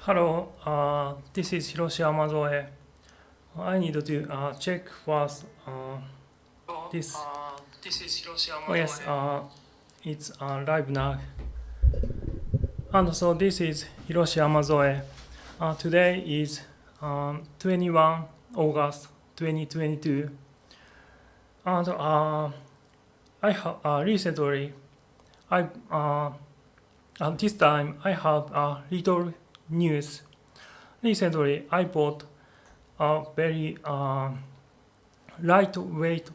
Hello, this is Hiroshi Yamazoe. I need to check first this. This is Hiroshi Yamazoe. Oh, yes, it's live now. And so this is Hiroshi Yamazoe. Today is 21 August 2022. And I have recently, at this time, I have a little news. Recently, I bought a very lightweight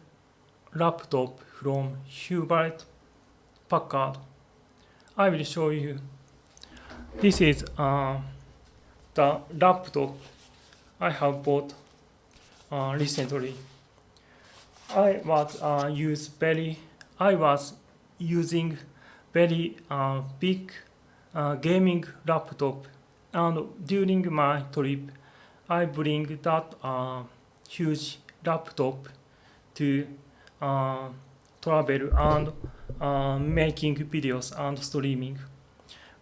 laptop from Hewlett Packard. I will show you. This is the laptop I have bought recently. I was using very big gaming laptop, and during my trip, I bring that huge laptop to travel and making videos and streaming.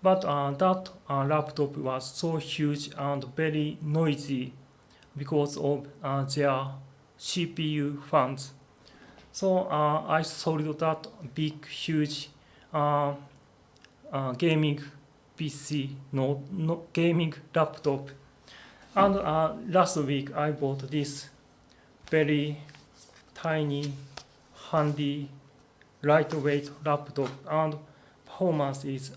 But that laptop was so huge and very noisy because of their CPU fans. So I sold that big, huge gaming PC, no gaming laptop. And last week I bought this very tiny handy, lightweight laptop, and performance is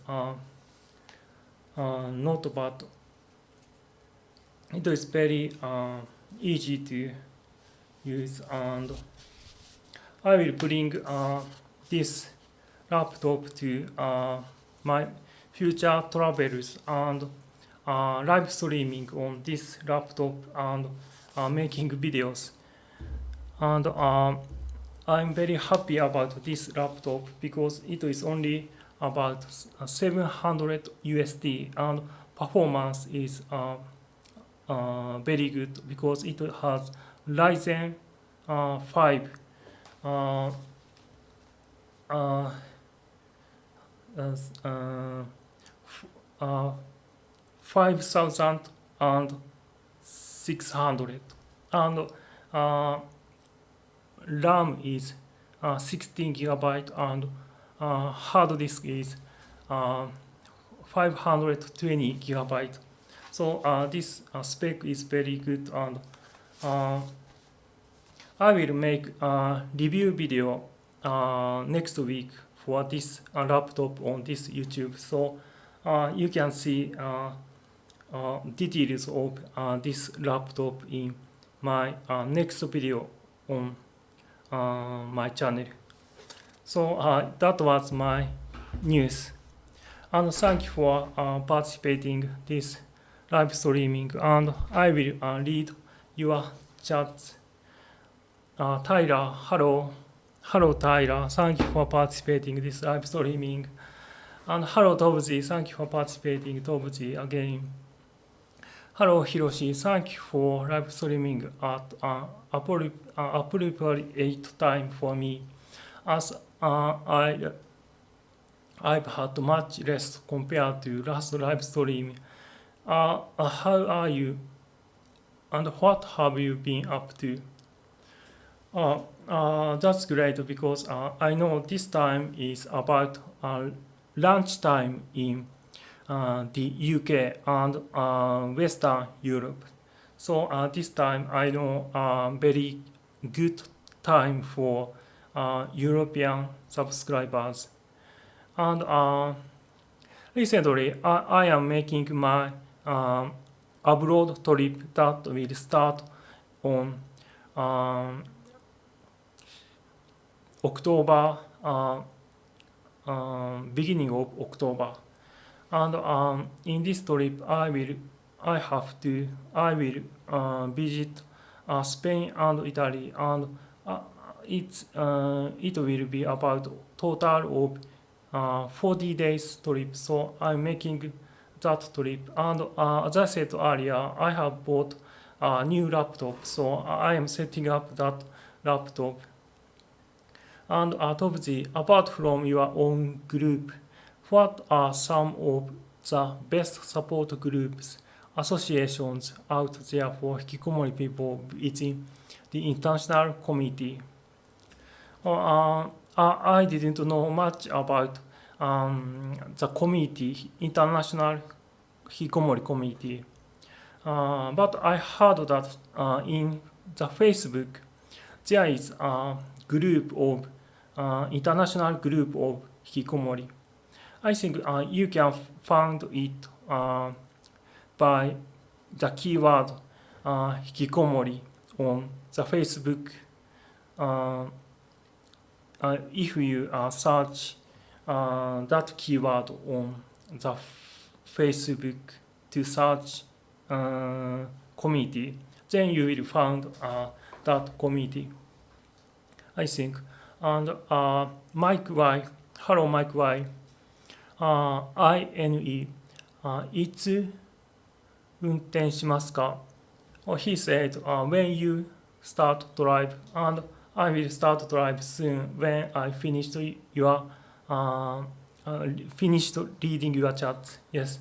not bad. It is very easy to use, and I will bring this laptop to my future travels and live streaming on this laptop and making videos. And I'm very happy about this laptop because it is only about 700 USD and performance is very good because it has Ryzen 5 5600 and RAM is 16 gigabyte and hard disk is 520 gigabyte. So this spec is very good, and I will make a review video next week for this laptop on this YouTube. So you can see details of this laptop in my next video on my channel. So that was my news, and thank you for participating this live streaming, and I will read your chats. Tyler, hello Tyler, thank you for participating this live streaming, and hello Tobji, thank you for participating, Tobji again. Hello Hiroshi, thank you for live streaming at appropriate time for me, as I've had much rest compared to last live stream. How are you, and what have you been up to? That's great because I know this time is about lunch time in the UK and Western Europe. So this time I know very good time for European subscribers. And recently I am making my abroad trip that will start on October, beginning of October, and in this trip I will visit Spain and Italy, and it will be about total of 40 days trip. So I'm making that trip, and as I said earlier, I have bought a new laptop, so I am setting up that laptop. And Tobji, apart from your own group, what are some of the best support groups, associations out there for Hikikomori people within the international community? I didn't know much about the community, international Hikikomori community, but I heard that in the Facebook there is a group of international group of Hikikomori. I think you can find it by the keyword Hikikomori on the Facebook. If you search that keyword on the Facebook to search community, then you will find that community, I think. And Mike Y, hello Mike Y, INE, いつ運転しますか? He said, when you start drive, and I will start drive soon when I finished reading your chat. Yes.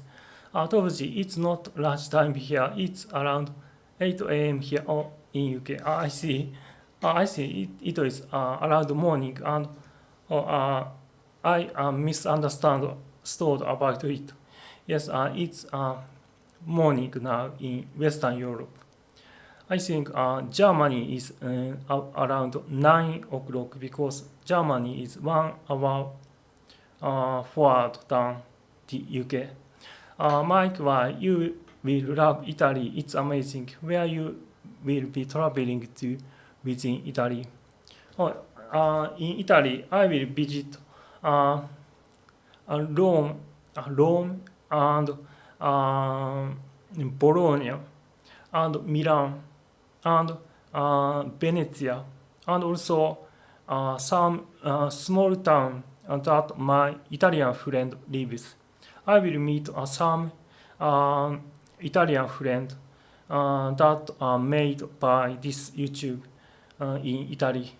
Tobji, it's not lunchtime here, it's around 8 a.m. here in UK. I see. I see it is around morning, and I misunderstood about it. Yes, it's morning now in Western Europe. I think Germany is around 9 o'clock because Germany is 1 hour forward than the UK. Mike, why you will love Italy? It's amazing. Where you will be traveling to within Italy? Oh, in Italy, I will visit uh, Rome, Rome and uh, Bologna and Milan and Venezia and also some small town that my Italian friend lives. I will meet some Italian friend that are made by this YouTube in Italy.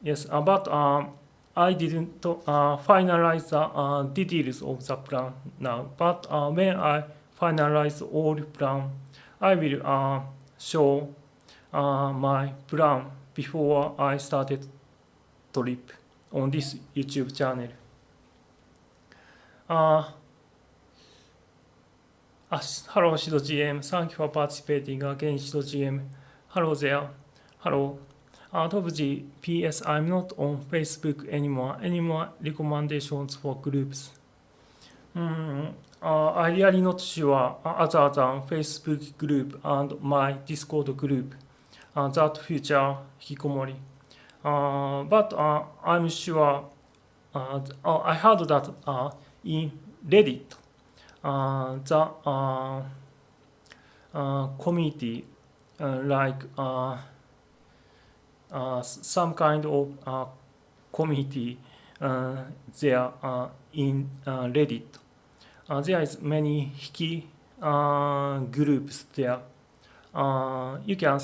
Yes, but I didn't finalize the details of the plan now. But when I finalize all plan, I will show my plan before I started trip on this YouTube channel. Hello, Shido GM. Thank you for participating again, Shido GM. Hello there. Hello. Topg, PS, I'm not on Facebook anymore. Any more recommendations for groups? I really not sure other than Facebook group and my Discord group that feature Hikikomori. But I'm sure I heard that in Reddit the community like some kind of community there in Reddit. There is many Hiki groups there. You can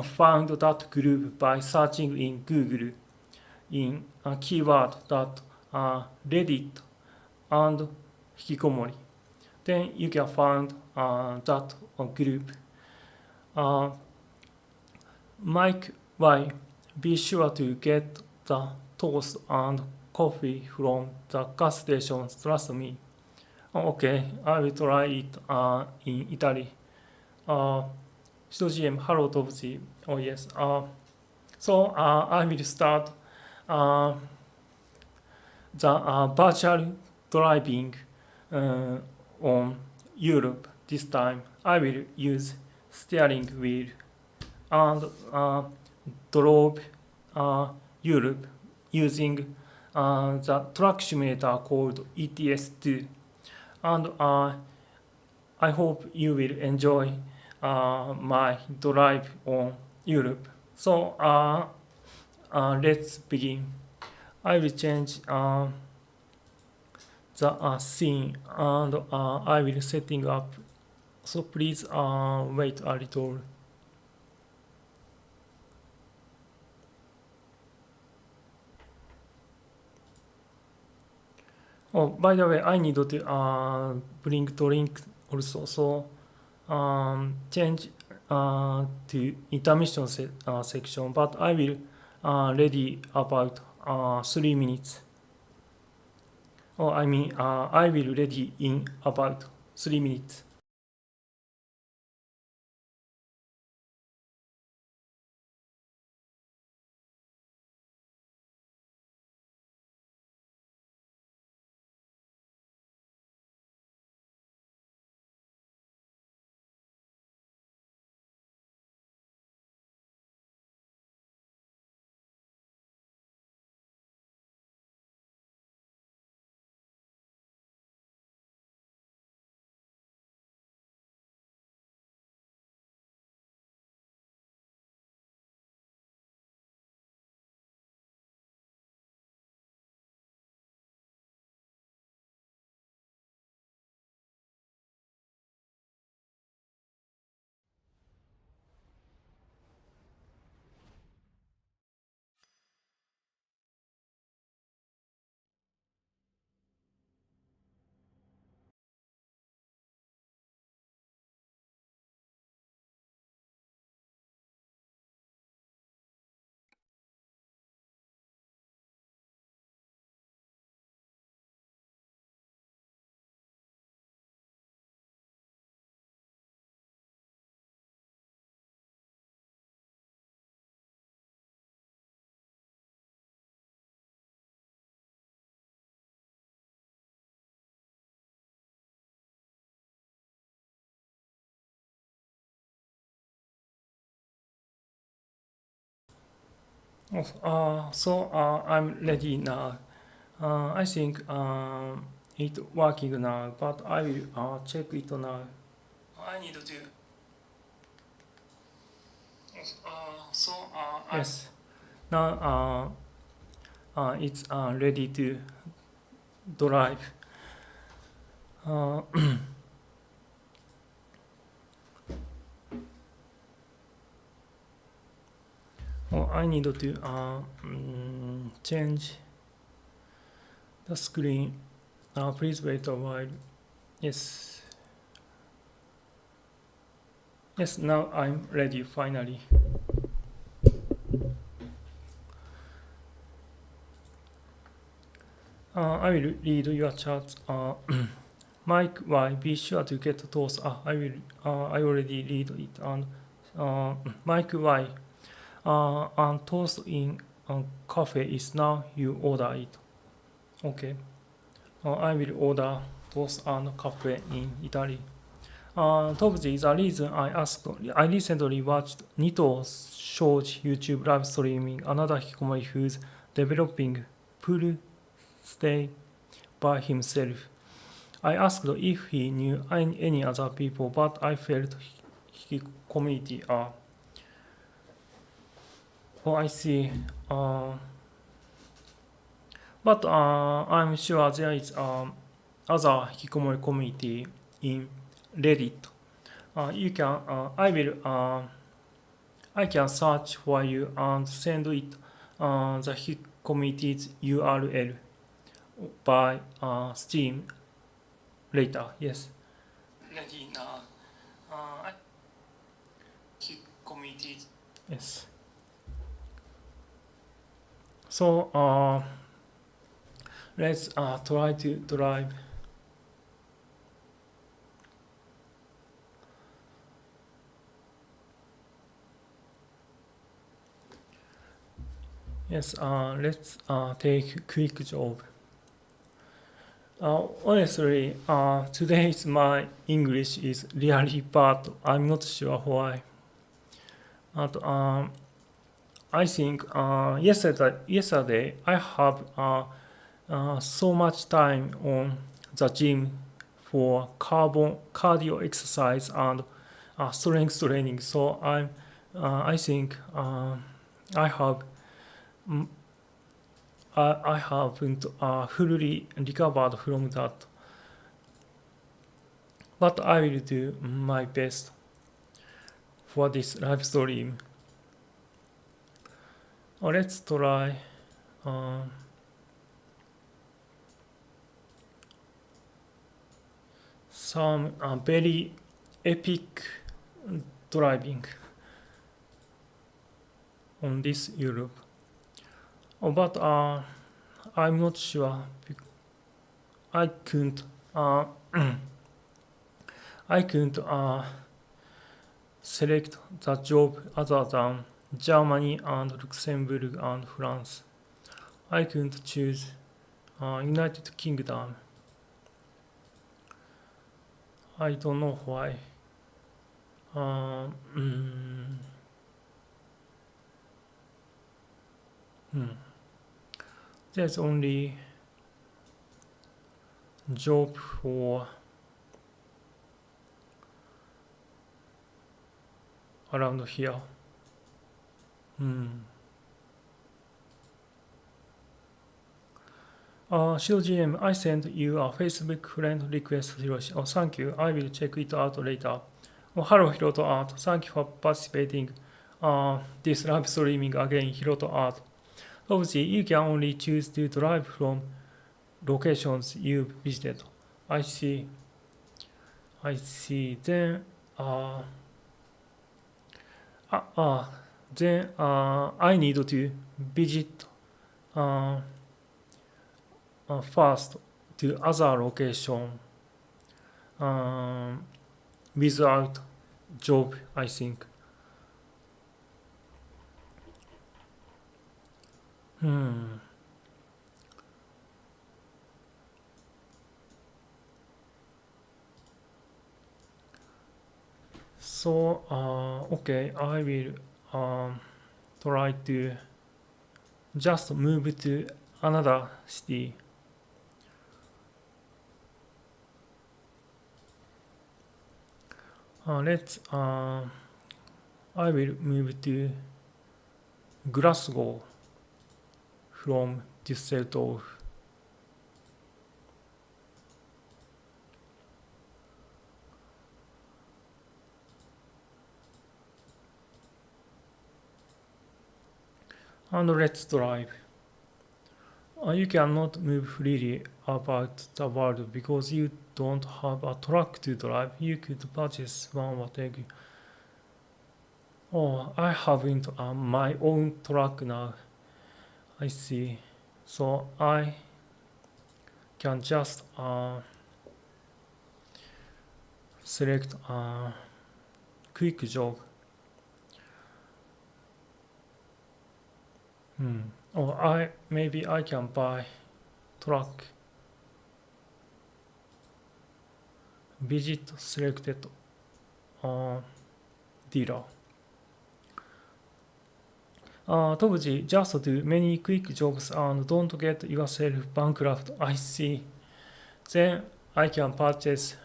find that group by searching in Google in a keyword that Reddit and Hikikomori. Then you can find that group. Mike, why? Be sure to get the toast and coffee from the gas station. Trust me. Okay, I will try it in Italy. GM, hello, Topsy. Oh, yes. So I will start the virtual driving on Europe this time. I will use steering wheel and drove Europe using the track simulator called ETS2. And I hope you will enjoy my drive on Europe. So let's begin. I will change the scene and I will setting up. So please wait a little. Oh, by the way, I need to bring drink also. So change to intermission section, but I will ready about 3 minutes. Oh, I mean, I will ready in about 3 minutes. I'm ready now. I think it working now, but I will check it now. I need to. Yes. Now it's ready to drive. Uh, I need to change the screen. Please wait a while. Yes. Yes, now I'm ready finally. I will read your chat. Mike, why? Be sure to get toast. I will. I already read it. And Mike, why? And toast in cafe is now. You order it. Okay. I will order toast and cafe in Italy. Topsy, the reason I asked, I recently watched Nito Show's YouTube live streaming another Hikikomori who's developing pool stay by himself. I asked if he knew any other people, but I felt his community are. Oh, I see. But I'm sure there is other Hikikomori community in Reddit. You can. I can search for you and send it the committee's URL by Steam later. Yes. Ready now. I committed. Yes. So let's try to drive. Yes. Let's take quick job. Honestly, today's my English is really bad. I'm not sure why. And I think yesterday I have so much time on the gym for cardio exercise and strength training. So I think I have mm, I haven't fully recovered from that, but I will do my best for this live stream. Let's try some very epic driving on this Europe. But I'm not sure. I couldn't. I couldn't select the job other than Germany and Luxembourg and France. I couldn't choose United Kingdom. I don't know why. There's only job for around here. Shiro GM, I sent you a Facebook friend request, Hiroshi. Oh, thank you. I will check it out later. Oh, hello, Hiroto Art. Thank you for participating. This live streaming again, Hiroto Art. Obviously, you can only choose to drive from locations you visited. I see. Then, I need to visit first to other location without job, I think. So okay, I will try to just move to another city. I will move to Glasgow from Düsseldorf. And let's drive. You cannot move freely about the world because you don't have a truck to drive. You could purchase one whatever. Oh, I haven't my own truck now. I see. So I can just select a quick job. Or maybe I can buy truck. Visit selected dealer. Tobuji, just do many quick jobs and don't get yourself bankrupt. I see. Then I can purchase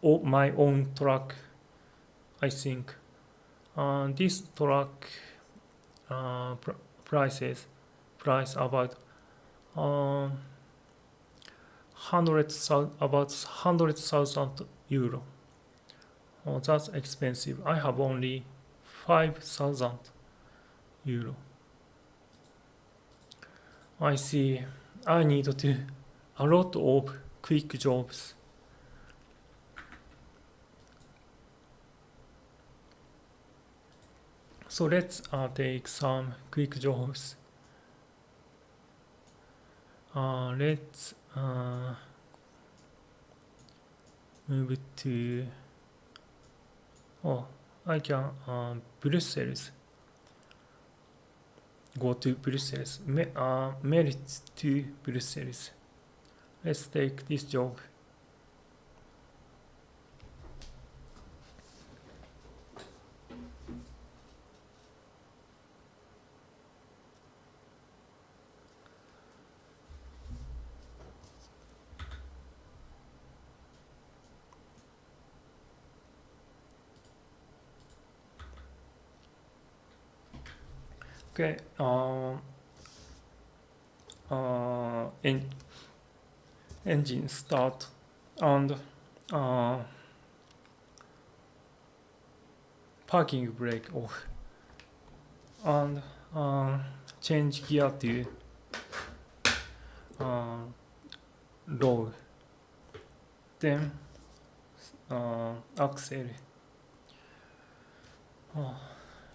my own truck, I think. This truck price about about 100,000 euro. Oh, that's expensive. I have only 5,000 euro. I see. I need to do a lot of quick jobs. So let's take some quick jobs. Let's move to. I can Brussels. Go to Brussels. Merit to Brussels. Let's take this job. Okay. Engine start and parking brake off and change gear to low. Then axle.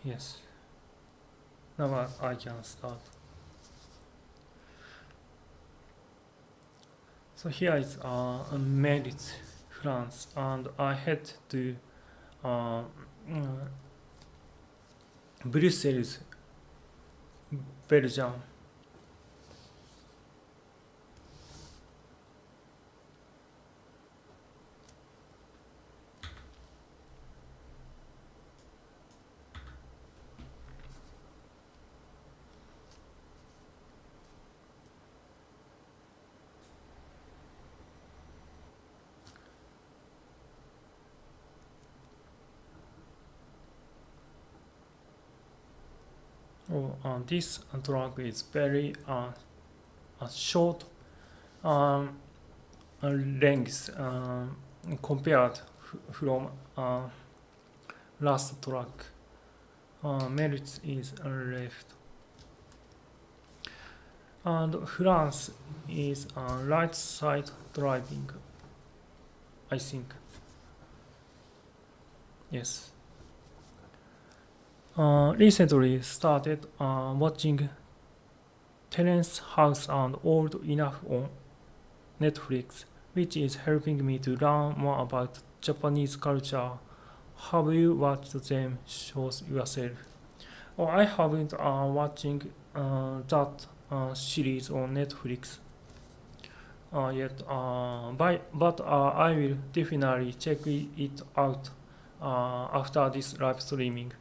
Yes. Now I can start. So here is Merit, France, and I head to Brussels, Belgium. This drug is very short length compared from last track. Merit is left. And France is right side driving, I think. Yes. Recently started watching Terrace House and Old Enough on Netflix, which is helping me to learn more about Japanese culture. Have you watched them shows yourself? I haven't watching that series on Netflix yet, but I will definitely check it out after this live streaming.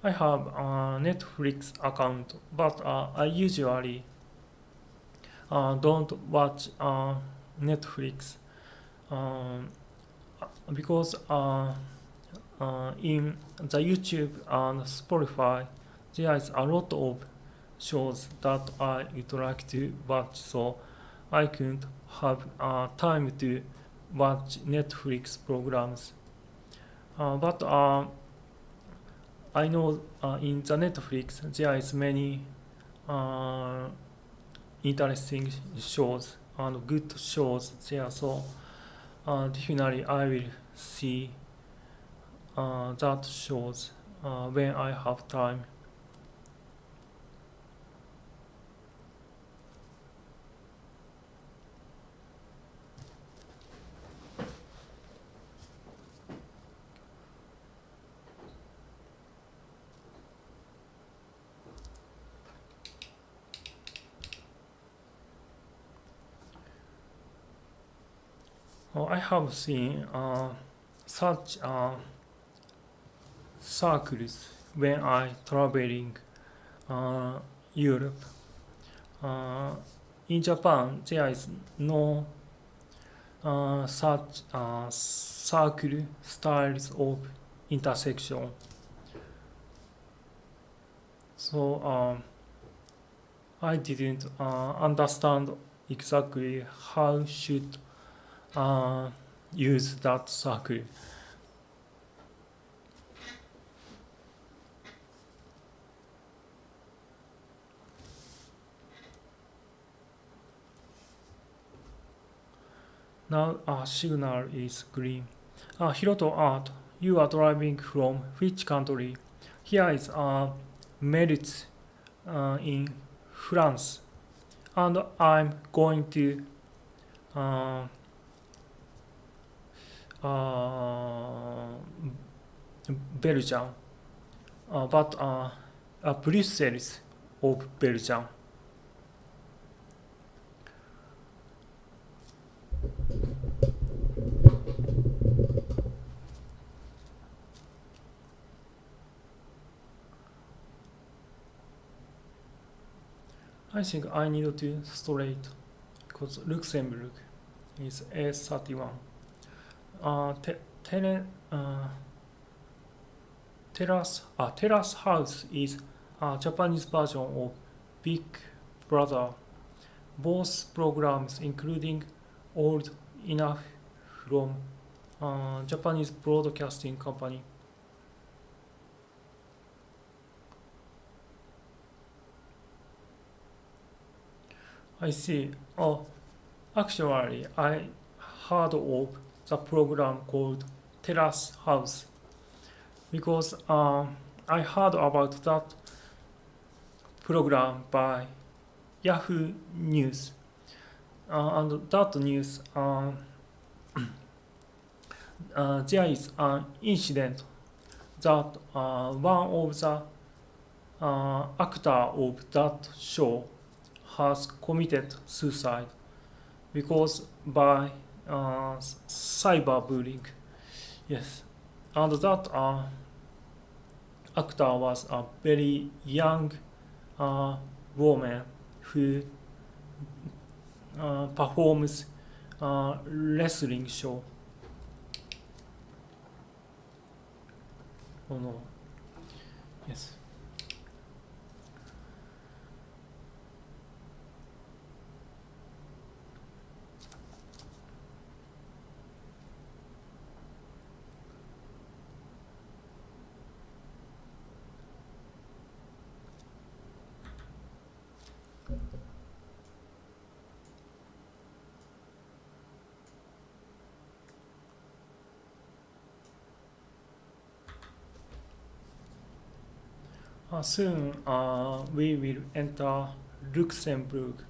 I have a Netflix account, but I usually don't watch Netflix um, because in the YouTube and Spotify there is a lot of shows that I would like to watch, so I couldn't have time to watch Netflix programs. But I know in the Netflix there is many uh, interesting shows and good shows there, so definitely I will see that shows when I have time. I have seen such circles when I traveling uh, Europe. Uh, in Japan, there is no such circle styles of intersection. So I didn't understand exactly how should uh, use that circle. Now signal is green. Hiroto Art, you are driving from which country? Here is Merit in France, and I'm going to uh, uh, Belgium, but Brussels of Belgium. I think I need to straight because Luxembourg is A31. Tele, Terrace House is a Japanese version of Big Brother. Both programs, including old enough from Japanese broadcasting company. I see. Oh, actually, I heard of the program called Terrace House because I heard about that program by Yahoo News, and that news there is an incident that one of the actor of that show has committed suicide because by cyberbullying. Yes, and that actor was a very young uh, woman who performs wrestling show. Oh no. Yes. Soon we will enter Luxembourg.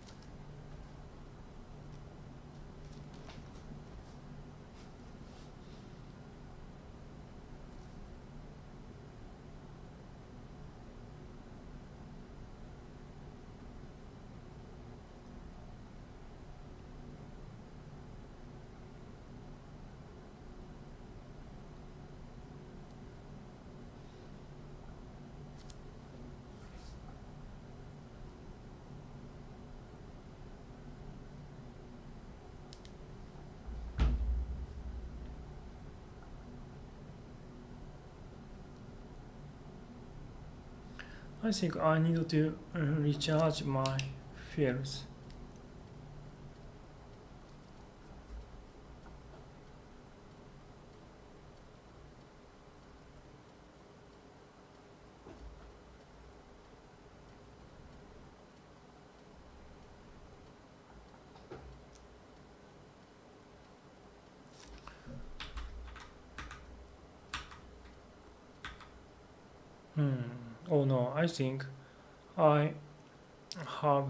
I think I need to recharge my fuels. Hmm. Oh no, I think I have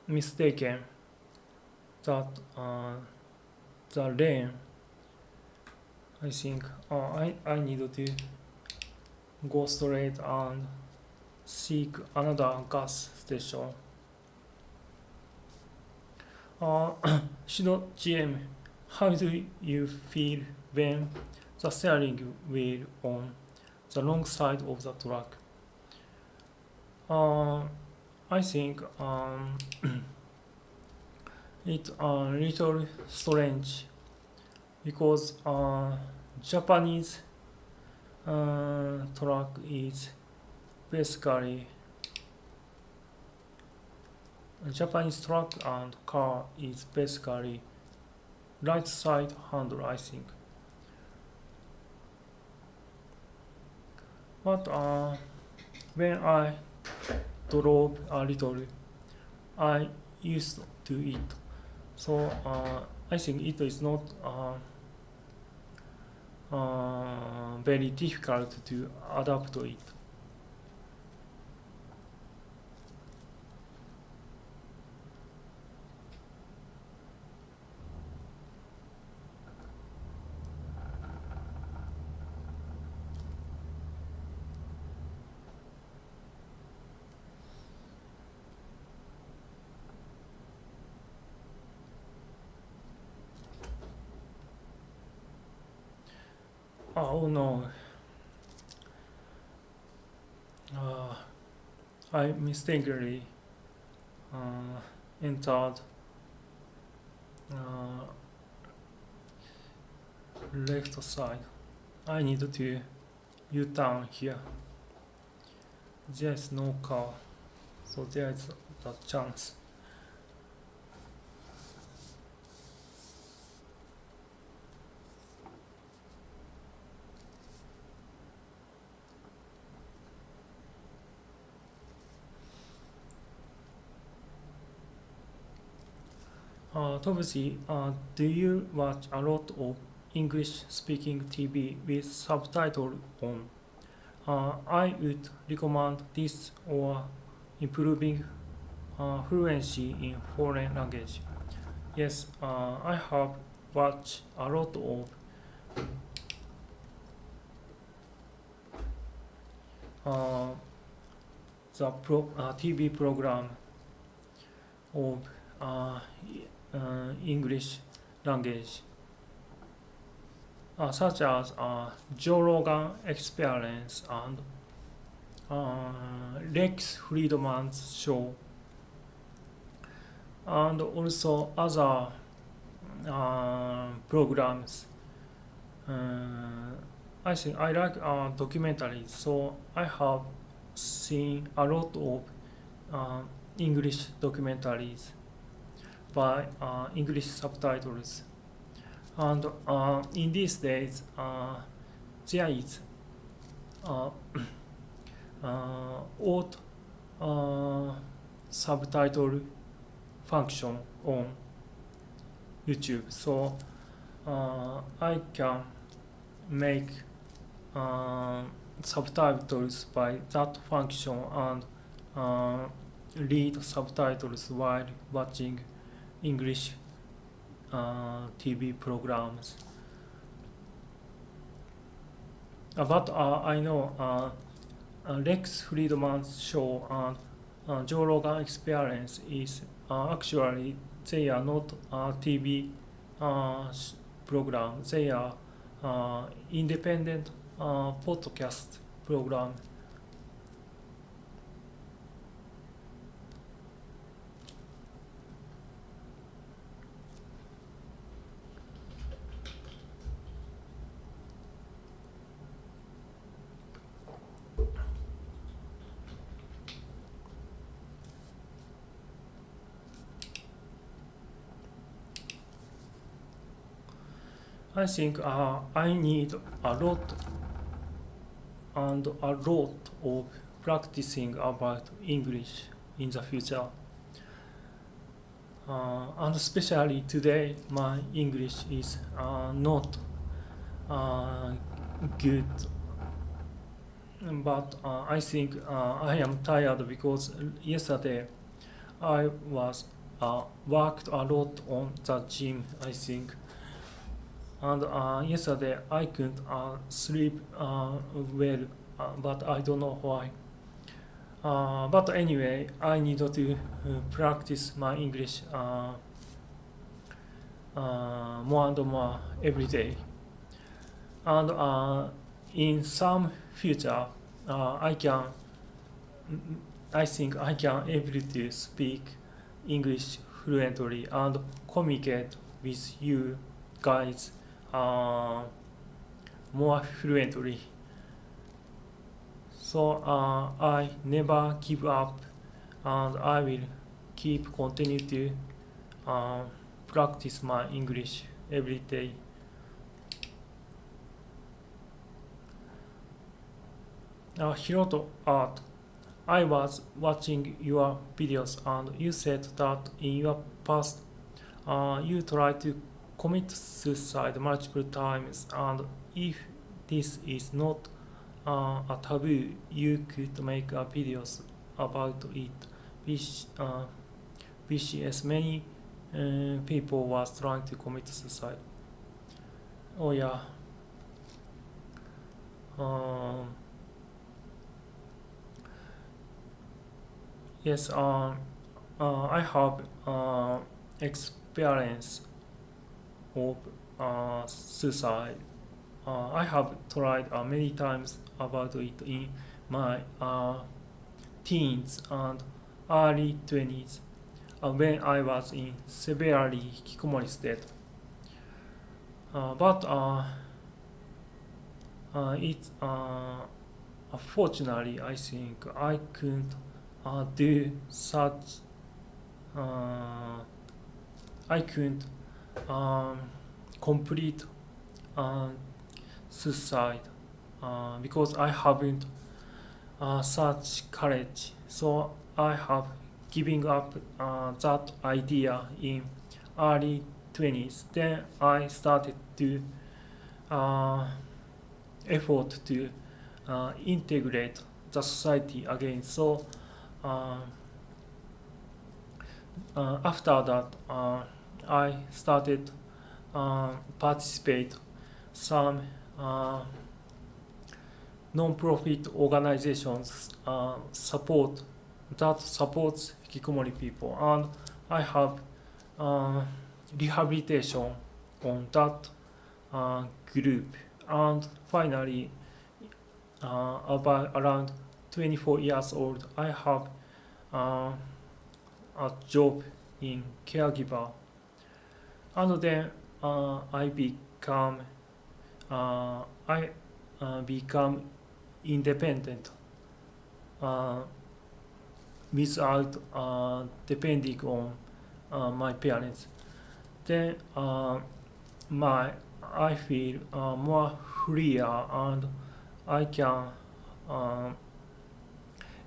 mistaken that the lane. I think I need to go straight and seek another gas station. Uh, Shido GM, how do you feel when the steering wheel on the wrong side of the track? Uh, I think it's a little strange because Japanese track is basically Japanese truck and car is basically right side handle, I think. But when I drove a little, I used to it. So I think it is not very difficult to adapt to it. Oh no, uh, I mistakenly entered uh, left side. I need to U-turn here. There is no car, so there is the chance. Tobusi, do you watch a lot of English-speaking TV with subtitle on? I would recommend this or improving fluency in foreign language. Yes, I have watched a lot of uh, TV program of uh, English language, such as Joe Rogan Experience and Lex Friedman's show, and also other programs. I think I like documentaries, so I have seen a lot of English documentaries by English subtitles. And in these days, there is uh, auto subtitle function on YouTube, so I can make subtitles by that function and read subtitles while watching English TV programs. But I know Lex Friedman's show and Joe Rogan Experience is actually they are not TV program. They are independent podcast program. I think I need a lot of practicing about English in the future. And especially today, my English is not uh, good. But I think I am tired because yesterday I was worked a lot on the gym. I think, and yesterday I couldn't sleep well, but I don't know why. But anyway, I need to practice my English more and more every day. And in some future, I can, I think I can able to speak English fluently and communicate with you guys more fluently. So I never give up, and I will continue to practice my English every day. Hiroto Art, I was watching your videos and you said that in your past you tried to commit suicide multiple times, and if this is not a taboo, you could make videos about it, which as many people was trying to commit suicide. Oh yeah. Um, yes, I have experience of suicide. I have tried many times about it in my teens and early 20s when I was in severely hikikomori state. But it Fortunately, I think I couldn't do such. I couldn't complete uh, suicide because I haven't such courage. So I have giving up that idea in early 20s. Then I started to uh, effort to integrate the society again. So uh, after that, I started participate some non-profit organizations that supports hikikomori people, and I have rehabilitation on that group. And finally, about around 24 years old, I have a job in caregiver, and then I become independent without depending on my parents. Then I feel more freer, and I can uh,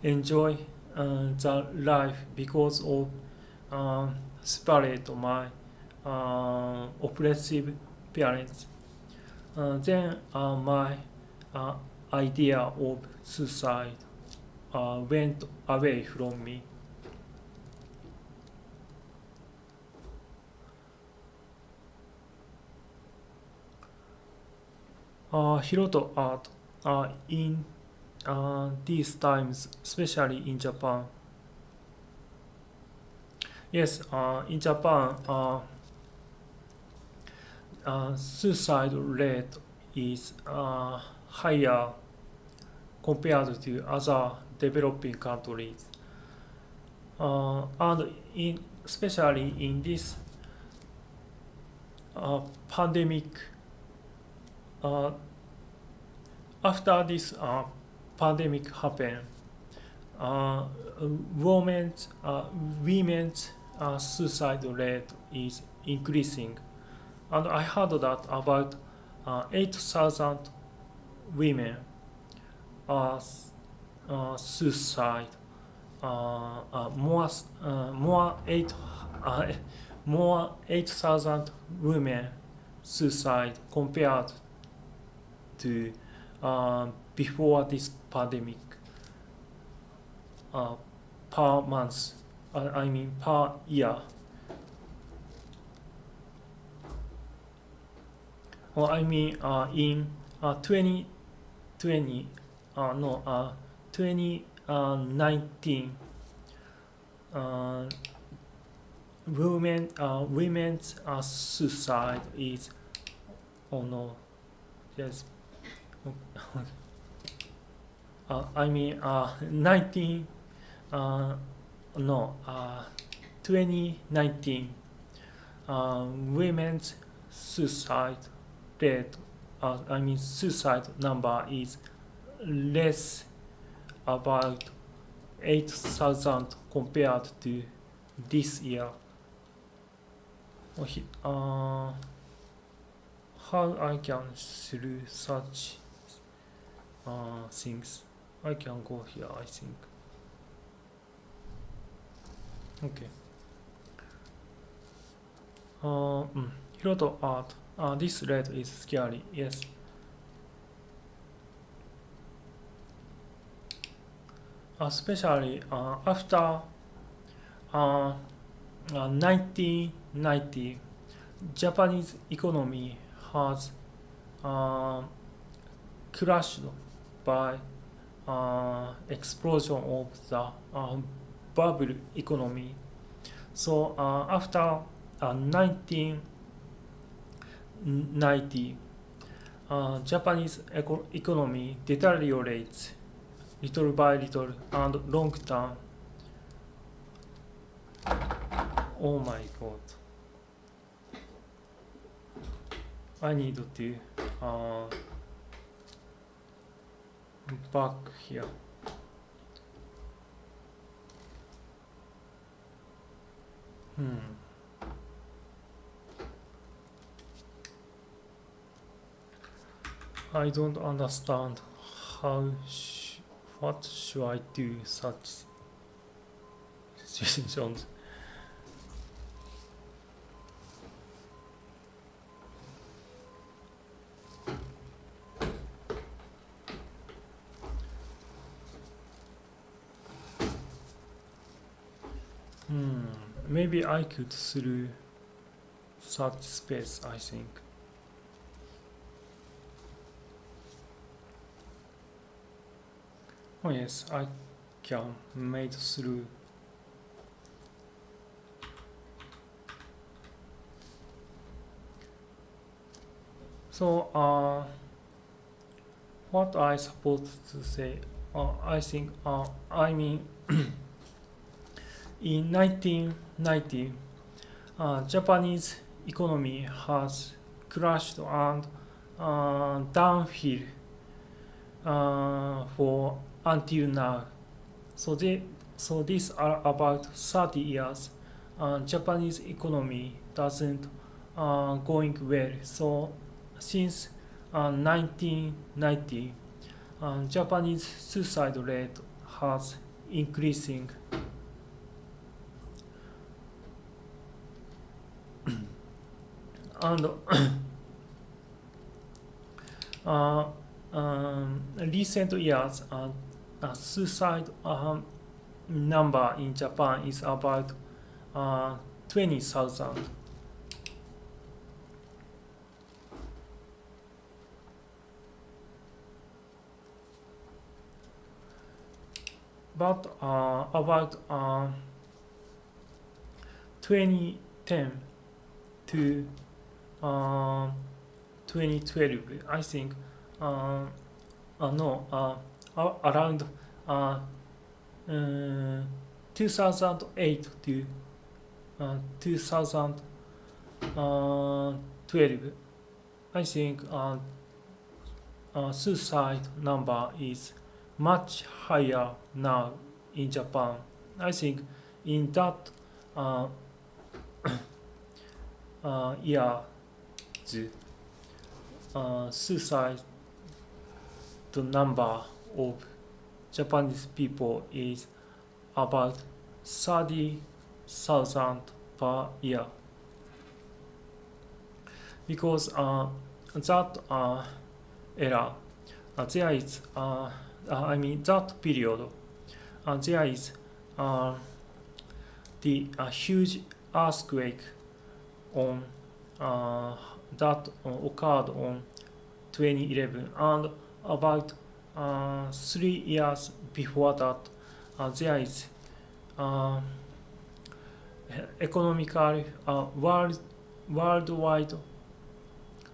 enjoy the life because of separate my oppressive parents. Then my idea of suicide went away from me. Hiroto art in these times, especially in Japan. Yes, in Japan, suicide rate is higher compared to other developing countries. And especially in this pandemic, uh, after this pandemic happened, uh, women's suicide rate is increasing, and I heard that about 8,000 women are suicide. More 8,000 women suicide compared to before this pandemic per month. I mean per year. Or I mean in 2020, 2019, women's suicide is, oh no, yes. I mean 2019 women's suicide rate, suicide number is less about 8,000 compared to this year. How I can through such things? I can go here, I think. Okay. Hiroto art. This rate is scary. Yes. Especially after 1990, Japanese economy has crashed by explosion of the bubble economy. So after 1990, Japanese economy deteriorates little by little and long term. Oh my god. I need to back here. I don't understand what should I do such situations. Maybe I could through such space, I think. Oh yes, I can made through. So what I supposed to say? I think in 1990, Japanese economy has crashed and downhill for until now. So these are about 30 years. Japanese economy doesn't going well. So since 1990, Japanese suicide rate has increasing. And recent years, suicide number in Japan is about 20,000. But about 2010 to 2012, I think, around 2008 to 2012, I think suicide number is much higher now in Japan. I think in that year, the suicide number of Japanese people is about 30,000 per year. Because that era, there is, that period, there is the huge earthquake on that occurred on 2011, and about 3 years before that, there is economical worldwide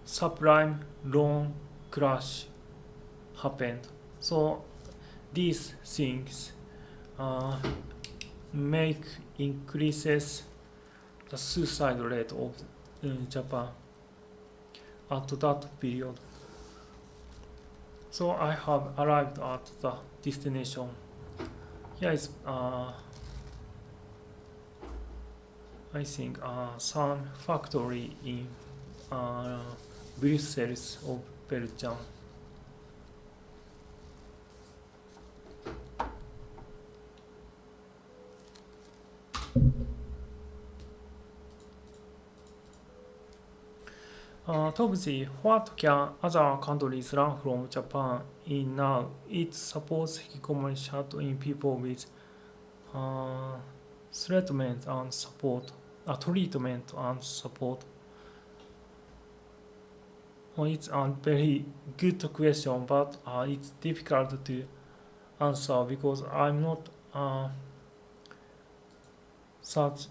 subprime loan crash happened. So these things make increases the suicide rate of Japan at that period. So I have arrived at the destination. Here is I think some factory in Brussels of Belgium. Topsy, what can other countries learn from Japan in now? It supports Hikikomori Shut in people with treatment and support. It's a very good question, but it's difficult to answer because I'm not such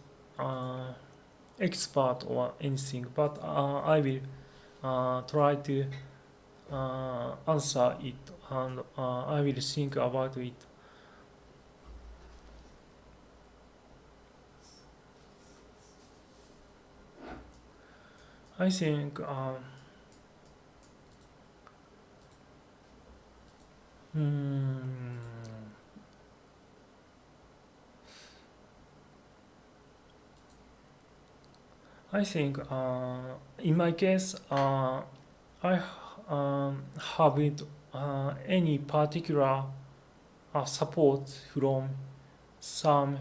expert or anything, but I will try to answer it, and I will think about it. I think I think in my case, I haven't any particular support from some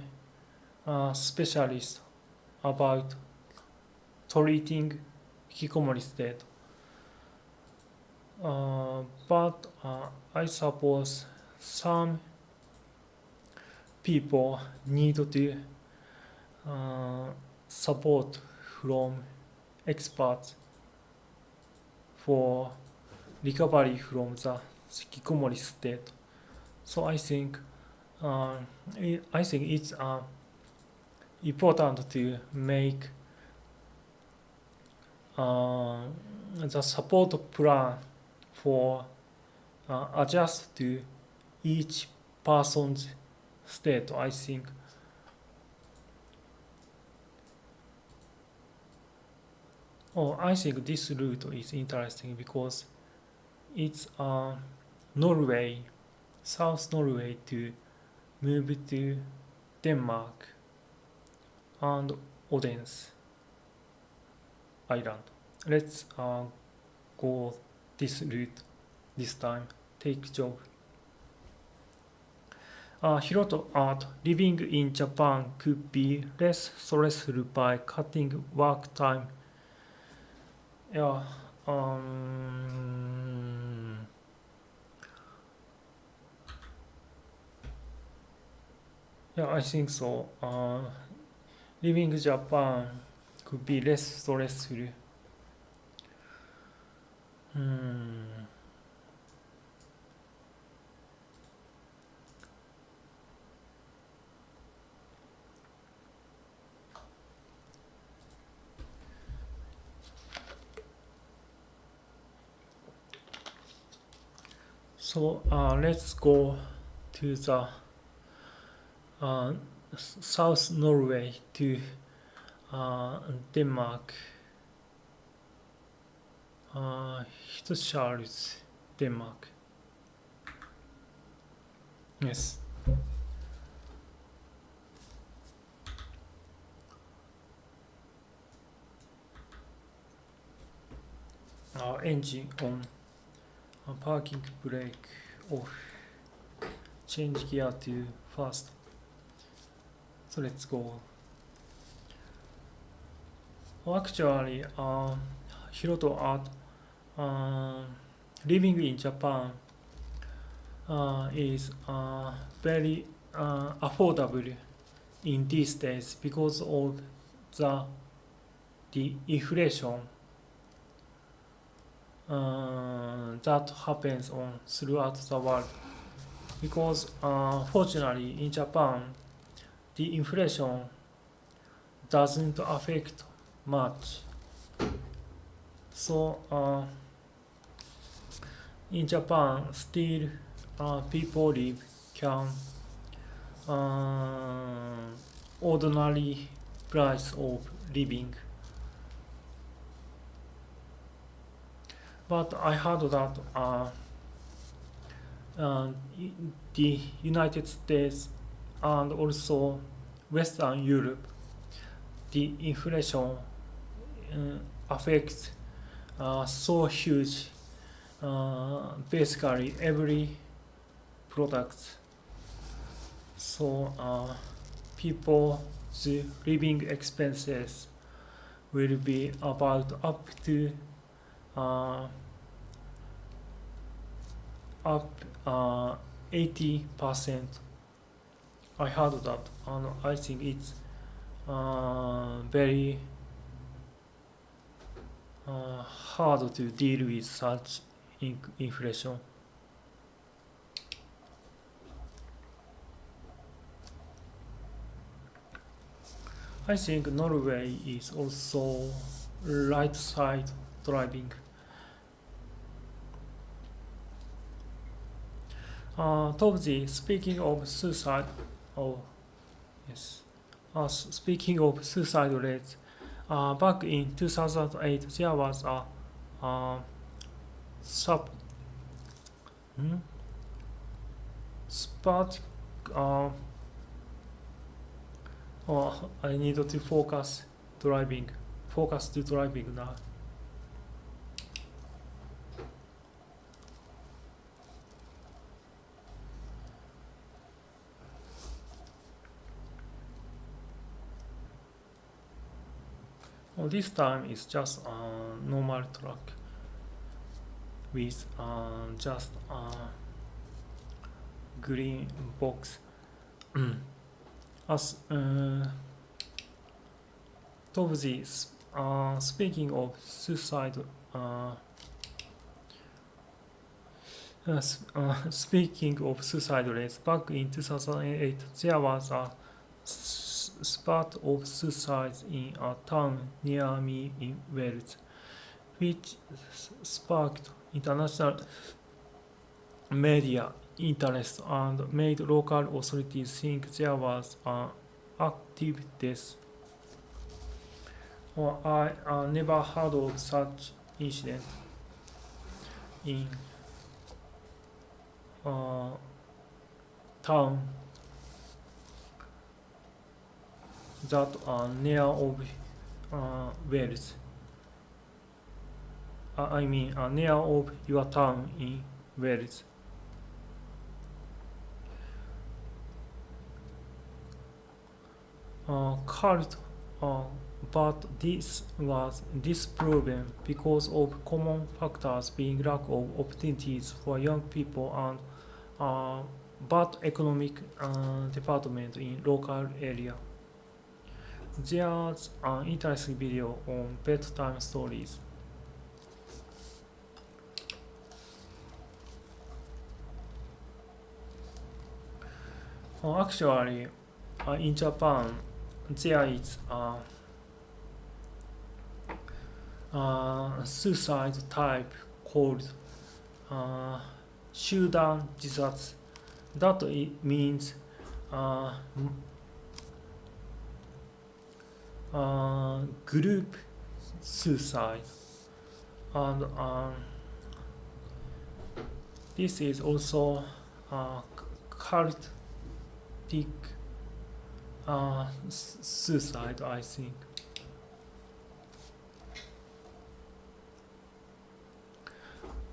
specialists about treating Hikikomori state. But I suppose some people need to support from experts for recovery from the Hikikomori state. So I think it's important to make the support plan for adjust to each person's state. I think I think this route is interesting because it's Norway, South Norway, to move to Denmark and Odense Island. Let's go this route this time. Take job. Hiroto art living in Japan could be less stressful by cutting work time. Yeah. Yeah, I think so. Living in Japan could be less stressful. So let's go to the South Norway to Denmark. Charles, Denmark. Yes. engine on, parking brake off, change gear to first. So let's go. Actually, Hiroto art, living in Japan is very affordable in these days because of the inflation that happens on throughout the world. Because fortunately in Japan, the inflation doesn't affect much. So in Japan, still people can ordinary price of living. But I heard that the United States and also Western Europe, the inflation affects so huge, basically every product. So people's living expenses will be about up to up 80%. I heard that, and I think it's very hard to deal with such inflation. I think Norway is also right side driving. Topsy, speaking of suicide, oh yes, speaking of suicide rates, back in 2008 there was a sub spot. I need to focus to driving now. Well, this time it's just a normal truck with just a green box. As Topsy, speaking of suicide, speaking of suicide rates, back in 2008 there was a spurt of suicides in a town near me in Wales, which sparked international media interest and made local authorities think there was an active death. I never heard of such incident in town that are near of Wales. I mean near of your town in Wales. Cult, but this was disproven because of common factors being lack of opportunities for young people and bad economic development in local area. There's an interesting video on bedtime stories. Actually, in Japan, there is a suicide type called 集団自殺. That it means group suicide, and this is also cultic suicide, I think.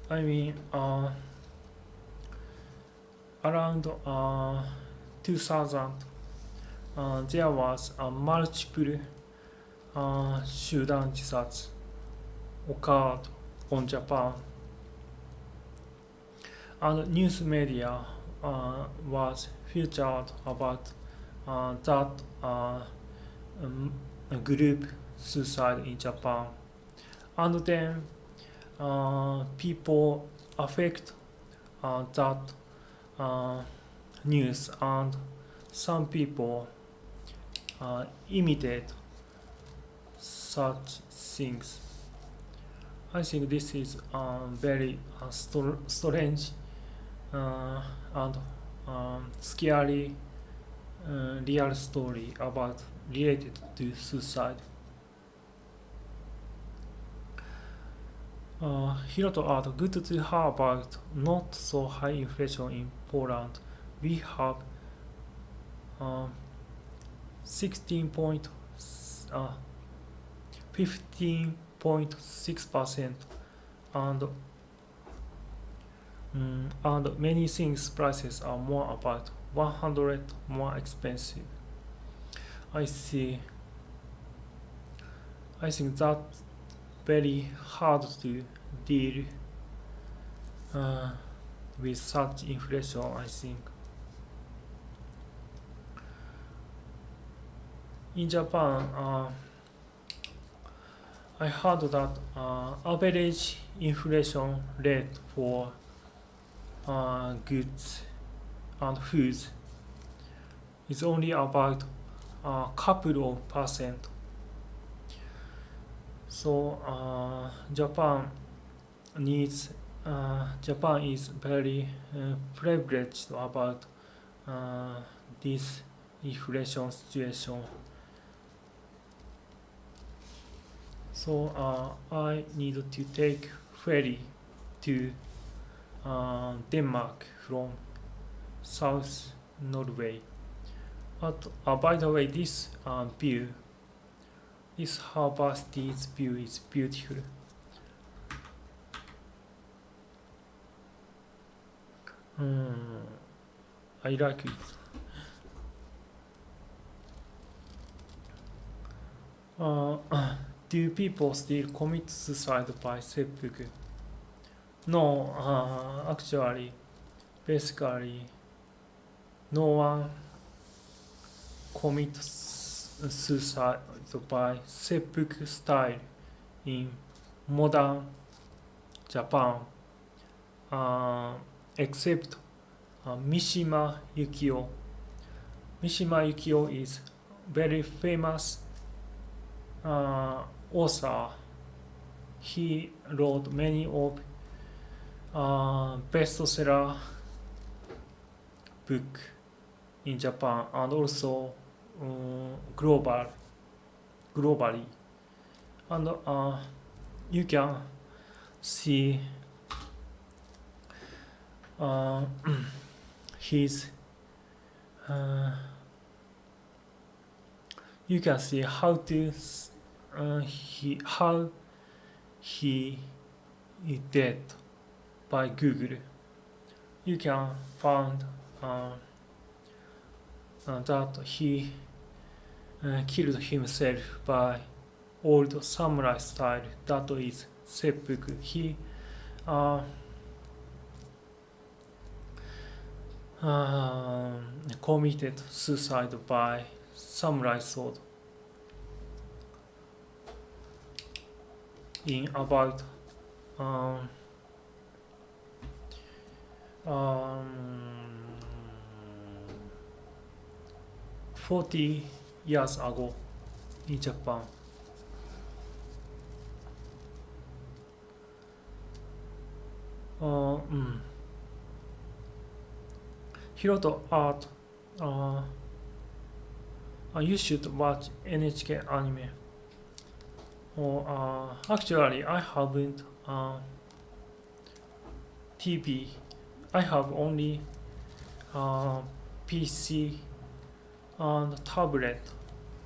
I mean, around 2000, there was multiple 集団自殺 occurred on Japan, and news media was featured about that group suicide in Japan, and then people affect that news, and some people imitate such things. I think this is very strange and scary real story about related to suicide. Hiroto art good to hear about not so high inflation in Poland. We have 15.6%, and many things prices are more about 100 more expensive. I see. I think that very hard to deal with such inflation. I think in Japan, I heard that average inflation rate for goods and foods is only about a couple of percent. So Japan is very privileged about this inflation situation. So I need to take ferry to Denmark from South Norway. But by the way, this harbor city's view is beautiful. I like it. Do people still commit suicide by seppuku? No, actually, basically, no one commits suicide by seppuku style in modern Japan, except Mishima Yukio. Mishima Yukio is very famous author. He wrote many of bestseller book in Japan and also globally. And you can see his you can see how he is dead by Google. You can find that he killed himself by old samurai style, that is seppuku. He committed suicide by samurai sword in about 40 years ago in Japan. Hiroto art. You should watch NHK anime. Actually, I haven't TV. I have only PC and tablet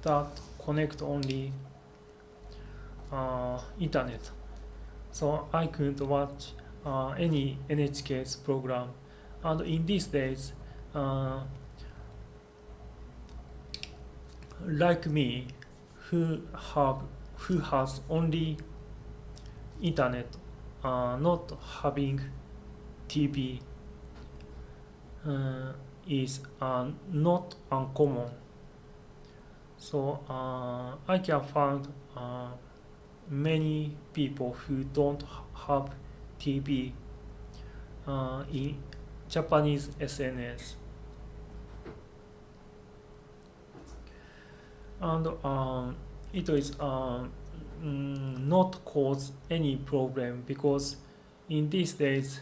that connect only internet. So I couldn't watch any NHK's program. And in these days, like me, who has only internet, not having TV, is not uncommon. So I can find many people who don't have TV in Japanese SNS. And it is not cause any problem because in these days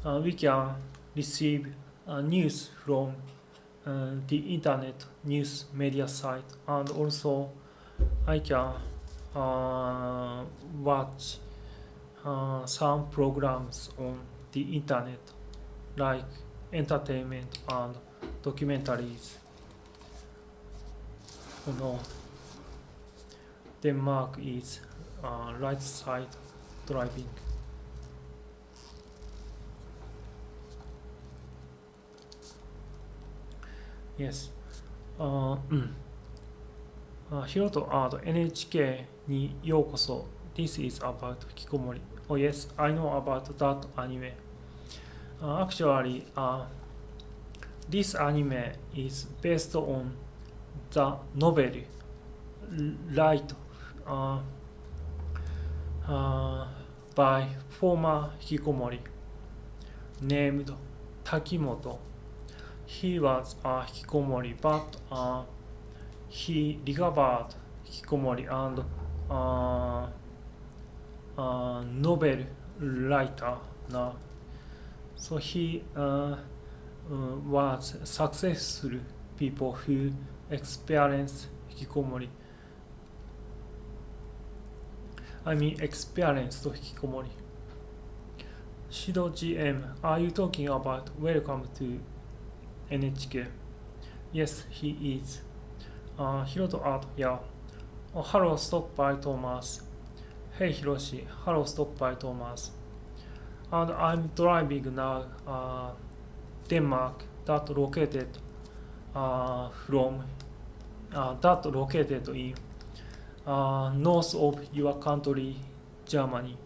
we can receive news from the internet news media site, and also I can watch some programs on the internet like entertainment and documentaries. No, Denmark is right side driving. Yes. ヒロとNHK にようこそ。This is about Hikikomori. Oh yes, I know about that anime. Actually, this anime is based on the novel Light by former Hikikomori named Takimoto. He was a Hikikomori, but he recovered Hikikomori and novel writer now. So he was successful people who experienced Hikikomori. I mean experienced Hikikomori. Shido GM, are you talking about welcome to NHK? Yes, he is. Hiroto Art, yeah. Oh, hello, stop by Thomas. Hey Hiroshi, hello, stop by Thomas. And I'm driving now Denmark that located in north of your country, Germany.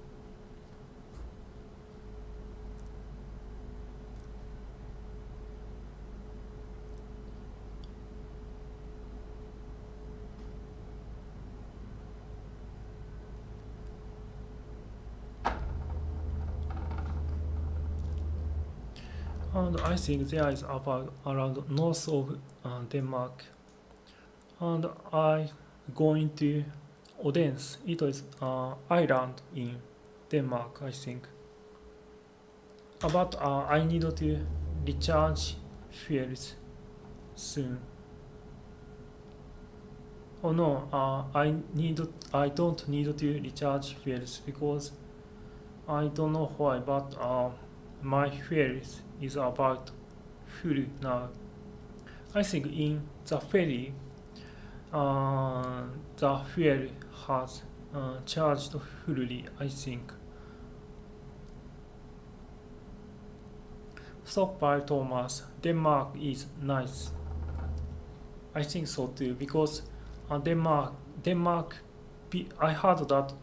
And I think there is about around north of Denmark. And I going to Odense. It is island in Denmark, I think. But I need to recharge fuels soon. Oh no, I don't need to recharge fuels because I don't know why, but my fuels is about full now. I think in the ferry, the fuel has charged fully, I think. Stockpile Thomas, Denmark is nice. I think so too, because Denmark, I heard that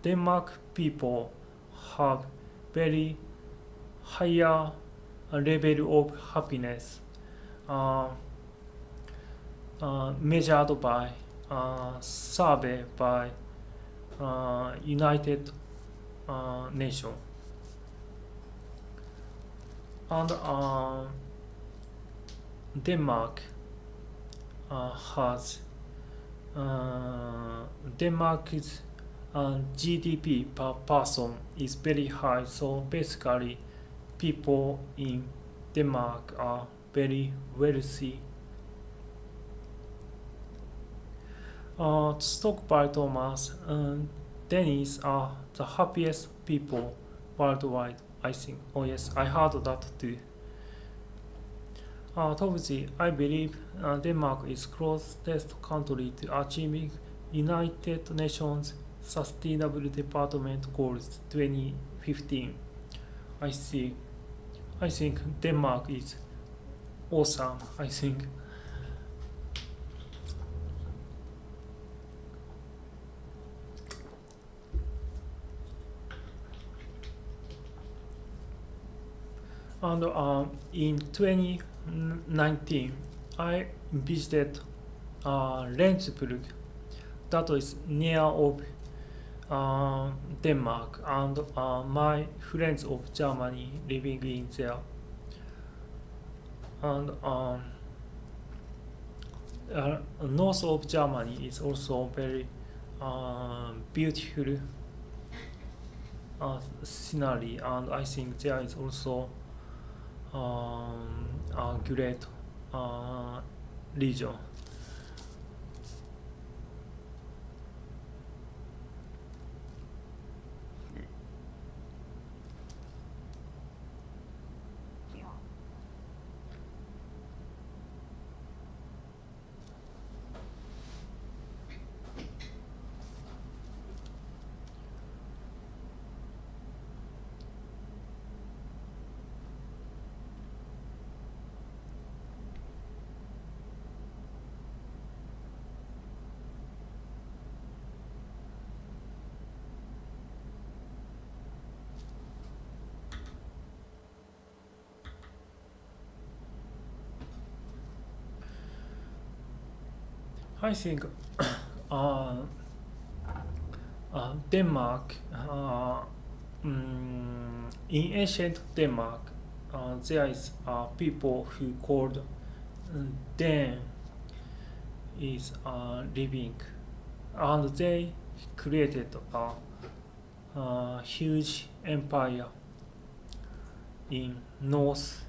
Denmark people have very higher level of happiness measured by survey by United Nations. And Denmark has Denmark's GDP per person is very high, so basically people in Denmark are very wealthy. Stockpile Thomas, Danes are the happiest people worldwide, I think. Oh yes, I heard that too. Topsy, I believe Denmark is closest country to achieving United Nations Sustainable Development Goals 2015. I see. I think Denmark is awesome. I think. And in 2019, I visited Rendsburg, that is near of Denmark, and my friends of Germany living in there. And north of Germany is also very beautiful scenery, and I think there is also a great region. I think Denmark, in ancient Denmark, there is people who called Dan is living, and they created a huge empire in North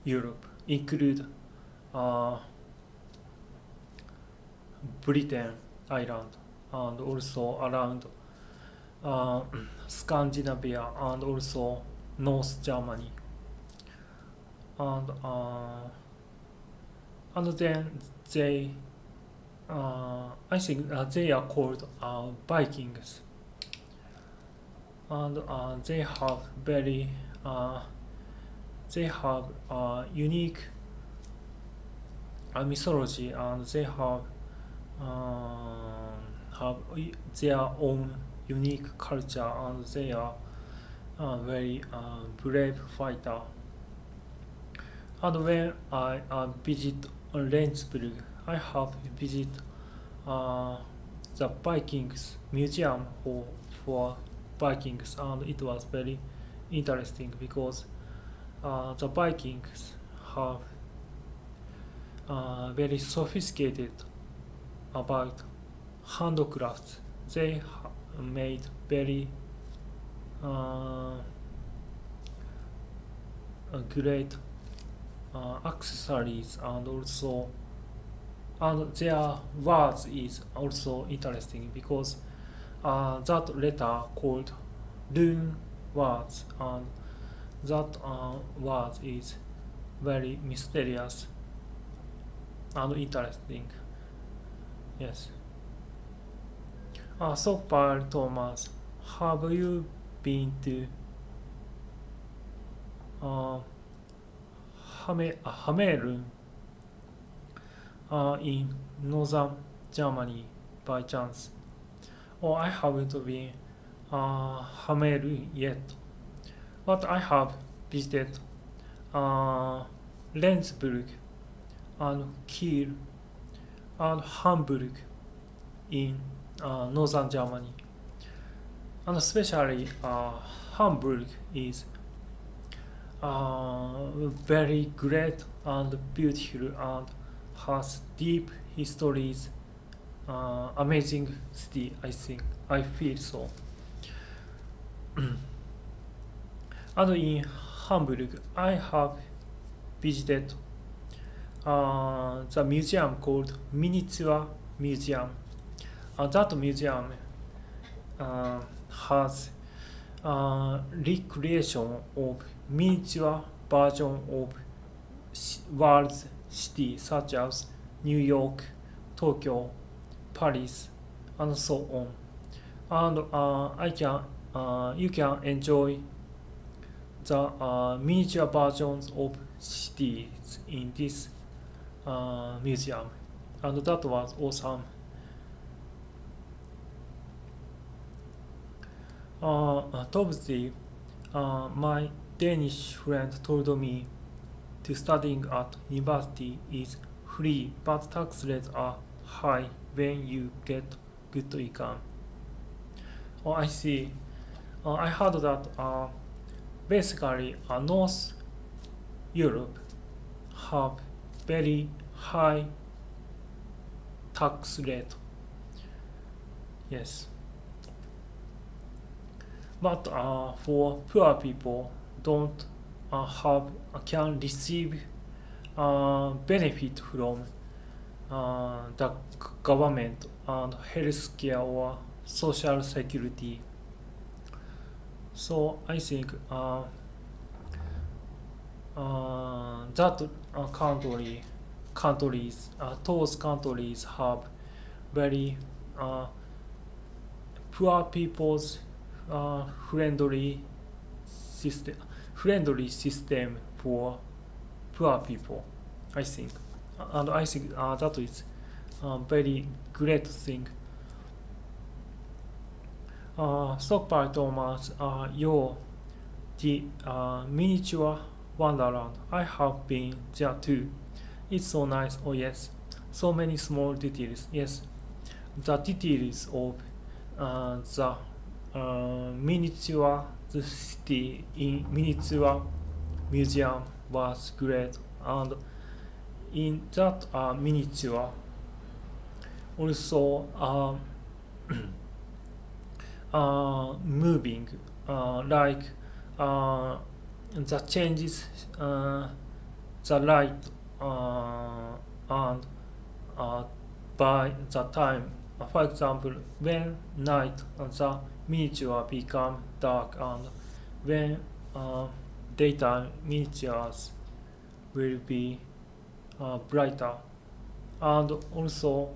Europe, include Britain Island, and also around Scandinavia, and also North Germany, and then they I think they are called Vikings, and they have very unique mythology, and they have their own unique culture, and they are very brave fighter. And when I visit Rendsburg, I have visit the Vikings museum for Vikings, and it was very interesting because the Vikings have very sophisticated about handicrafts. They made very great accessories, and also their words is also interesting because that letter called rune words, and that word is very mysterious and interesting. Yes. So far, Thomas, have you been to Hameln in northern Germany by chance? Or I haven't been Hameln yet, but I have visited Rendsburg and Kiel and Hamburg in northern Germany, and especially Hamburg is very great and beautiful and has deep histories, amazing city. I think I feel so. And in Hamburg, I have visited the museum called Miniature Museum. That museum has recreation of miniature version of world's cities such as New York, Tokyo, Paris, and so on. And I can you can enjoy the miniature versions of cities in this museum, and that was awesome. Tuesday, my Danish friend told me to studying at university is free, but tax rates are high when you get good income. Oh, I see. I heard that basically North Europe have very high tax rate. Yes, but for poor people don't have can receive benefit from the government and healthcare or social security. So I think that countries those countries have very poor people's friendly system for poor people. I think, and I think that is a very great thing. Stockpile Thomas, the miniature wonderland. I have been there too. It's so nice. Oh yes, so many small details. Yes, the details of the miniature the city in miniature museum was great, and in that miniature also moving like the changes the light and by the time. For example, when night the miniature become dark, and when daytime miniatures will be brighter, and also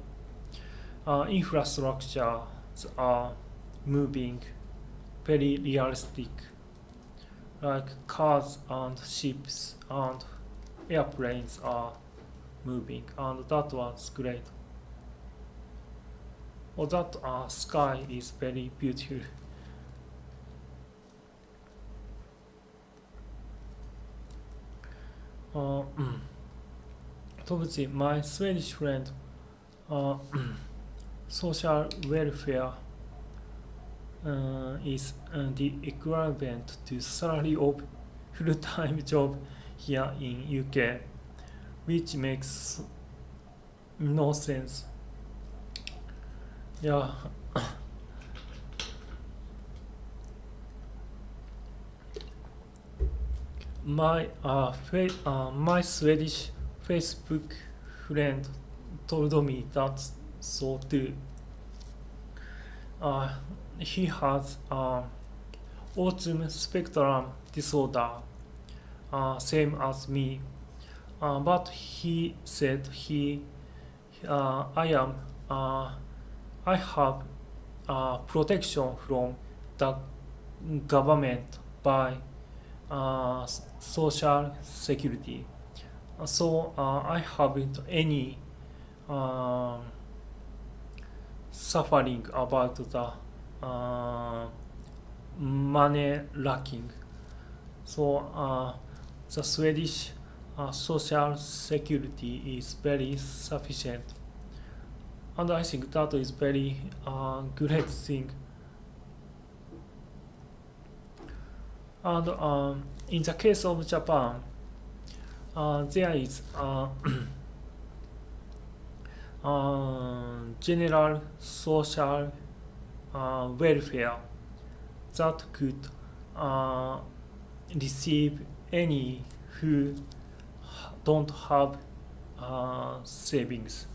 infrastructure are moving very realistic, like cars and ships and airplanes are moving, and that was great. Oh, that sky is very beautiful. Uh, Obviously, my Swedish friend, uh, social welfare is the equivalent to salary of full-time job here in UK, which makes no sense. Yeah, my Swedish Facebook friend told me that so too. Uh, he has autism spectrum disorder, same as me. But he said I am, I have protection from the government by social security. So I haven't any um suffering about the money lacking. So the Swedish social security is very sufficient, and I think that is very great thing. And in the case of Japan, there is general social welfare that could uh, receive any who don't have savings.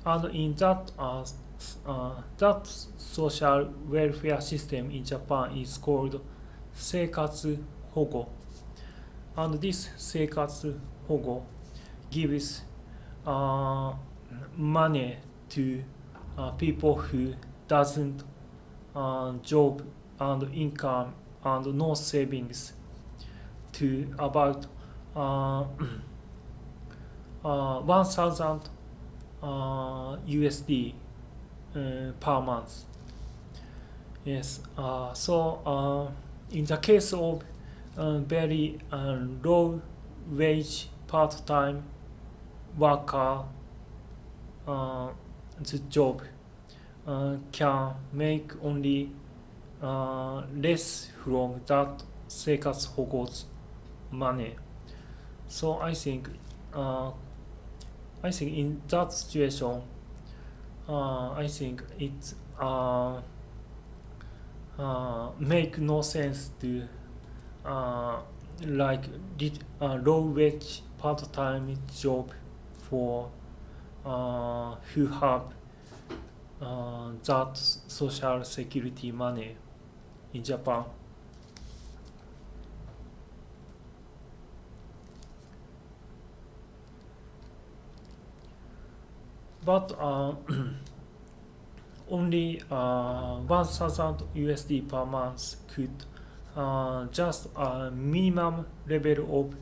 And in that social welfare system in Japan is called 生活保護, and this 生活保護 gives money to people who doesn't job and income and no savings to about 1,000 USD per month. Yes, in the case of very low wage part-time worker, the job can make only less from that 生活保護 money. So I think in that situation, I think it make no sense to low wage part-time job for who have that social security money in Japan. But only 1,000 USD per month could just a minimum level of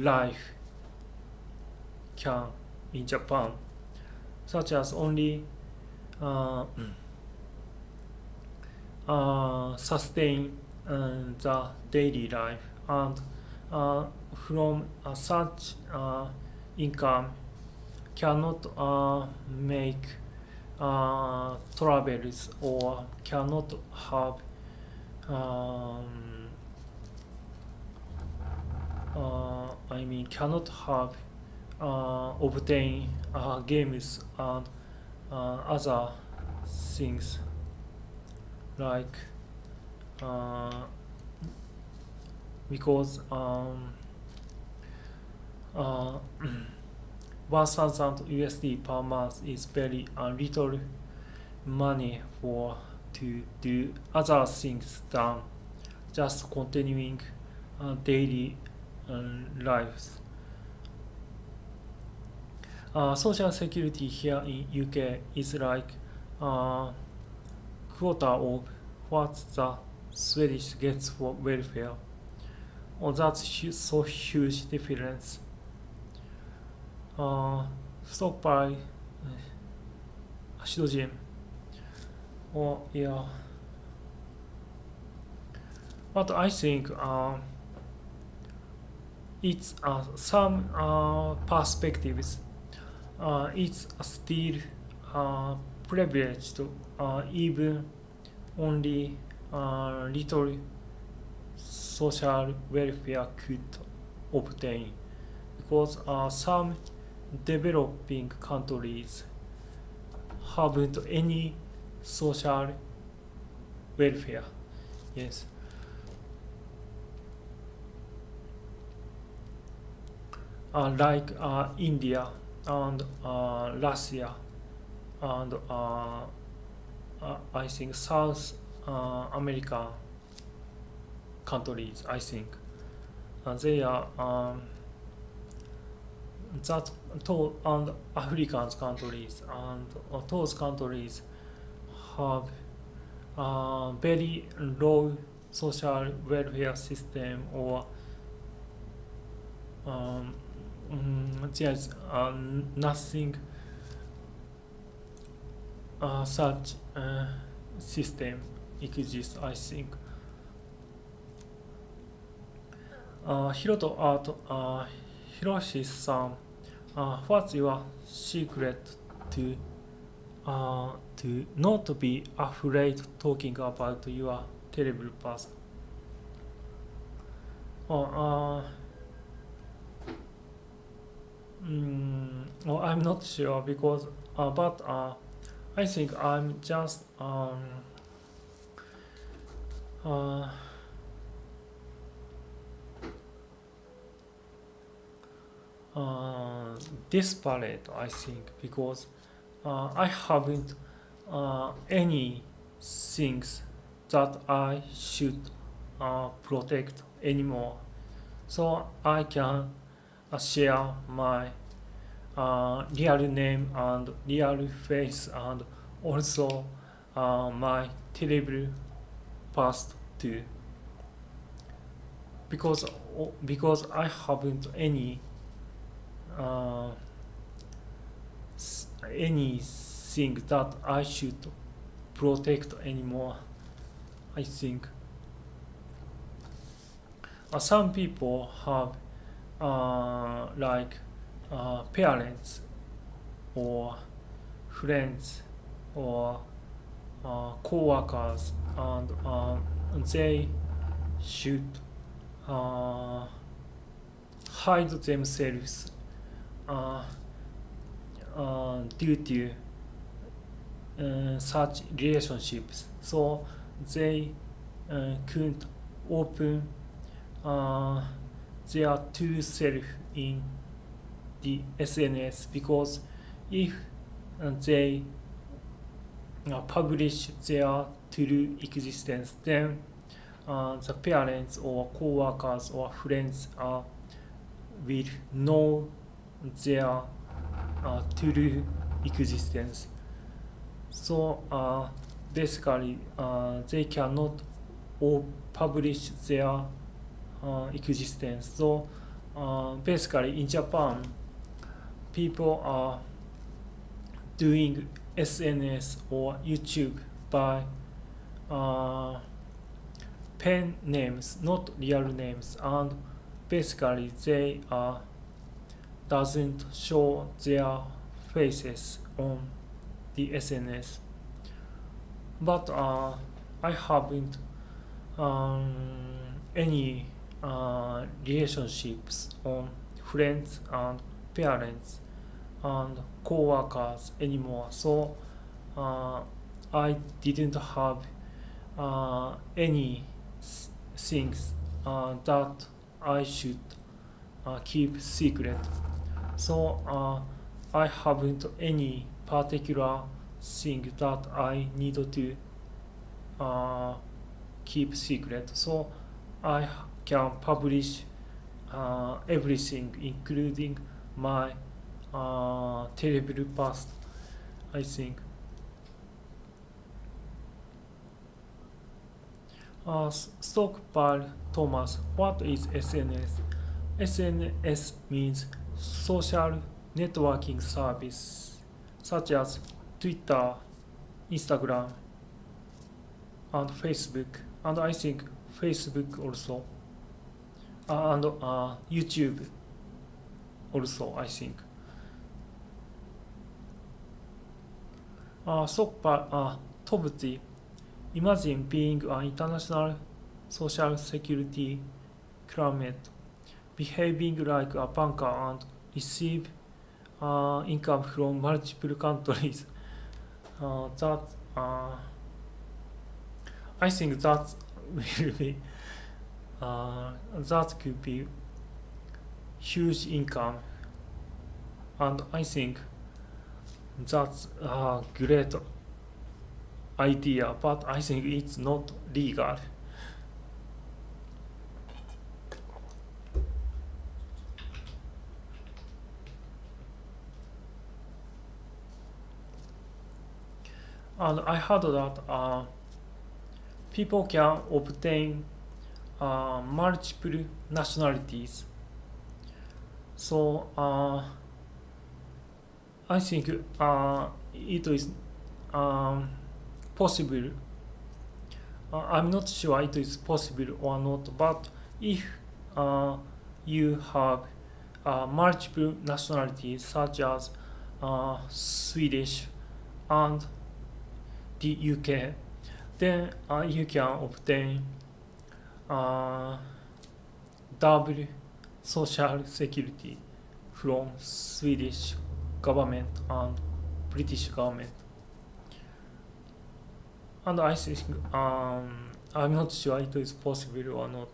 life can in Japan, such as only sustain the daily life, and from such income cannot make travels or cannot have cannot have obtain games and other things like because 1,000 USD per month is very little money for to do other things than just continuing daily lives. Social security here in UK is like quarter of what the Swedish gets for welfare. Oh, that's so huge difference. Stock by Ashidojin. Oh yeah. But I think it's some perspectives. It's still privileged, even only little social welfare could obtain, because some developing countries haven't any social welfare. Yes. Like India and Russia and I think South America countries. I think they are and African countries and those countries have very low social welfare system, or there's nothing such system exists, I think. Hiroshi-san, what's your secret to not be afraid talking about your terrible past? I'm not sure because, but I think I'm just desperate. I think because I haven't any things that I should protect anymore, so I can share my real name and real face and also my terrible past too, because I haven't uh, anything that I should protect anymore. I think some people have like parents or friends or co-workers, and they should uh, hide themselves uh, due to such relationships, so they couldn't open uh, their true self in the SNS, because if they publish their true existence, then the parents or co-workers or friends will know their true existence. So basically, they cannot publish their existence. So basically, in Japan, people are doing SNS or YouTube by pen names, not real names, and basically they doesn't show their faces on the SNS. But I haven't um, any relationships on friends and parents and co-workers anymore, so I didn't have any things that I should keep secret. So I haven't any particular thing that I need to keep secret. So I can publish everything, including my terrible past, I think. Stockpile Thomas, what is SNS? SNS means social networking service such as Twitter, Instagram, and Facebook, and I think Facebook also, and YouTube also, I think. Tobti, imagine being an international social security claimant, behaving like a banker and receive income from multiple countries. That I think that will be that could be huge income, and I think that's a great idea, but I think it's not legal. And I heard that people can obtain multiple nationalities. So I think it is possible. I'm not sure it is possible or not, but if you have multiple nationalities such as Swedish and the UK, then you can obtain double social security from Swedish government and British government. And I think I'm not sure it is possible or not.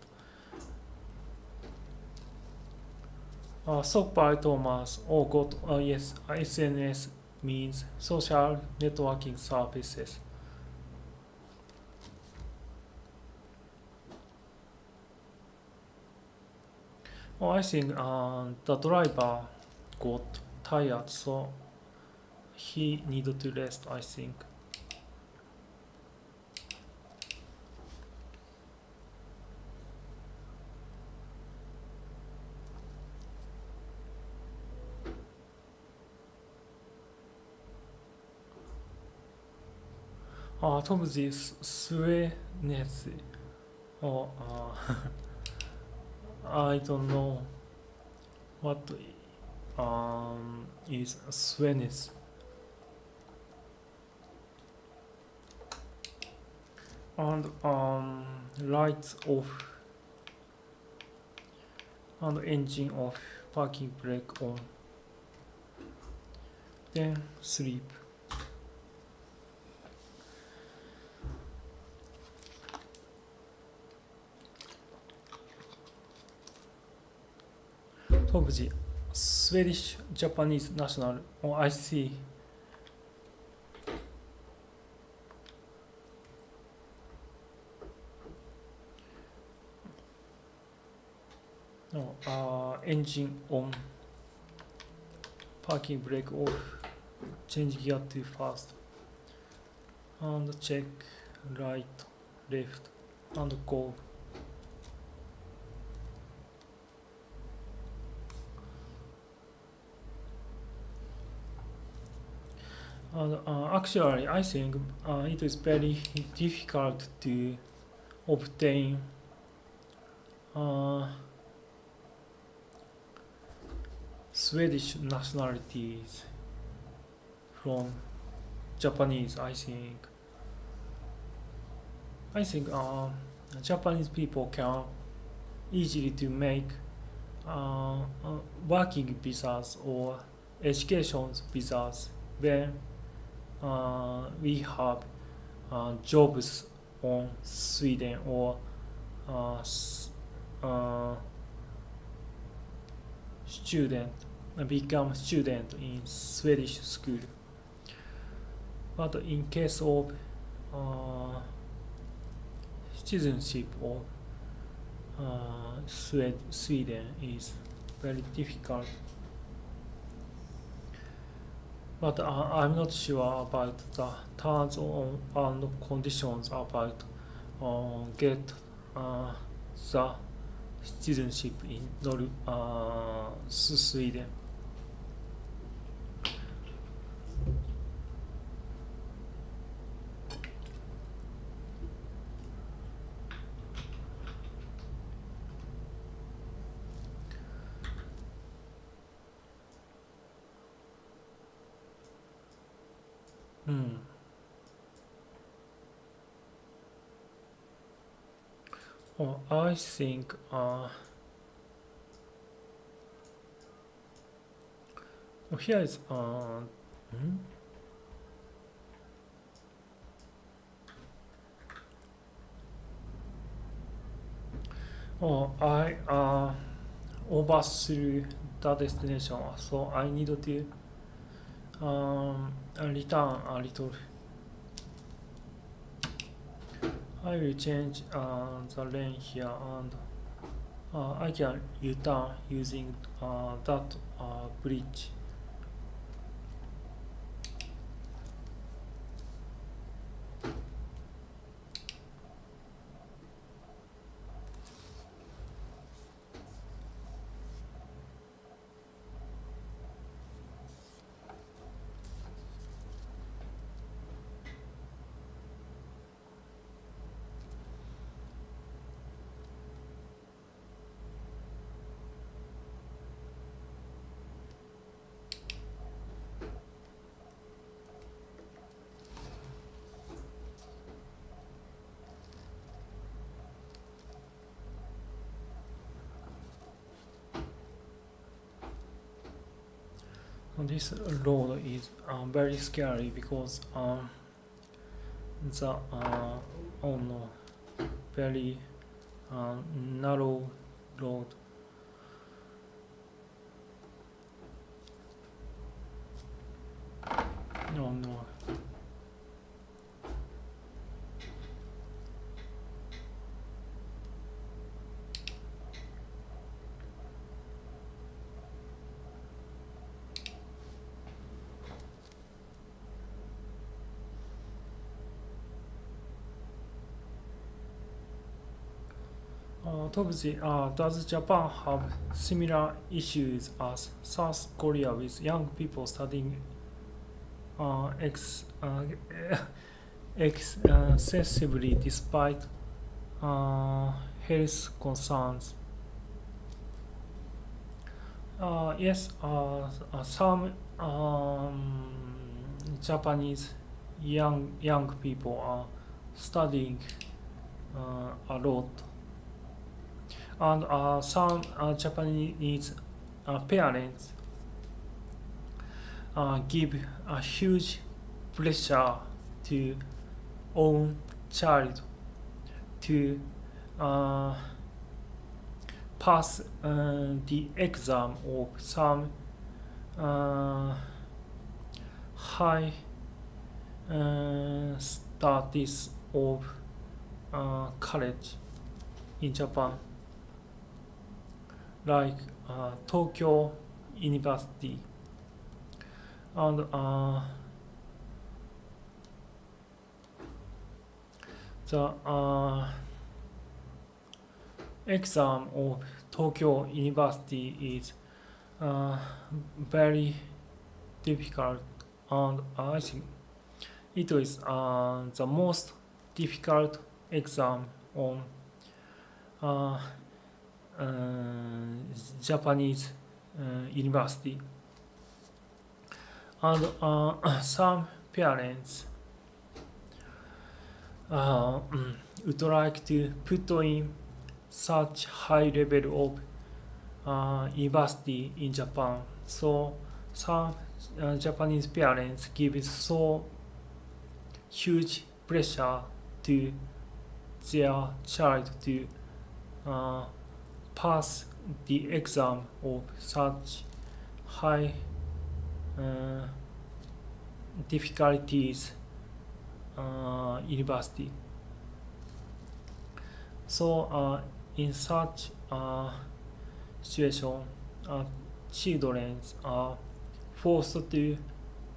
Stockpile Thomas, oh god, yes, SNS means social networking services. Oh, I think the driver got tired, so he needed to rest, I think. top of this sweetness or I don't know what is sweetness and lights off and engine off, parking brake on, then sleep. Top of the Swedish Japanese national. Oh, I see. No, engine on, parking brake off, change gear to fast, and check right, left, and go. And actually, I think it is very difficult to obtain Swedish nationalities from Japanese. I think Japanese people can easily to make working visas or education visas when we have jobs on Sweden or student become student in Swedish school. But in case of citizenship of Sweden is very difficult. But I'm not sure about the terms and conditions about get the citizenship in Sweden. Oh, I think here is I overthrew the destination, so I need to return a little. I will change the lane here and I can return using that bridge. This road is very scary because the oh no, very narrow road. No, no. Does Japan have similar issues as South Korea with young people studying excessively despite health concerns. Yes, some Japanese young people are studying a lot, and some Japanese parents give a huge pressure to own child to pass the exam of some high status of college in Japan, like Tokyo University, and the exam of Tokyo University is very difficult, and I think it is the most difficult exam on uh, Japanese university, and some parents would like to put in such high level of university in Japan. So some Japanese parents give so huge pressure to their child to pass the exam of such high difficulties university. So in such situation, children are forced to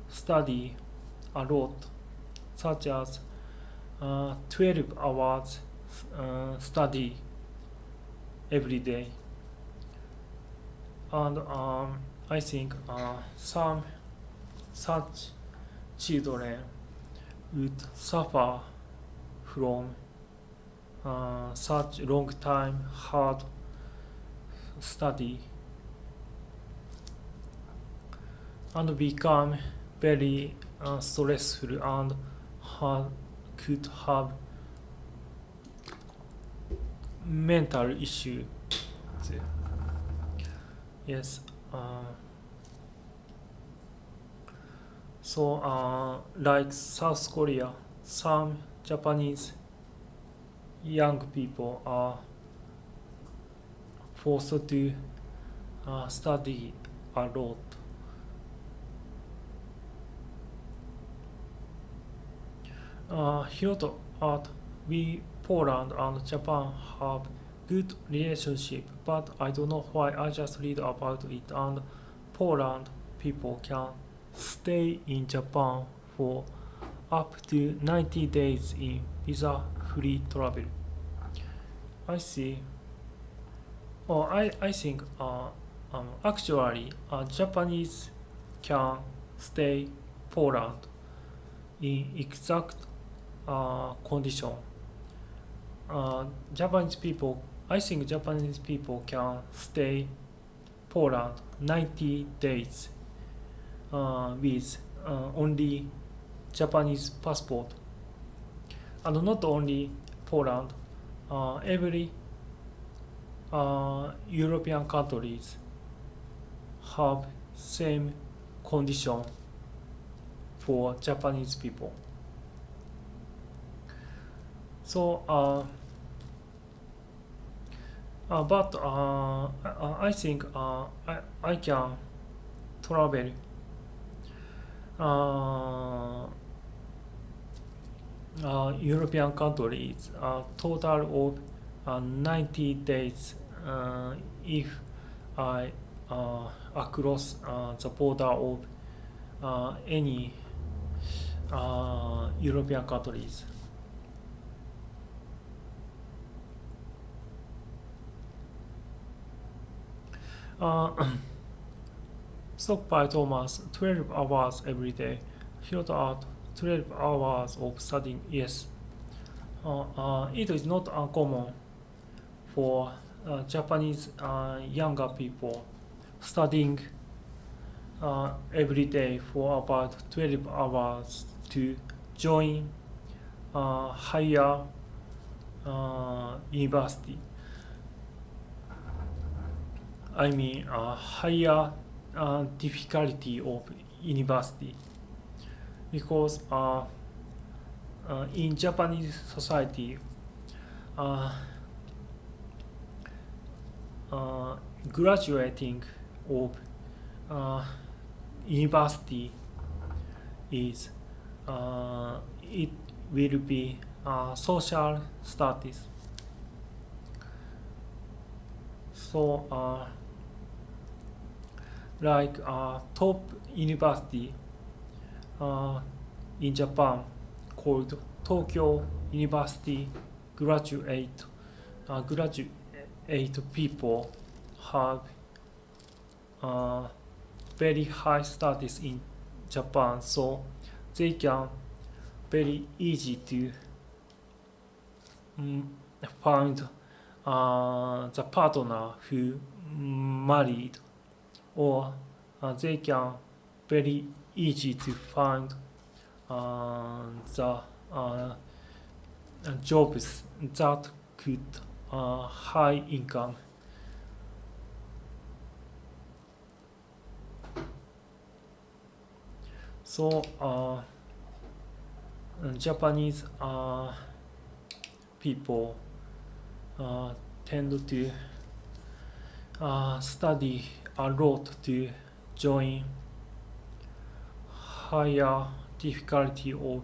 study a lot, such as 12 hours study every day. And I think some such children would suffer from such long time hard study and become very stressful and could have mental issue. Yes. So like South Korea, some Japanese young people are forced to study a lot. Here at we Poland and Japan have good relationship, but I don't know why I just read about it, and Poland people can stay in Japan for up to 90 days in visa-free travel. I see. Oh, I think actually Japanese can stay Poland in exact condition. Japanese people, I think Japanese people can stay Poland 90 days with only Japanese passport, and not only Poland, every European countries have same condition for Japanese people. So, but I think I can travel European countries a total of 90 days if I across the border of any European countries. Stop by Thomas 12 hours every day. Here at 12 hours of studying, yes. It is not uncommon for Japanese younger people studying every day for about 12 hours to join higher university. I mean higher difficulty of university, because in Japanese society graduating of university is it will be social status. So like top university in Japan called Tokyo University graduate people have very high status in Japan, so they can very easy to find the partner who married, or they can very easy to find the jobs that could high income. So Japanese people tend to study a lot to join higher difficulty of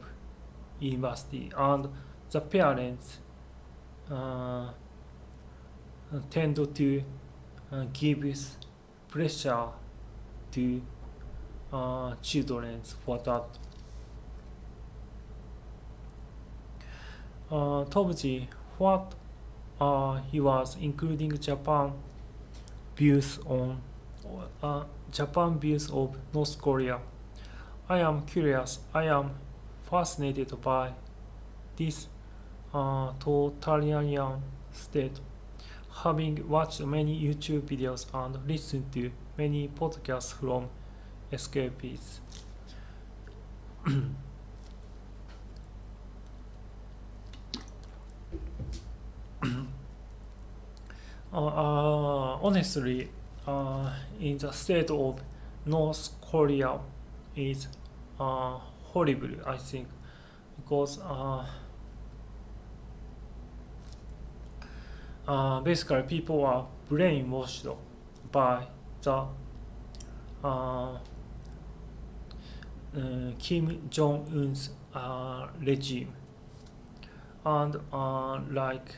university, and the parents tend to give pressure to children for that. Tomji, what he was including Japan views on Japan views of North Korea. I am curious. I am fascinated by this totalitarian state. Having watched many YouTube videos and listened to many podcasts from escapees. Honestly, in the state of North Korea is horrible, I think, because basically people are brainwashed by the Kim Jong-un's regime, and like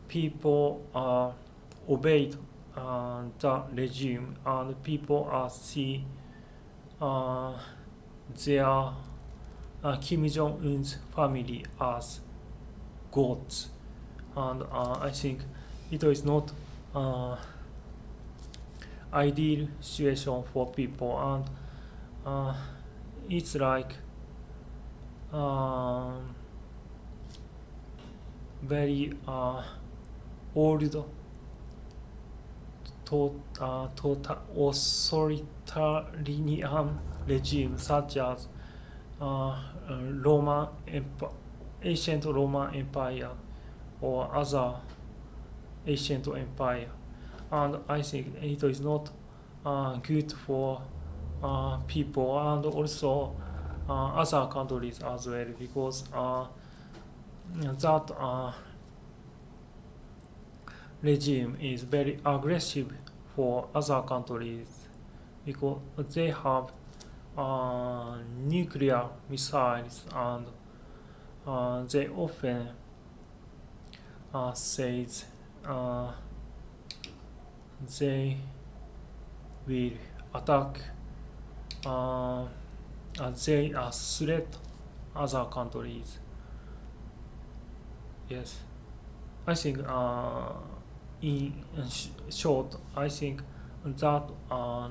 people obeyed the regime, and people see their Kim Jong-un's family as gods, and I think it is not ideal situation for people, and it's like very old authoritarian regime, such as ancient Roman Empire or other ancient empire, and I think it is not good for people, and also other countries as well, because that regime is very aggressive for other countries, because they have nuclear missiles, and they often says they will attack, they threat other countries. Yes, I think in short, I think that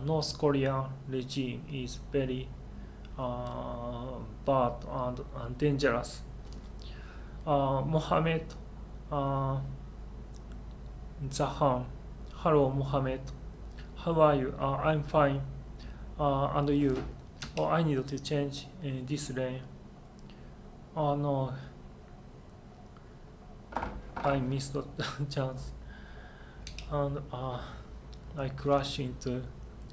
North Korean regime is very bad and dangerous. Mohammed Zahan. Hello, Mohammed. How are you? I'm fine. And you? Oh, I need to change this lane. Oh no, I missed the chance. And I crashed into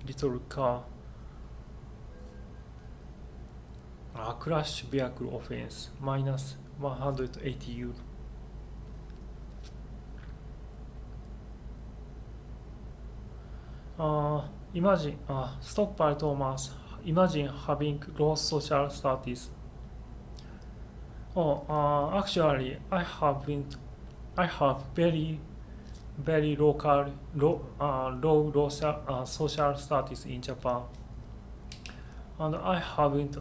little car. Crash vehicle offense, minus 180 euro. Imagine, stockpile Thomas, imagine having low social status. Actually, I have very low social status in Japan, and I haven't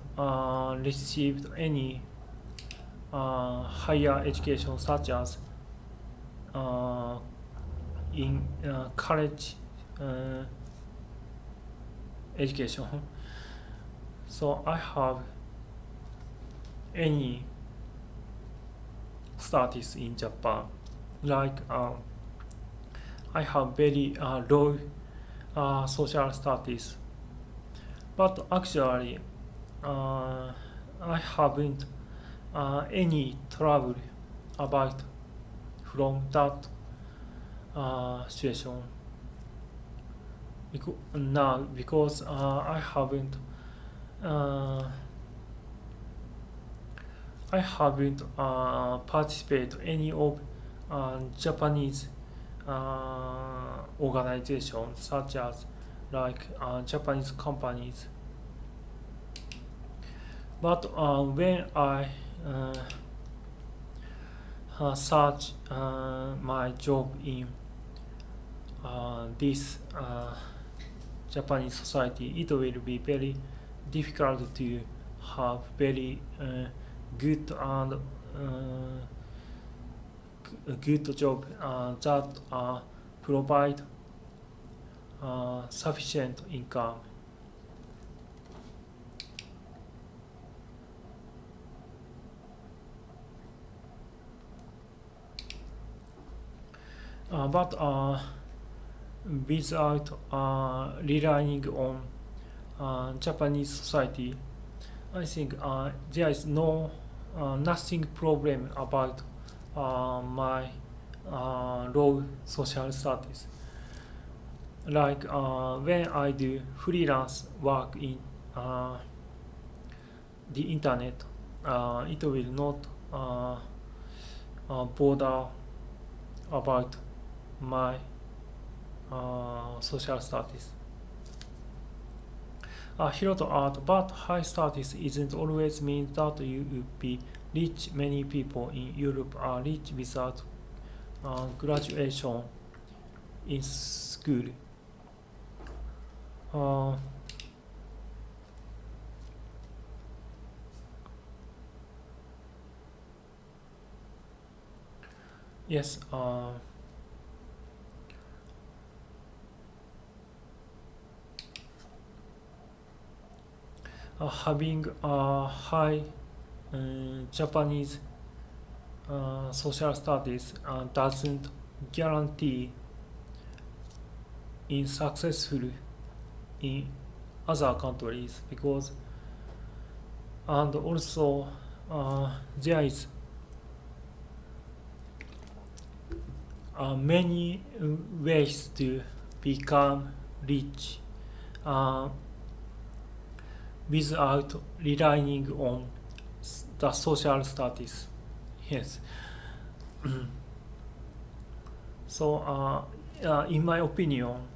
received any higher education such as in college education. So I have any status in Japan, like I have very low social status, but actually I haven't any trouble about from that situation now, because I haven't participated any of Japanese organizations such as like Japanese companies. But when I search my job in this Japanese society, it will be very difficult to have very good and good job that provide sufficient income. But without relying on Japanese society, I think there is nothing problem about my low social status. Like when I do freelance work in the internet, it will not bother about my social status. Hiroto art, but high status isn't always mean that you will be rich. Many people in Europe are rich without graduation in school. Yes. Having a high Japanese social status doesn't guarantee in successful in other countries, because and also there is many ways to become rich without relying on the social status. Yes. So in my opinion,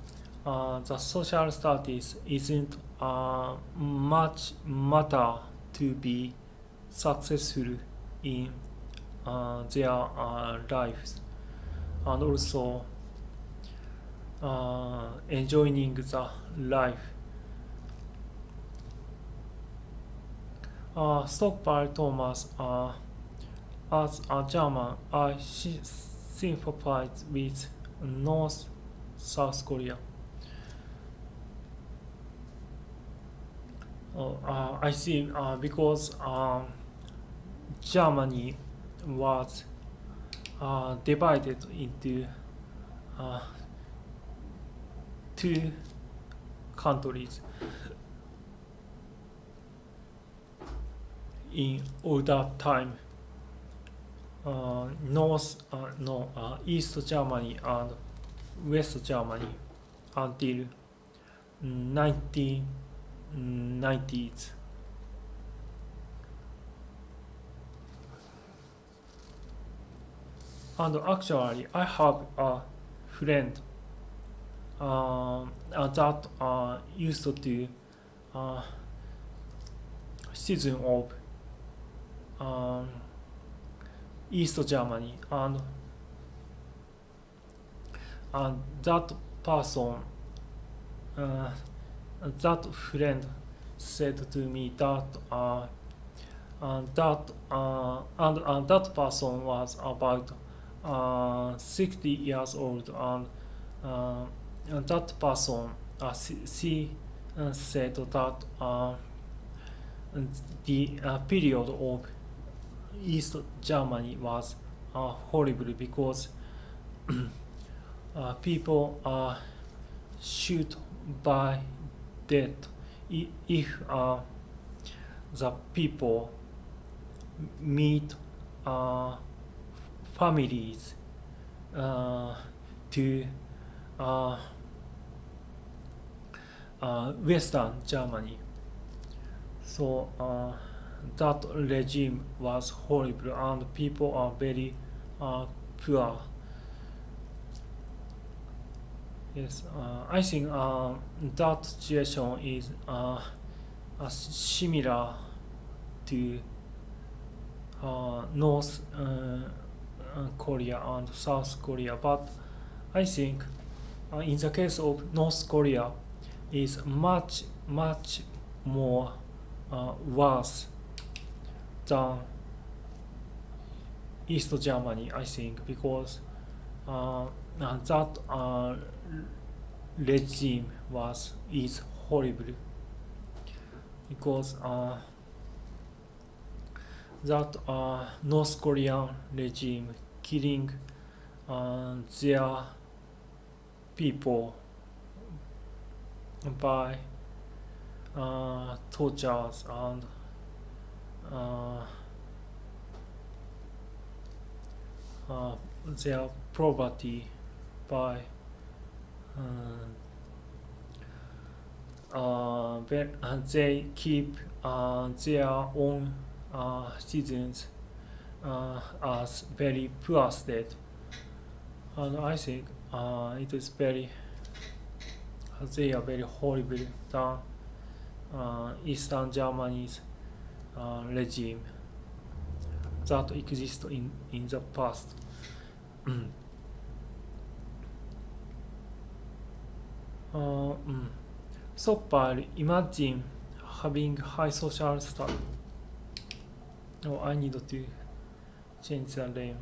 the social status isn't much matter to be successful in their lives, and also enjoying the life. Stockpile Thomas, as a German, I sympathize with North South Korea. I see. Because Germany was divided into uh, two countries in older time. East Germany and West Germany until 1990s. And actually, I have a friend that used to citizen of East Germany, and that person, that friend said to me that that person was about 60 years old, and that person she said that the period of East Germany was horrible because people shoot by death if the people meet families to Western Germany. So that regime was horrible and people are very poor. Yes, I think that situation is similar to North Korea and South Korea, but I think in the case of North Korea is much more worse than East Germany, I think, because that regime is horrible, because that North Korean regime killing their people by tortures and their property by they keep their own citizens as very poor state, and I think it is they are very horrible than Eastern Germany's regime that exists in the past. Stockpile, imagine having high social status. Oh, I need to change the name.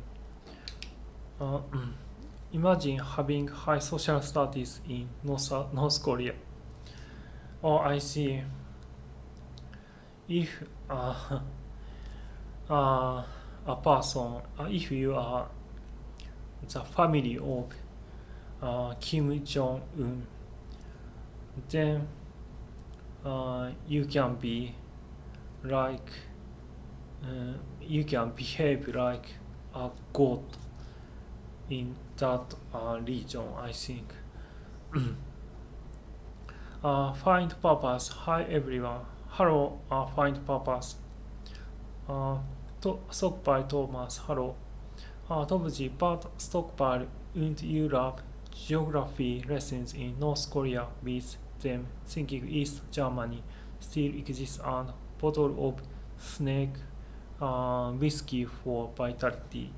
Imagine having high social status in North Korea. Oh, I see. If a person, if you are the family of Kim Jong-un, then you can be like you can behave like a god in that region, I think. Find purpose. Hi everyone. Hello, find purpose. Stockpile Thomas. Hello. Tobji, but Stockpile, wouldn't you love geography lessons in North Korea with them thinking East Germany still exists and bottle of snake whiskey for vitality?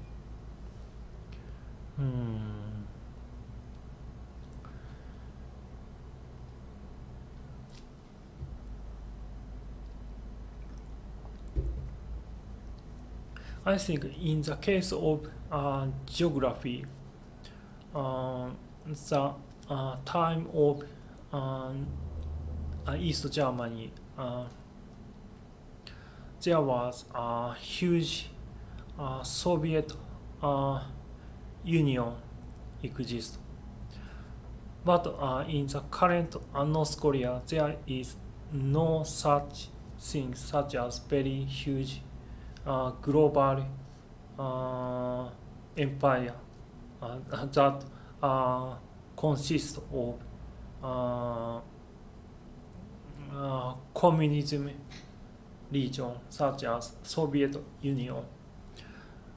I think in the case of geography, the time of East Germany there was a huge Soviet Union exist. But in the current North Korea, there is no such thing such as very huge global empire that consists of communism region such as Soviet Union.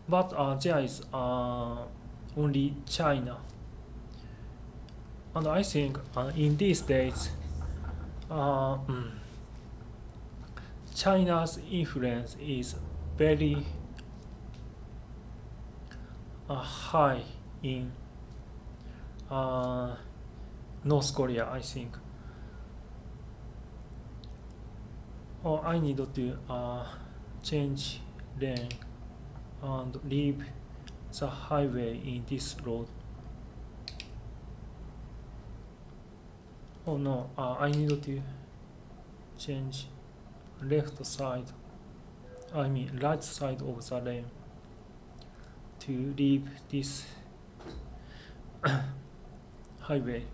But there is only China. And I think in these days, China's influence is very high in North Korea, I think. I need to change lane and leave the highway in this road. Oh no, I need to change left side, I mean right side of the lane to leave this highway.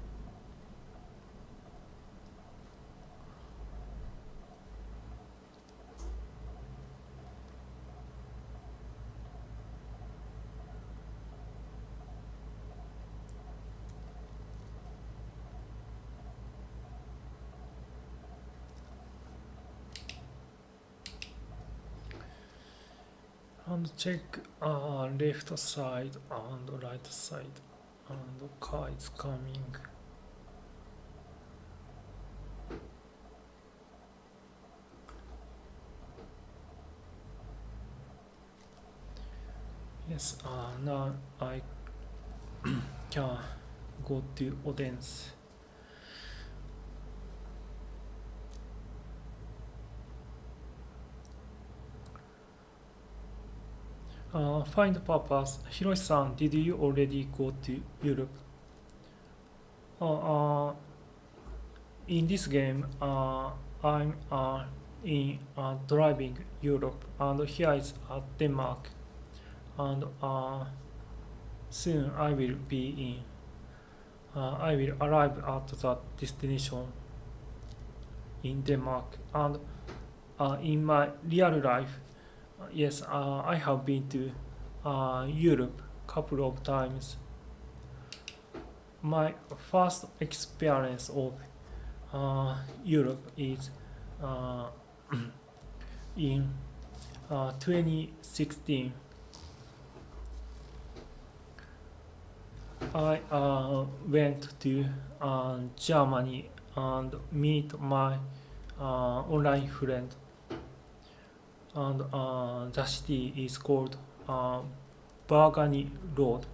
And check left side and right side, and car is coming. Yes, now I can go to audience. Find purpose. Hiroshi-san, did you already go to Europe? In this game, I'm in driving Europe, and here is Denmark, and soon I will be in. I will arrive at the destination in Denmark, and in my real life. Yes, I have been to Europe a couple of times. My first experience of Europe is in 2016. I went to Germany and meet my online friend. And the city is called Burgundy Road.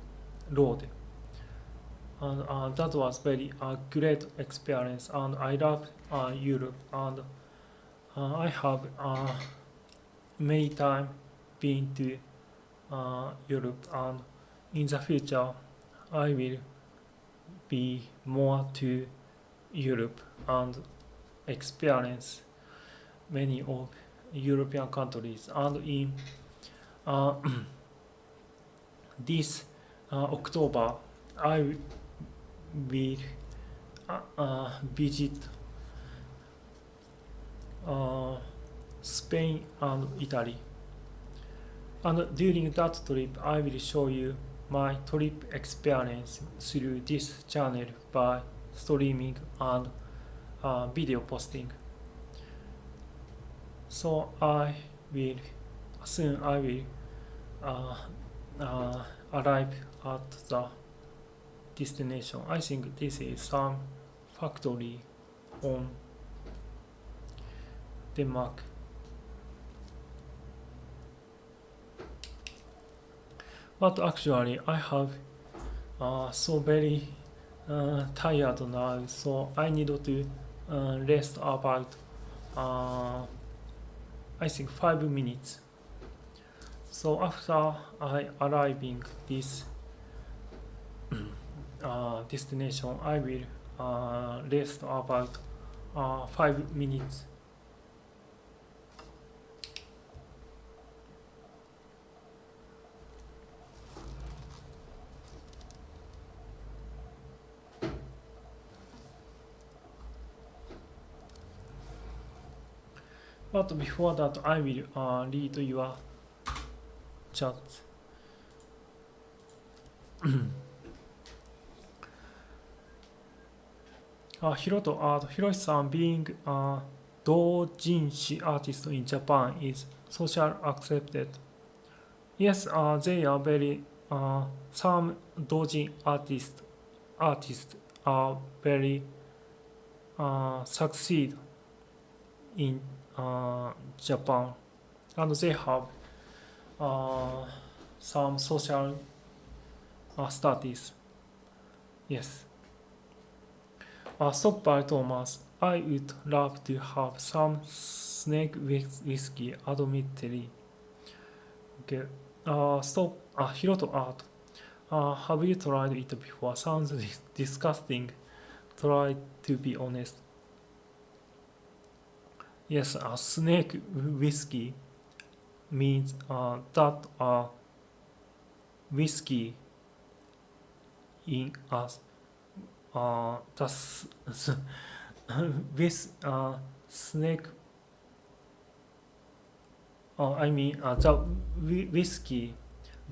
And that was very great experience, and I love Europe, and I have many times been to Europe, and in the future I will be more to Europe and experience many of European countries. And in this October, I will visit Spain and Italy. And during that trip, I will show you my trip experience through this channel by streaming and video posting. So soon I will arrive at the destination. I think this is some factory on Denmark. But actually I have so very tired now, so I need to rest about I think 5 minutes. So after I arriving this destination, I will rest about 5 minutes. But before that, I will read your chat. Hiroshi-san being a doujinshi artist in Japan is social accepted. Yes, they are very, some doujin artists are very succeed in Japan, and they have uh, some social status. Yes. Stockpile Thomas. I would love to have some snake whiskey, admittedly. Okay. Hiroto Art. Have you tried it before? Sounds disgusting. Try to be honest. Yes, snake whiskey means that whiskey in the with snake. I mean the whiskey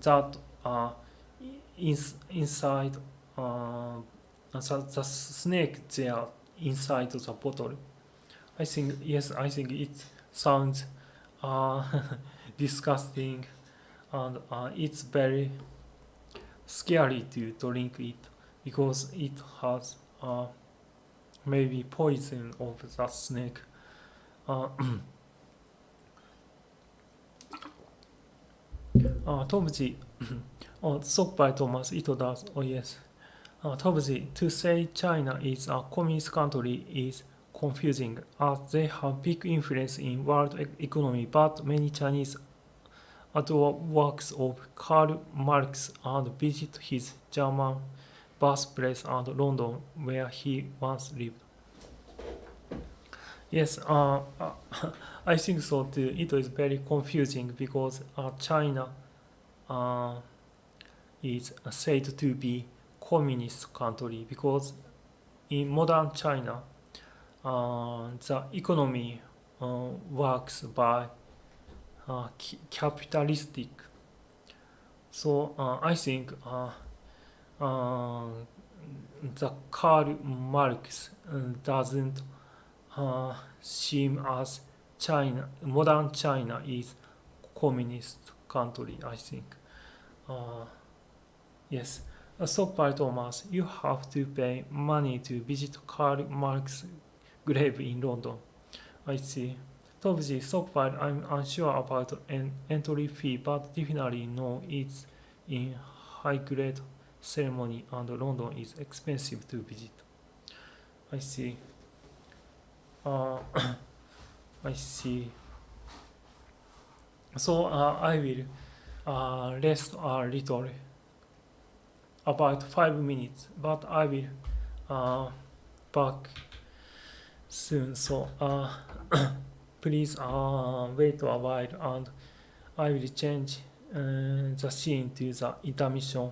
that inside the snake there inside the bottle. I think yes, I think it sounds uh, disgusting, and it's very scary to drink it because it has maybe poison of the snake. Uh, Tobji, sold by Thomas, it does. Oh yes. Tobji, to say China is a communist country is confusing as they have big influence in world economy, but many Chinese adore works of Karl Marx and visit his German birthplace and London where he once lived. Yes, I think so too. It is very confusing because China uh, is said to be communist country because in modern China, the economy works by capitalistic. So I think uh, the Karl Marx doesn't seem as modern China is communist country. I think. Uh, yes. Stockpile Thomas, you have to pay money to visit Karl Marx grave in London. I see. Tobji, stockpile, I'm unsure about an entry fee, but definitely know it's in high grade ceremony and London is expensive to visit. I see. Uh, I see. So I will rest a little, about 5 minutes, but I will back soon. So please wait a while, and I will change the scene to the intermission.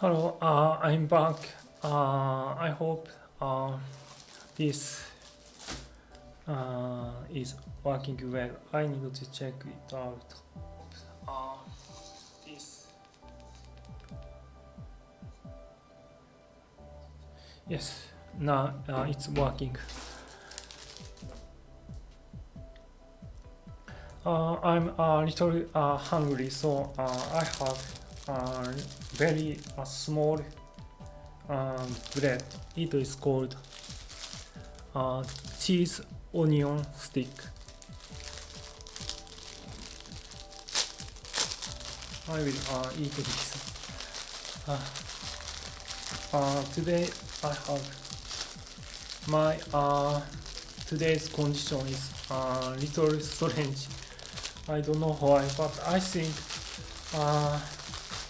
Hello, I'm back. I hope this is working well. I need to check it out. Uh, this. Yes, now it's working. I'm a little hungry, so I have very small bread. It is called cheese onion stick. I will eat this. Today I have my today's condition is a little strange. I don't know why, but I think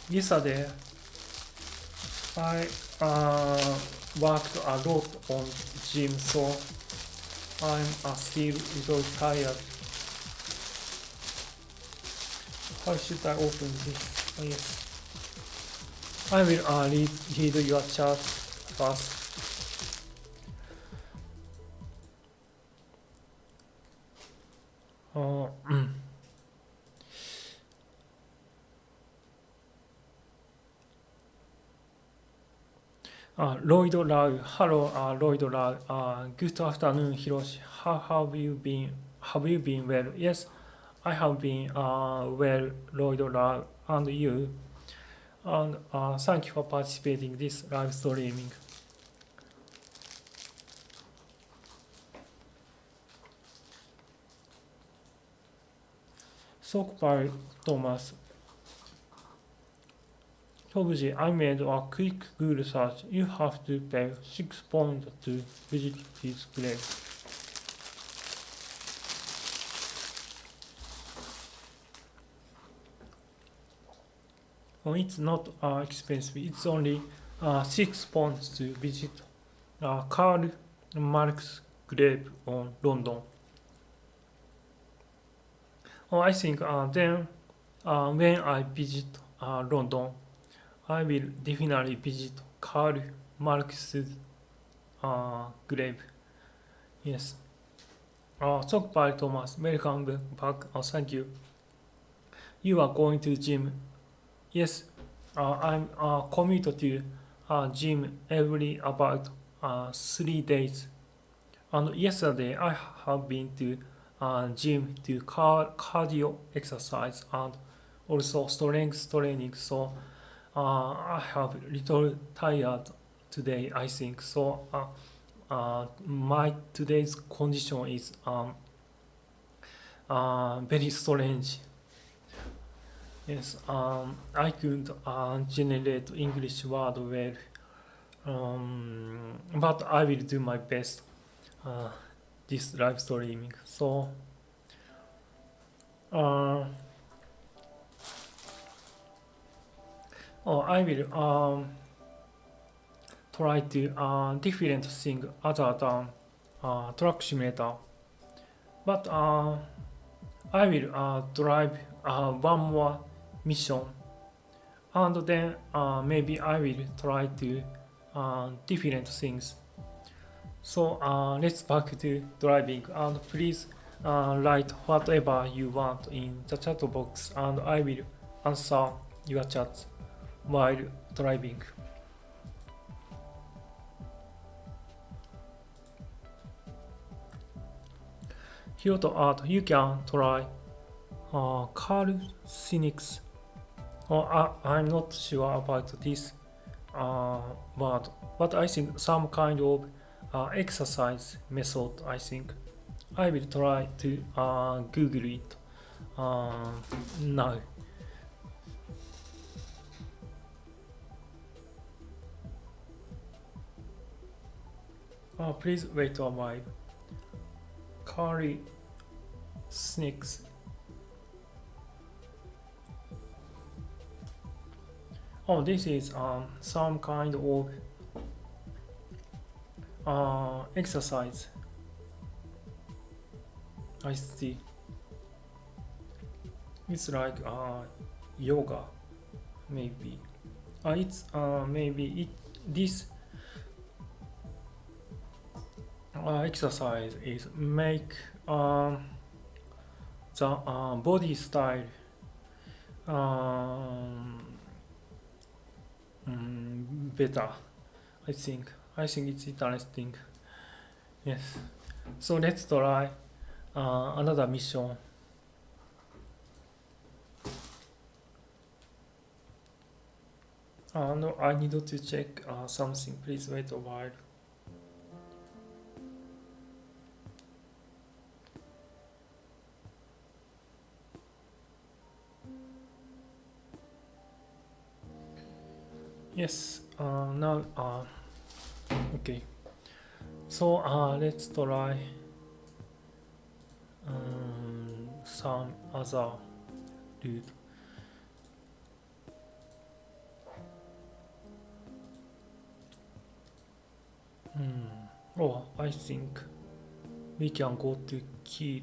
yesterday I worked a lot on gym, so I'm still a little tired. How should I open this? Oh, yes. I will read your chat first. Lloyd Lau, hello, Lloyd Lau. Good afternoon, Hiroshi. How have you been? Have you been well? Yes, I have been well, Lloyd Lau, and you. And thank you for participating in this live streaming. Stockpile Thomas. Hobji, I made a quick Google search. You have to pay 6 points to visit his grave. Oh, it's not expensive. It's only 6 pounds to visit Karl Marx grave on London. Oh, I think then when I visit London, I will definitely visit Karl Marx's grave. Yes. Stockpile Thomas, welcome back. Thank you. You are going to gym. Yes, I'm committed to gym every about 3 days. And yesterday I have been to gym to cardio exercise and also strength training. So I have little tired today, I think. So my today's condition is very strange. Yes, I could generate English word well, but I will do my best this live streaming. So I will try to different thing other than truck simulator, but I will drive one more mission, and then maybe I will try to different things. So let's back to driving, and please write whatever you want in the chat box, and I will answer your chats while driving. Hyoto Art, you can try Carl Cynics. I'm not sure about this word, but I think some kind of exercise method. I think I will try to Google it now. Please wait a while. Carl Cynics. Oh, this is some kind of exercise. I see. It's like yoga, maybe. It's maybe this exercise is make the body style um, better. I think it's interesting. Yes. So let's try another mission. No, I need to check something. Please wait a while. Yes. Now. Okay. So let's try some other route. Oh, I think we can go to kill.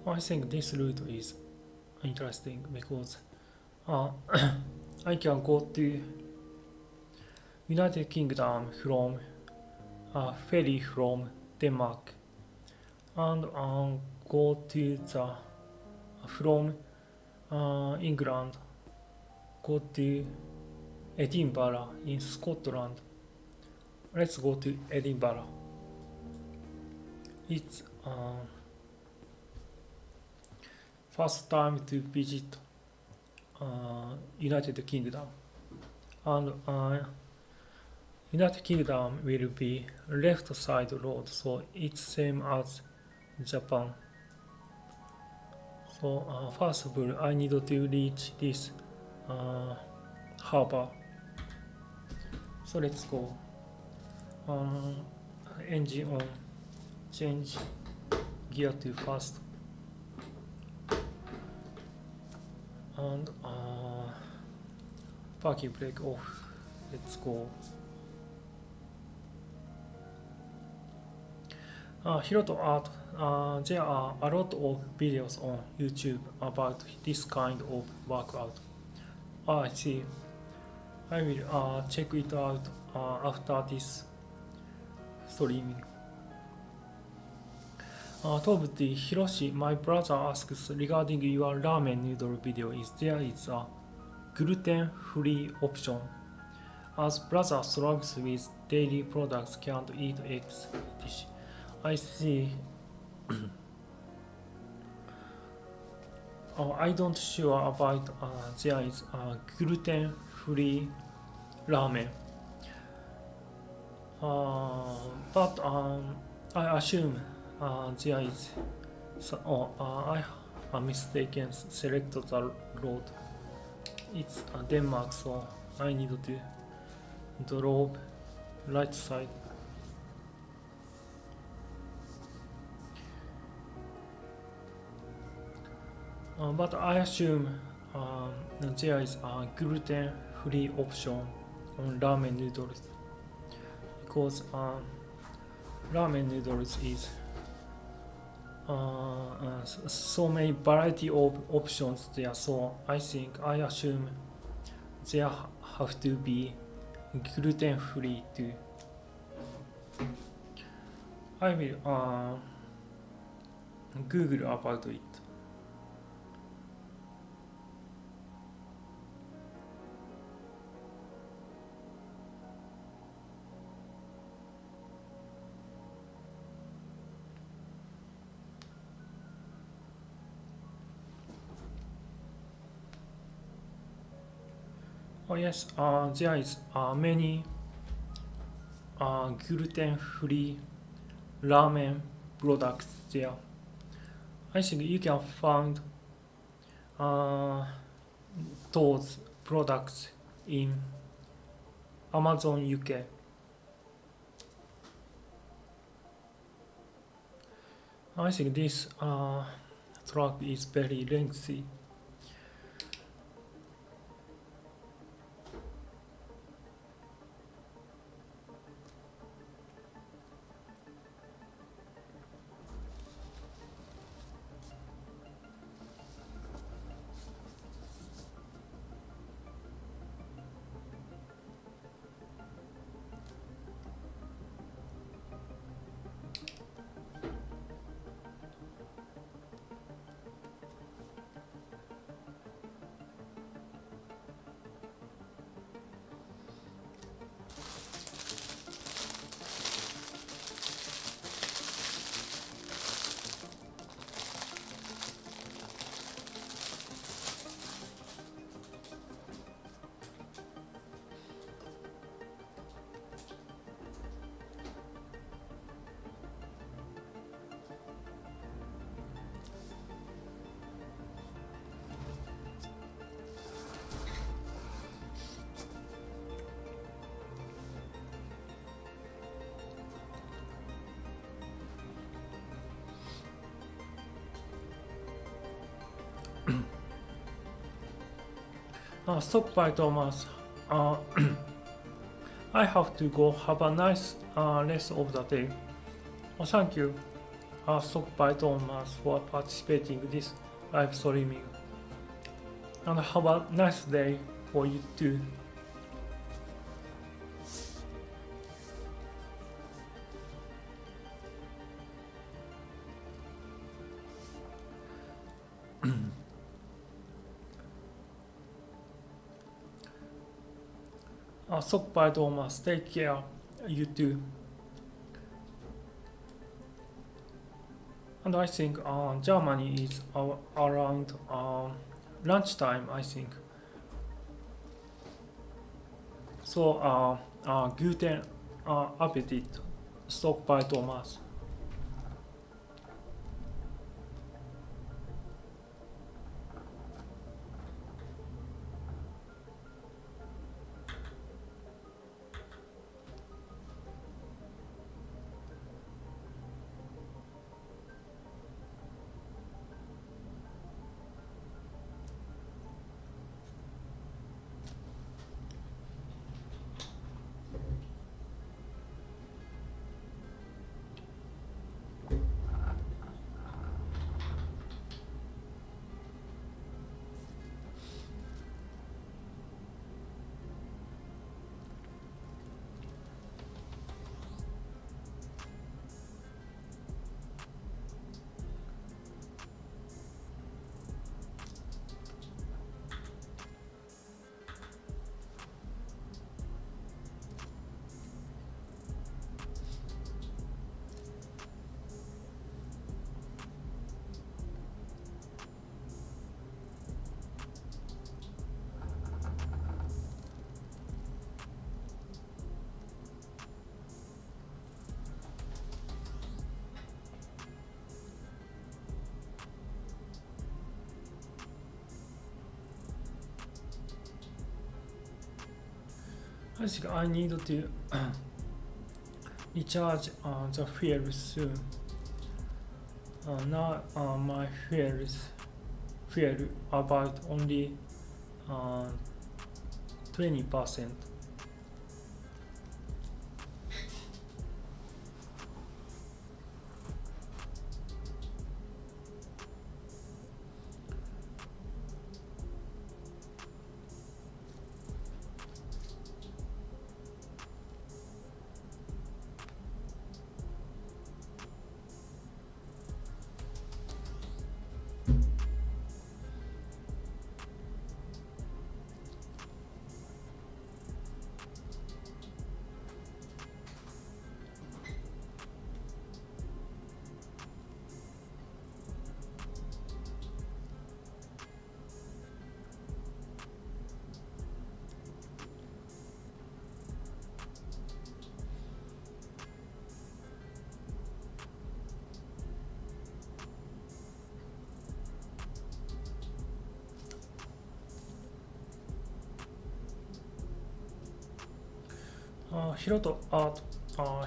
I think this route is interesting because I can go to United Kingdom from ferry from Denmark and go to the from England go to Edinburgh in Scotland. Let's go to Edinburgh. It's first time to visit United Kingdom, and United Kingdom will be left side road, so it's same as Japan. So first of all, I need to reach this harbor. So let's go. Engine on, change gear to fast, and parking brake off. Let's go. Hiroto art. There are a lot of videos on YouTube about this kind of workout. I see. I will check it out after this streaming. Top the Hiroshi, my brother asks regarding your ramen noodle video. Is there a gluten-free option? As brother struggles with dairy products, can't eat eggs dish. I see. I don't sure about there is a gluten-free ramen. But I assume there is. So, I mistaken select the road. It's Denmark, so I need to drop right side. But I assume there is a gluten-free option on ramen noodles because ramen noodles is so many variety of options there. So I assume there have to be gluten-free too. I will Google about it. Oh yes, there is many gluten-free ramen products there. I think you can find those products in Amazon UK. I think this truck is very lengthy. Stockpile Thomas. I have to go. Have a nice rest of the day. Thank you, Stockpile Thomas, for participating in this live streaming. And have a nice day for you too. Stockpile Thomas, take care. You too. And I think Germany is around lunchtime, I think. So, guten Appetit, Stockpile Thomas. I think I need to recharge the fuel soon. Now my fuel about only 20%.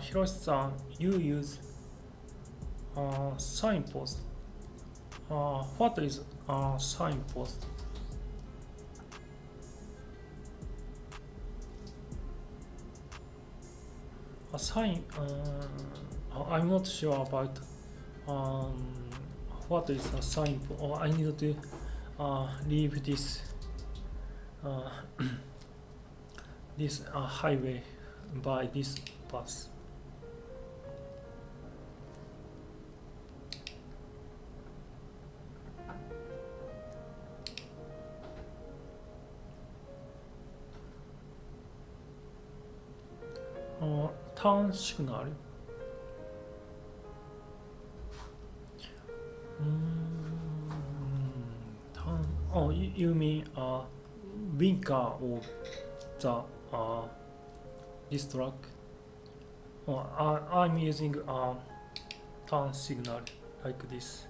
Hiroshi-san, you use signpost. What is signpost? A sign. I'm not sure about what is a signpost. I need to leave this this highway by this bus. Turn signal. Turn. Oh, you mean winker of the this truck? Oh, I'm using turn signal like this.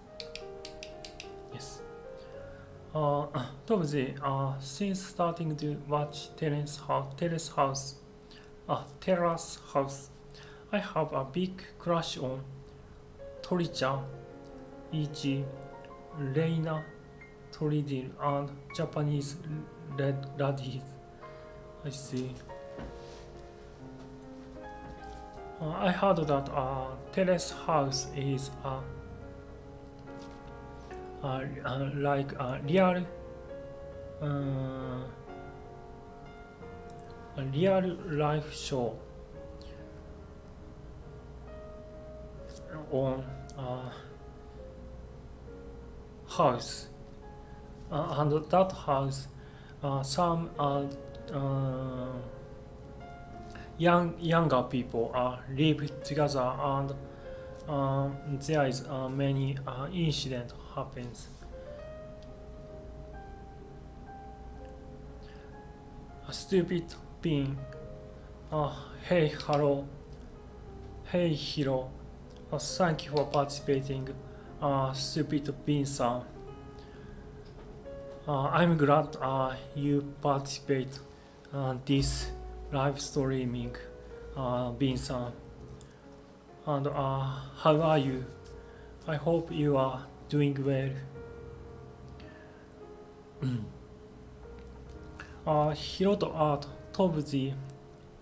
Yes. Tobzi, since starting to watch terrace house, I have a big crush on Tori-chan, Ichi, Reina, treated and Japanese red radish. I see. I heard that terrace house is like a real life show on house, and that house some younger people live together, and there is many incident happens. A stupid being. Hey, hello. Hey, Hiro. Thank you for participating, stupid bean-san. I'm glad you participate this live streaming, bean-san. And how are you? I hope you are doing well. Hiroto art Tobuji,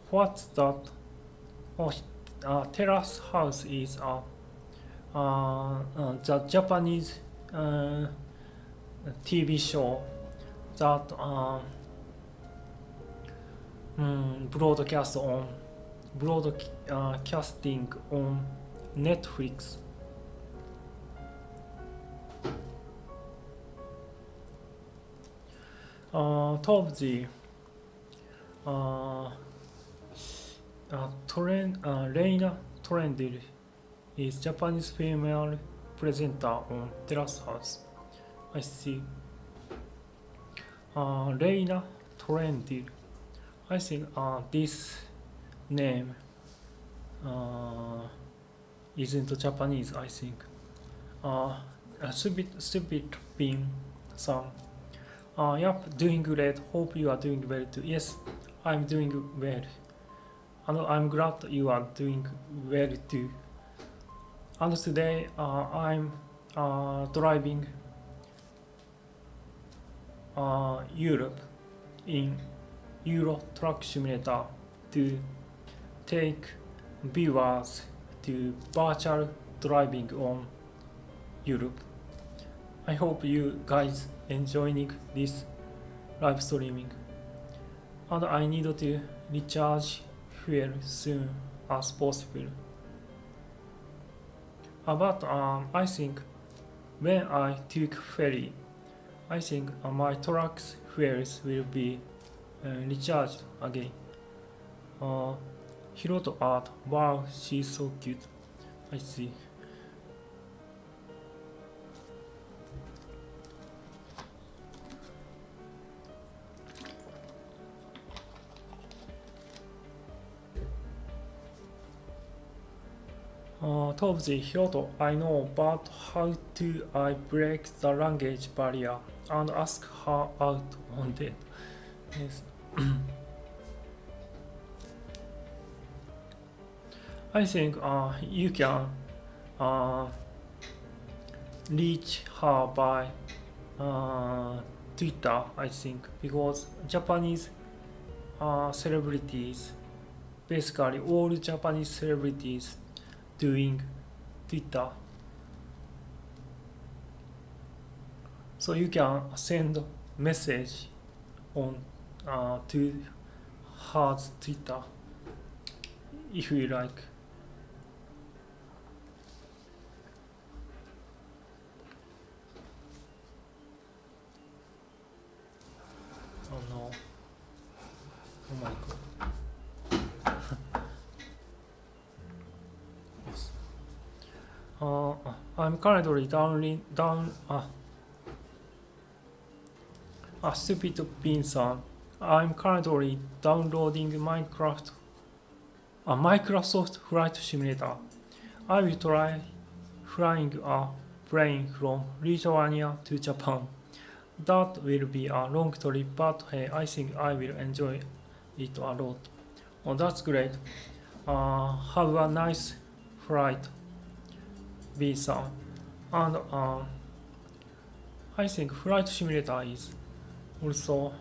what's that? Terrace house is the Japanese TV show that broadcasting on Netflix. Tobuji, Reina Trendil is Japanese female presenter on Terrace House. I see. Reina Trendil. I think this name isn't Japanese. I think. Stupid being some. Yep, doing great. Hope you are doing well too. Yes, I'm doing well. And I'm glad you are doing well too. And today I'm driving Europe in Euro Truck Simulator to take viewers to virtual driving on Europe. I hope you guys enjoying this live streaming. And I need to recharge fuel soon as possible. But I think when I took ferry, I think my truck's fuels will be recharged again. Hiroto art, wow, she's so cute. I see. Tobuji, Hiroto, I know, but how do I break the language barrier and ask her out on date? Yes. I think you can reach her by Twitter, I think, because Japanese celebrities, basically all Japanese celebrities doing Twitter. So you can send message on to her Twitter if you like. Oh no. Oh my god. Yes. I'm currently stupid bean-san. I'm currently downloading Microsoft Flight Simulator. I will try flying a plane from Lithuania to Japan. That will be a long trip, but hey, I think I will enjoy it a lot. Oh, that's great. Have a nice flight, bean-san. And I think flight simulator is also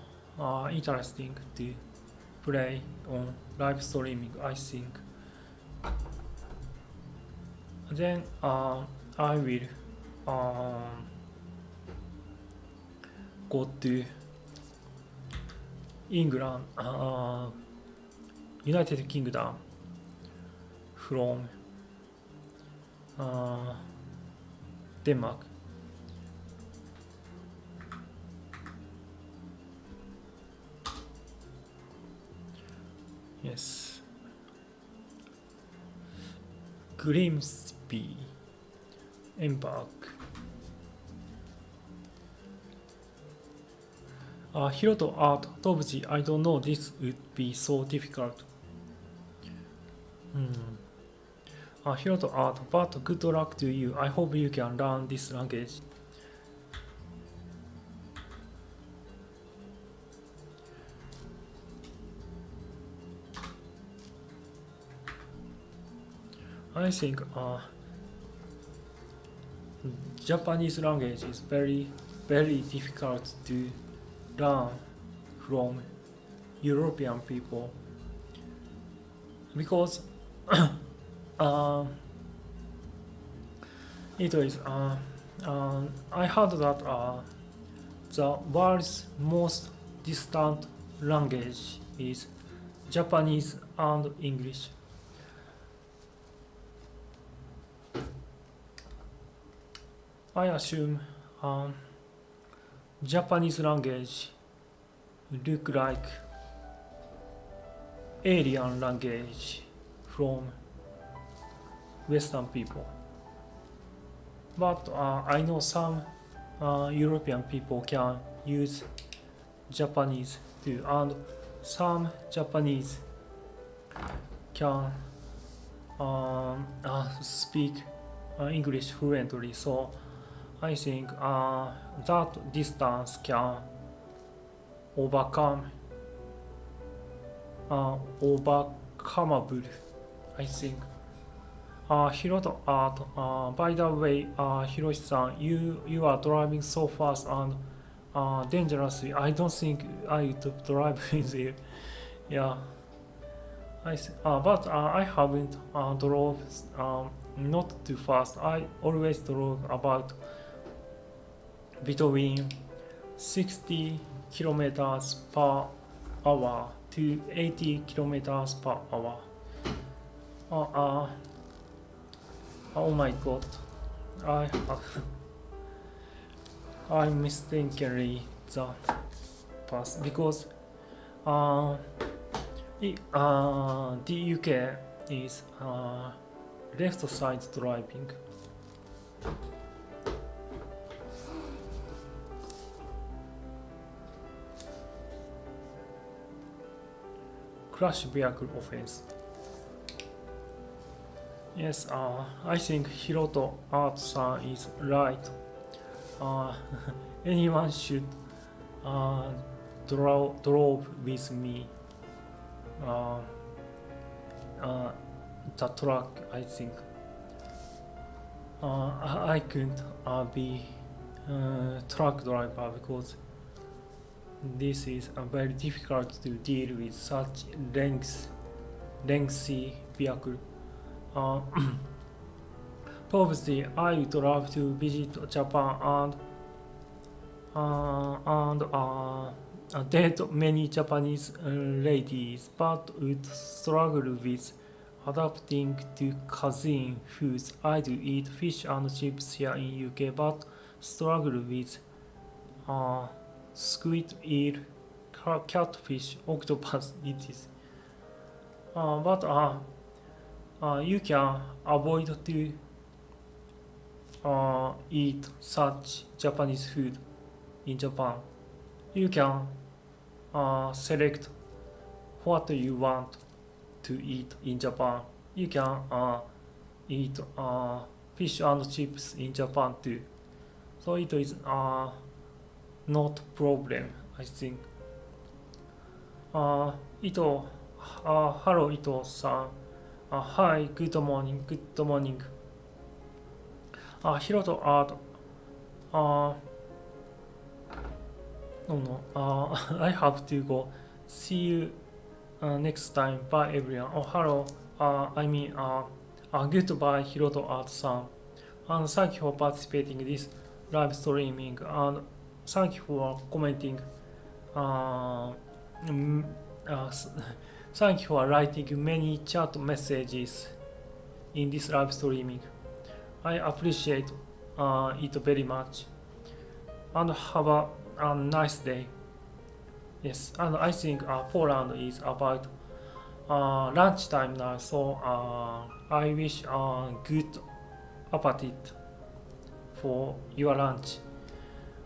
interesting to play on live streaming. I think then I will go to England, United Kingdom from Denmark. Yes. Grimsby, Embark. Hiroto Art, Tobuji, I don't know this would be so difficult. Hiroto Art, but good luck to you. I hope you can learn this language. I think Japanese language is very, very difficult to learn from European people because it is. I heard that the world's most distant language is Japanese and English. I assume Japanese language look like alien language from Western people. But I know some European people can use Japanese too, and some Japanese can speak English fluently. So I think that distance can overcomable. I think. Hiroto Art. By the way, Hiroshi-san, you are driving so fast and dangerously. I don't think I would drive with you. Yeah. But I haven't drove not too fast. I always drove about between 60 kilometers per hour to 80 kilometers per hour. Oh my god, I mistakenly the pass because the UK is left side driving. Crash vehicle offense. Yes, I think Hiroto Art-san is right. Anyone should drove with me the truck. I think I couldn't be truck driver because this is very difficult to deal with such lengthy vehicle. Probably I would love to visit Japan and date many Japanese ladies, but would struggle with adapting to cuisine foods. I do eat fish and chips here in UK, but struggle with squid, eel, catfish, octopus. It is. But you can avoid to eat such Japanese food in Japan. You can select what you want to eat in Japan. You can eat fish and chips in Japan too. So it is not problem, I think. Hello Ito-san. Hi, good morning. Hiroto Art. No, no. I have to go. See you next time. Bye, everyone. Oh, hello. Goodbye, Hiroto Art-san. And thank you for participating in this live streaming. And thank you for commenting. Uh, mm, uh, Thank you for writing many chat messages in this live streaming. I appreciate it very much. And have a nice day. Yes, and I think Poland is about lunchtime now, so I wish good appetite for your lunch.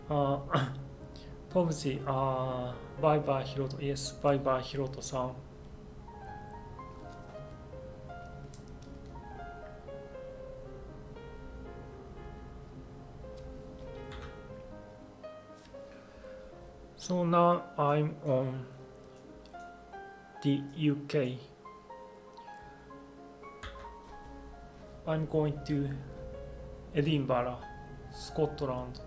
Uh, Tobzi, bye bye Hiroto. Yes, bye bye Hiroto-san. So now I'm on the UK. I'm going to Edinburgh, Scotland.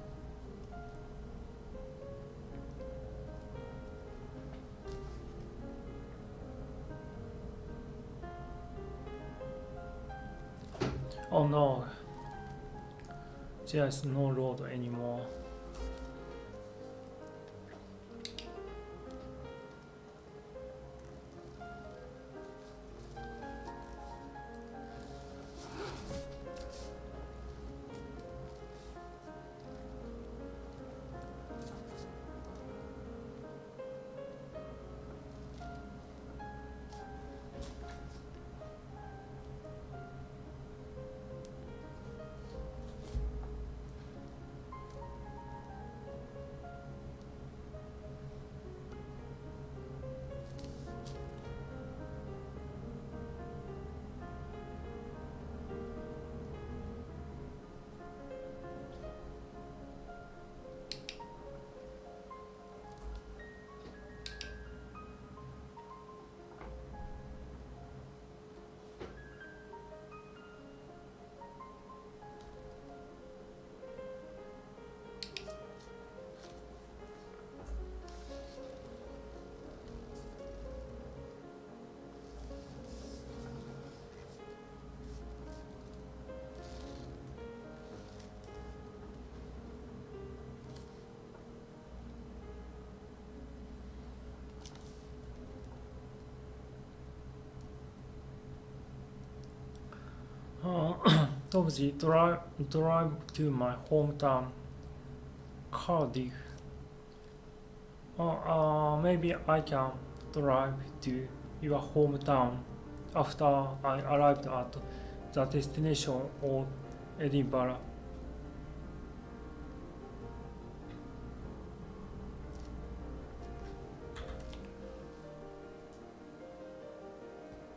Oh no, there is no road anymore. Tobzi, drive to my hometown, Cardiff. Maybe I can drive to your hometown after I arrived at the destination of Edinburgh.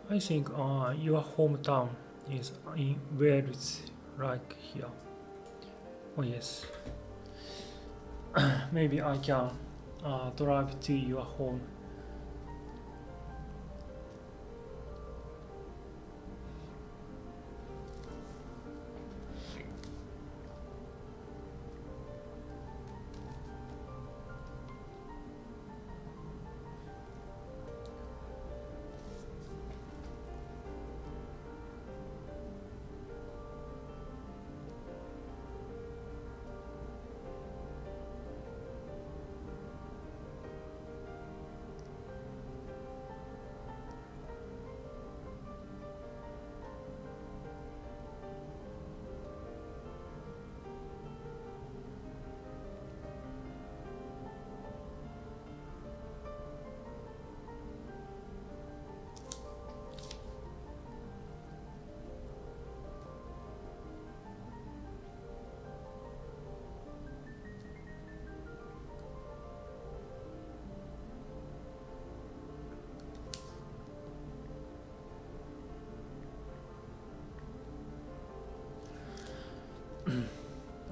I think your hometown is in Wales, like here. Oh yes. Maybe I can drive to your home.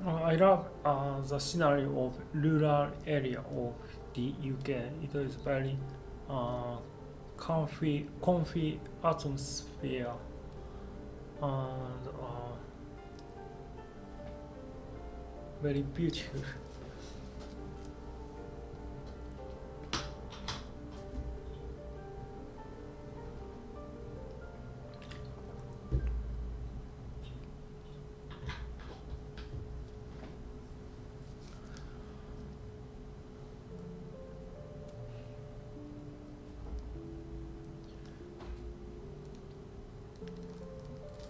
I love the scenery of rural area of the UK. It is very comfy atmosphere and very beautiful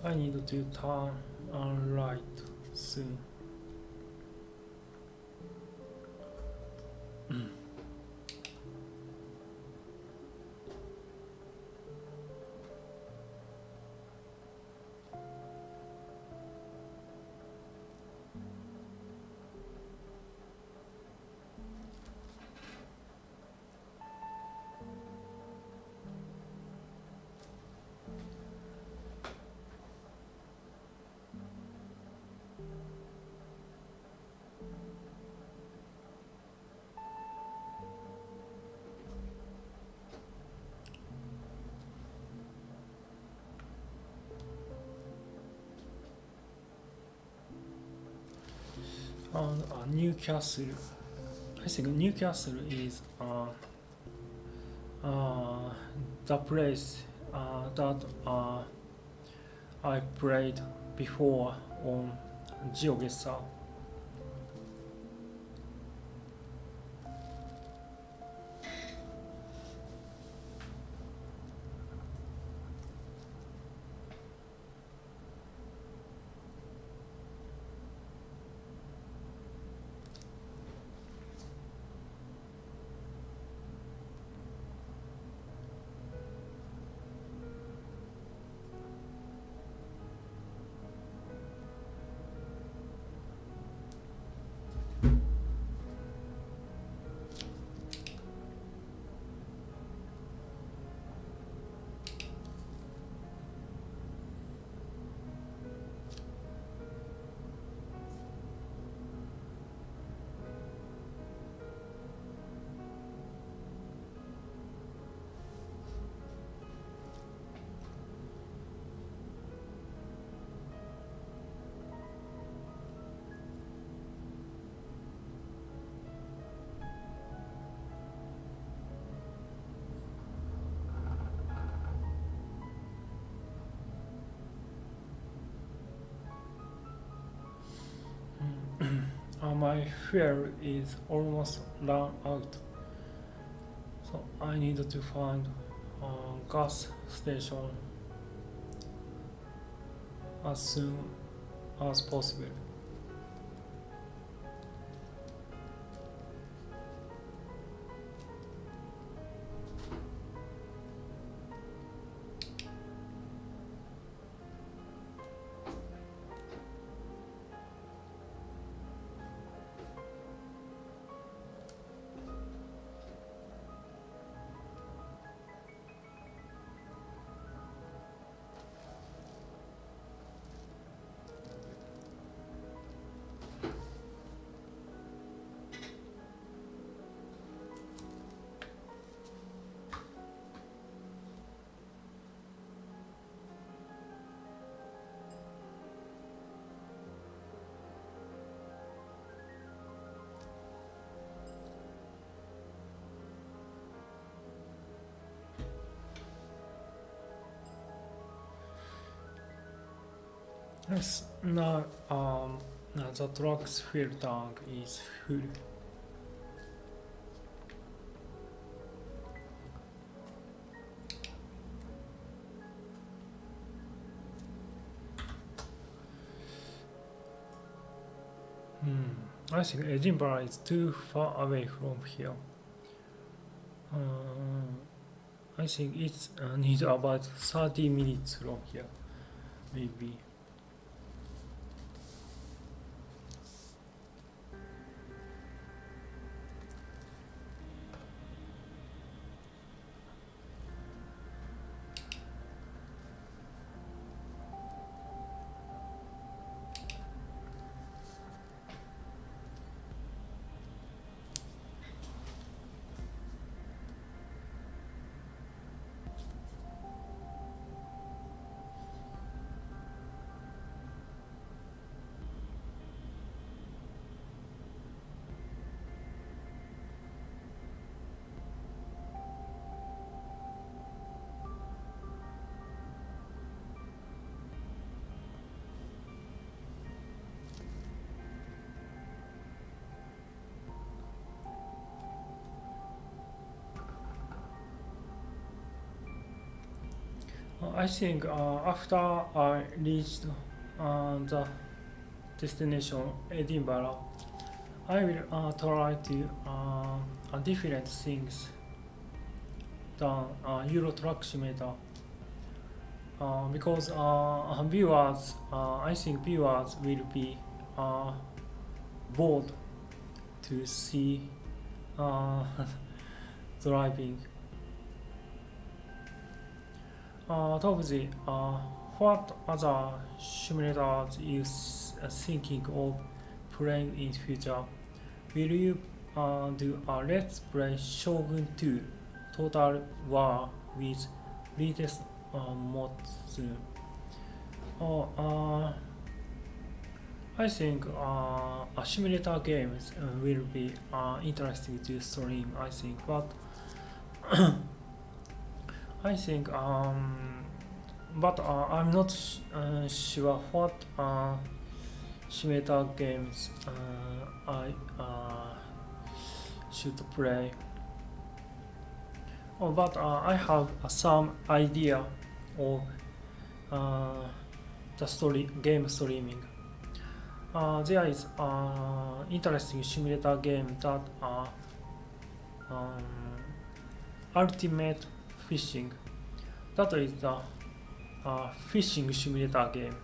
I need to turn right soon. And Newcastle. I think Newcastle is the place that I played before on GeoGuessr. My fuel is almost run out, so I need to find a gas station as soon as possible. Yes, now the truck's fuel tank is full. I think Edinburgh is too far away from here. I think it's need about 30 minutes from here, maybe. I think after I reached the destination Edinburgh, I will try to different things than Euro Truck Simulator because viewers, I think viewers will be bored to see driving. Topsy, what other simulators you thinking of playing in future? Will you do a Let's Play Shogun 2 Total War with latest mods soon? Or I think simulator games will be interesting to stream. I think, but I think, but I'm not sure what simulator games I should play. Oh, but I have some idea of the game streaming. There is interesting simulator game that Ultimate Fishing. That is the fishing simulator game.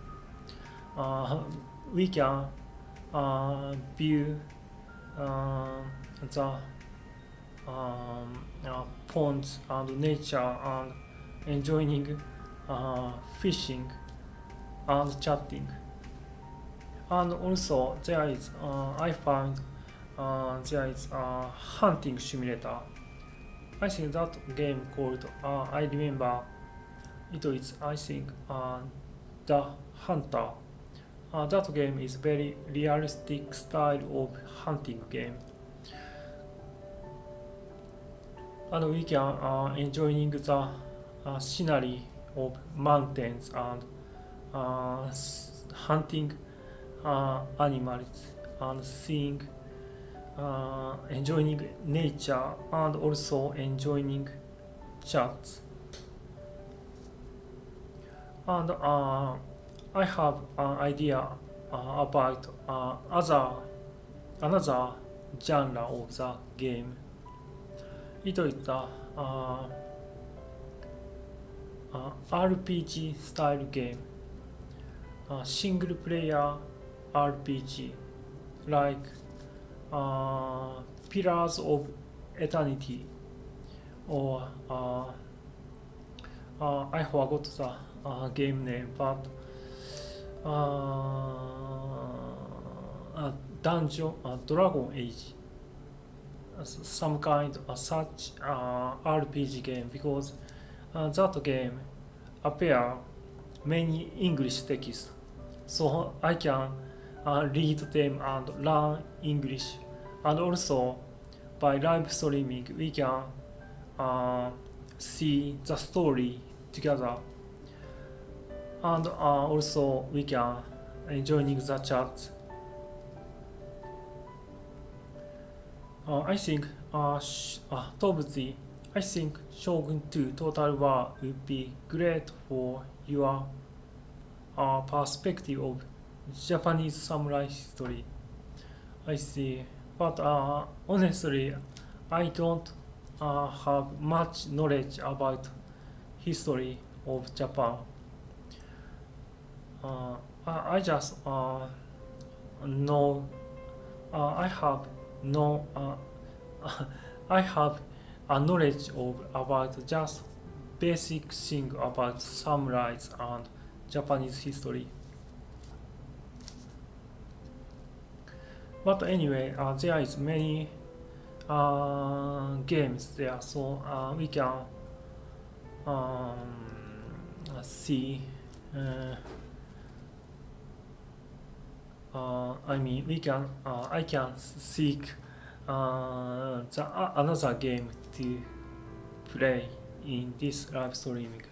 We can view the ponds and nature and enjoying fishing and chatting. And also there is I found there is a hunting simulator. I think that game called I remember it is I think the Hunter. That game is very realistic style of hunting game, and we can enjoying the scenery of mountains and hunting animals and seeing enjoying nature and also enjoying chats. And I have an idea about another genre of the game. It is the RPG style game, single player RPG, like Pillars of Eternity, or I forgot the game name, but Dungeon Dragon Age, some kind of such RPG game, because that game appear many English texts, so I can read them and learn English, and also by live streaming we can see the story together, and also we can joining the chat. I think Tobzi, I think Shogun 2 Total War would be great for your perspective of Japanese samurai history. I see, but honestly, I don't have much knowledge about history of Japan. I just know I have no I have a knowledge of about just basic thing about samurais and Japanese history. But anyway, there is many games there, so we can see. I mean, we can. I can seek another game to play in this live streaming.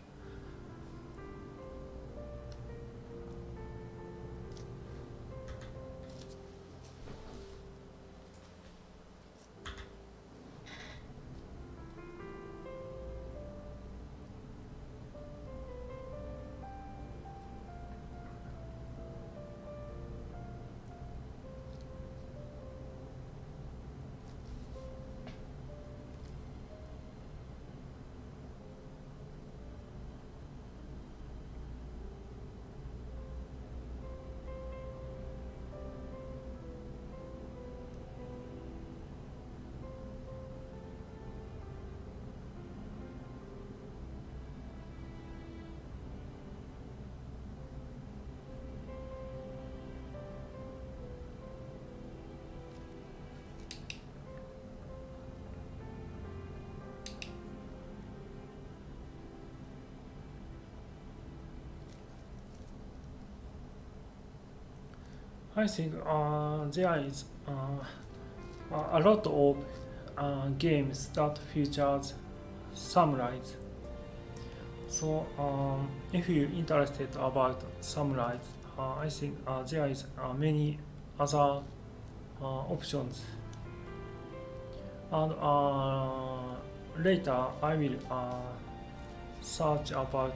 I think there is a lot of games that features samurais. So if you're interested about samurais, I think there is many other options. And later I will search about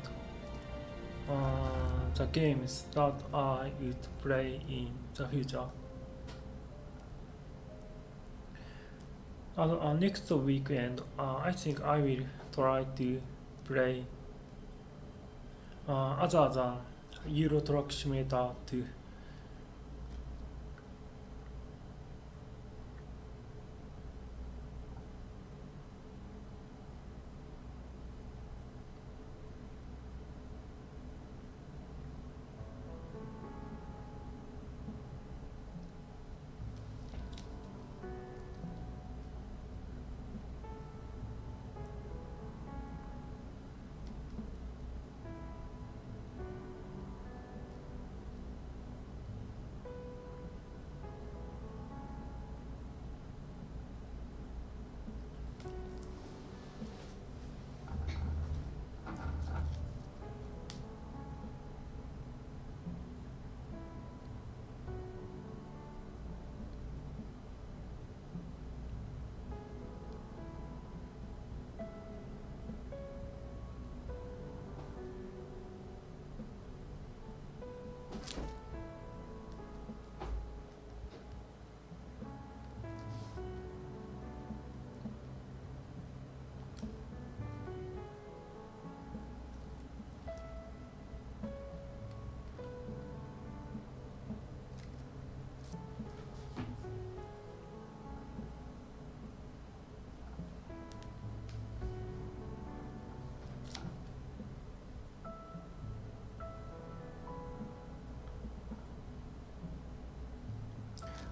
the games that I would play in the future. And next weekend, I think I will try to play other than Euro Truck Simulator 2.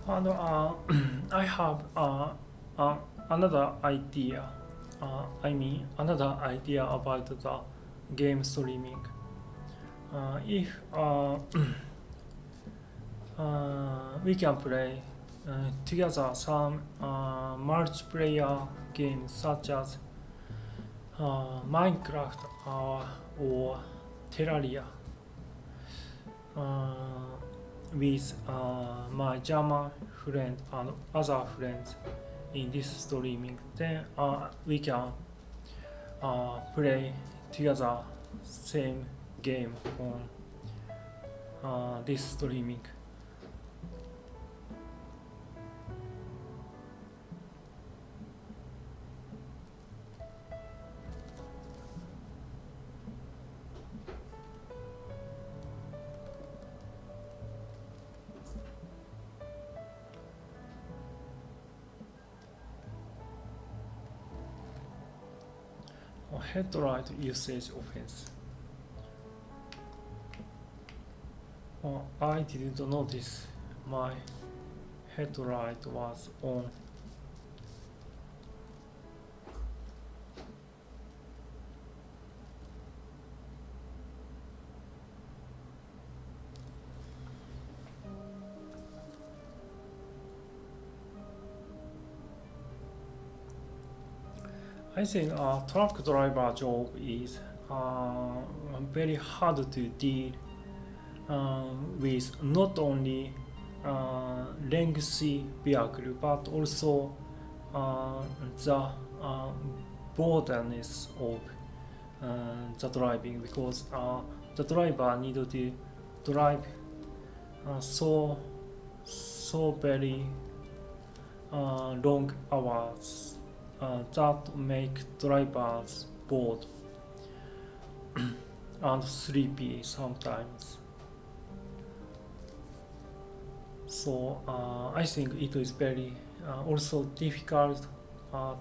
And I have another idea. Another idea about the game streaming. If we can play together some multiplayer games such as Minecraft or Terraria with my German friend and other friends in this streaming, then we can play together same game on this streaming. Headlight usage offense. I didn't notice my headlight was on. I think truck driver job is very hard to deal with not only lengthy vehicle but also the borderness of the driving, because the driver need to drive so very long hours that make drivers bored and sleepy sometimes. So I think it is very also difficult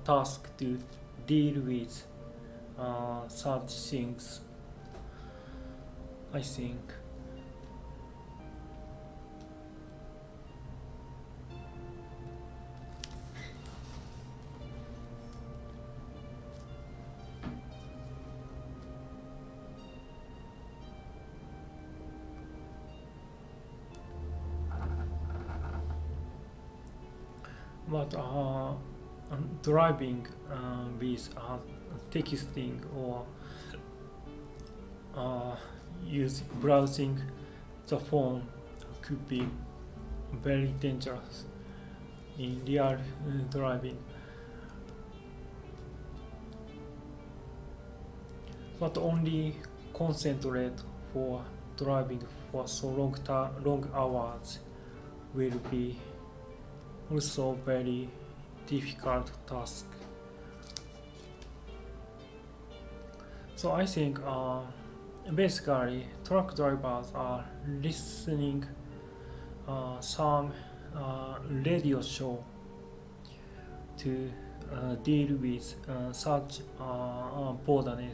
task to deal with such things, I think. but driving with texting or use browsing the phone could be very dangerous in real driving. But only concentrate for driving for so long hours will be also very difficult task. So I think basically truck drivers are listening some radio show to deal with such boredom.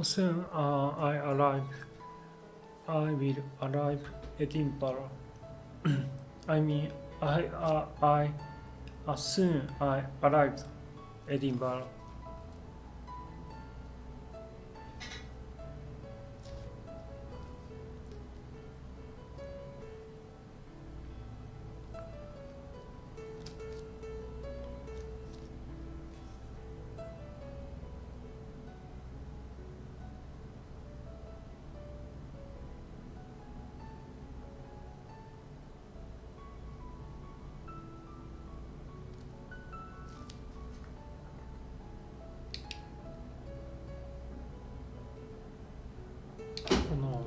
Soon I will arrive Edinburgh. I mean, soon I arrived Edinburgh. Oh no.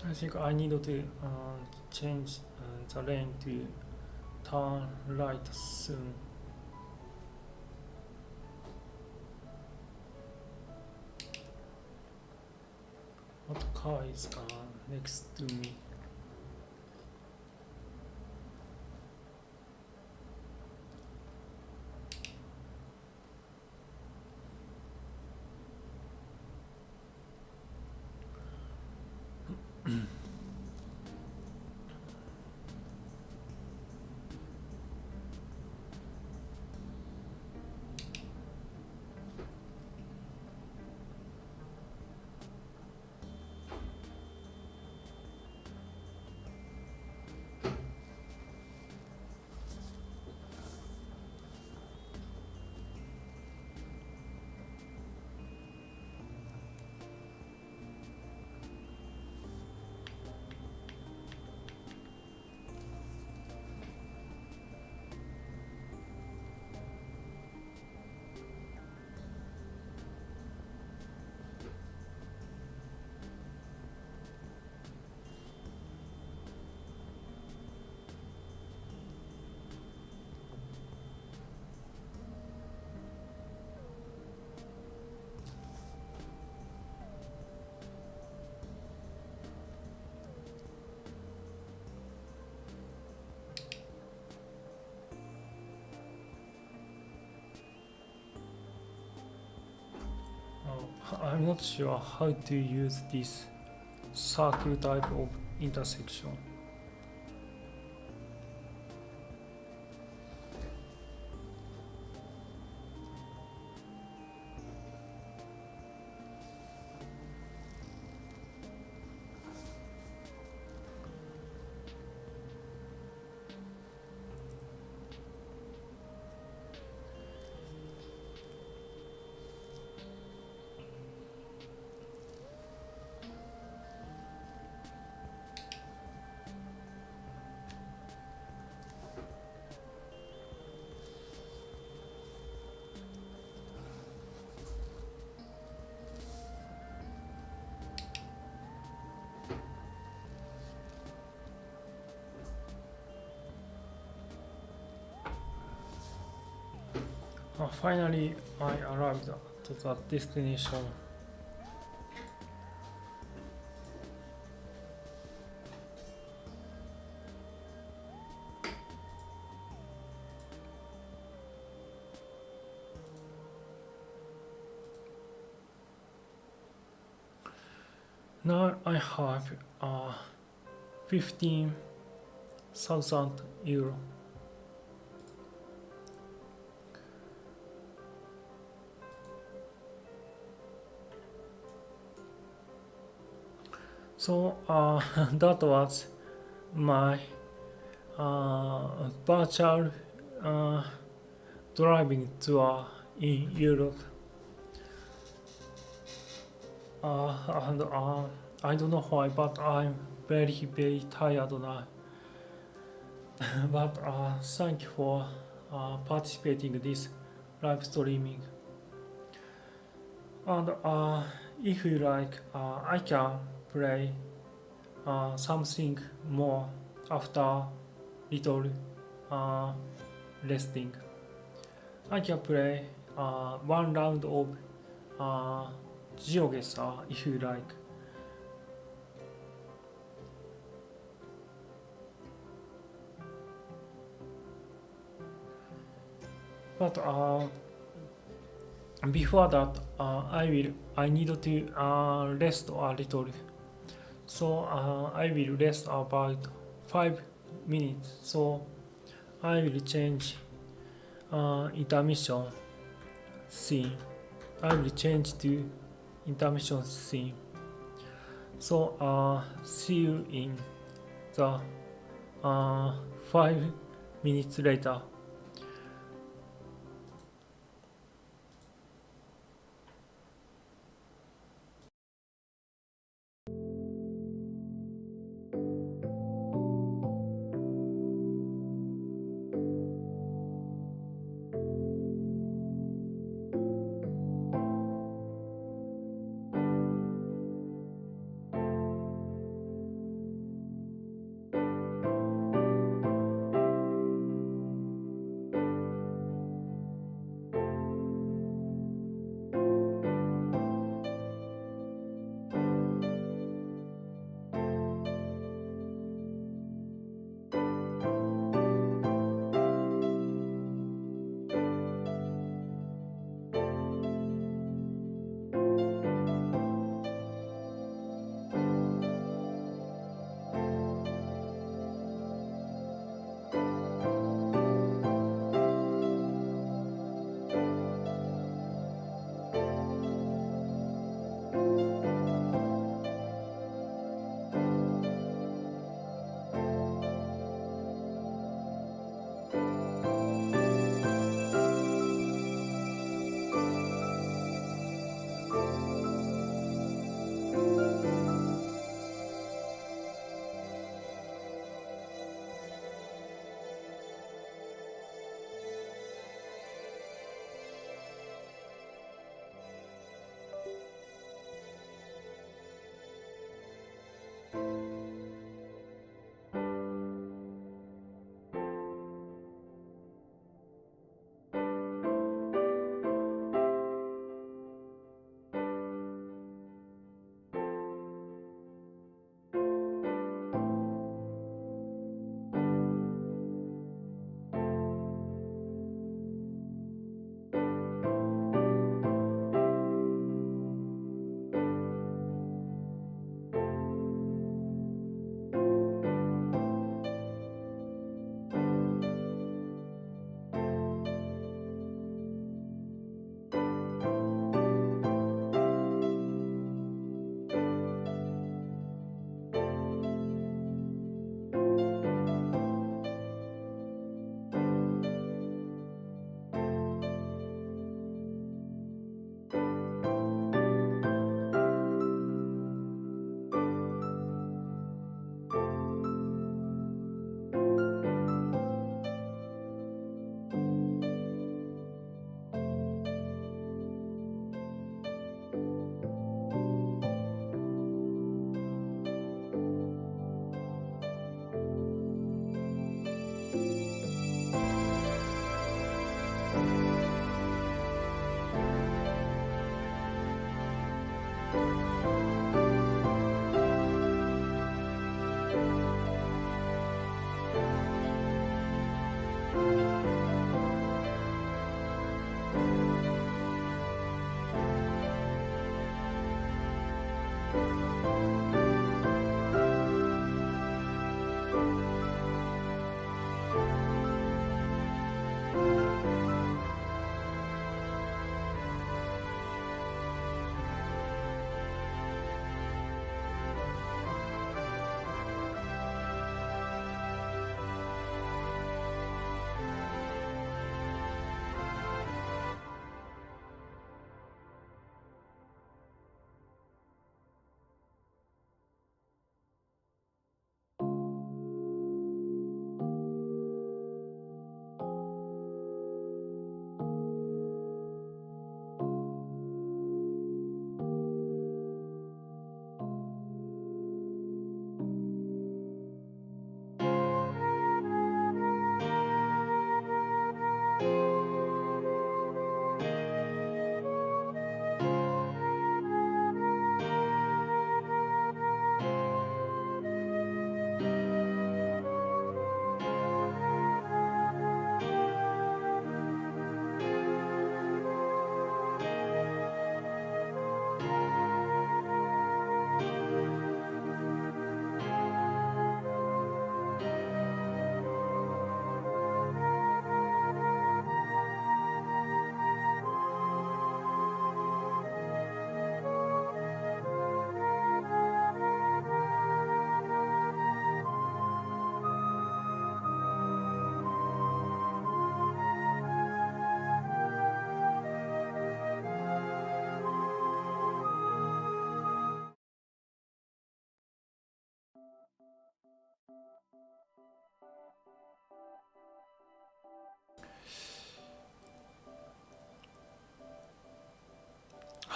I think I need to change the lane to turn right soon. What car is next to me? I'm not sure how to use this circle type of intersection. Finally, I arrived to the destination. Now I have 15,000 euro. So that was my virtual uh, driving tour in Europe. And I don't know why, but I'm very tired now. But thank you for participating in this live streaming. And if you like, I can play something more after little uh, resting. I can play one round of GeoGuessr if you like. But before that, I need to rest a little. So I will rest about 5 minutes. So I will change intermission scene. I will change to intermission scene. So see you in the 5 minutes later.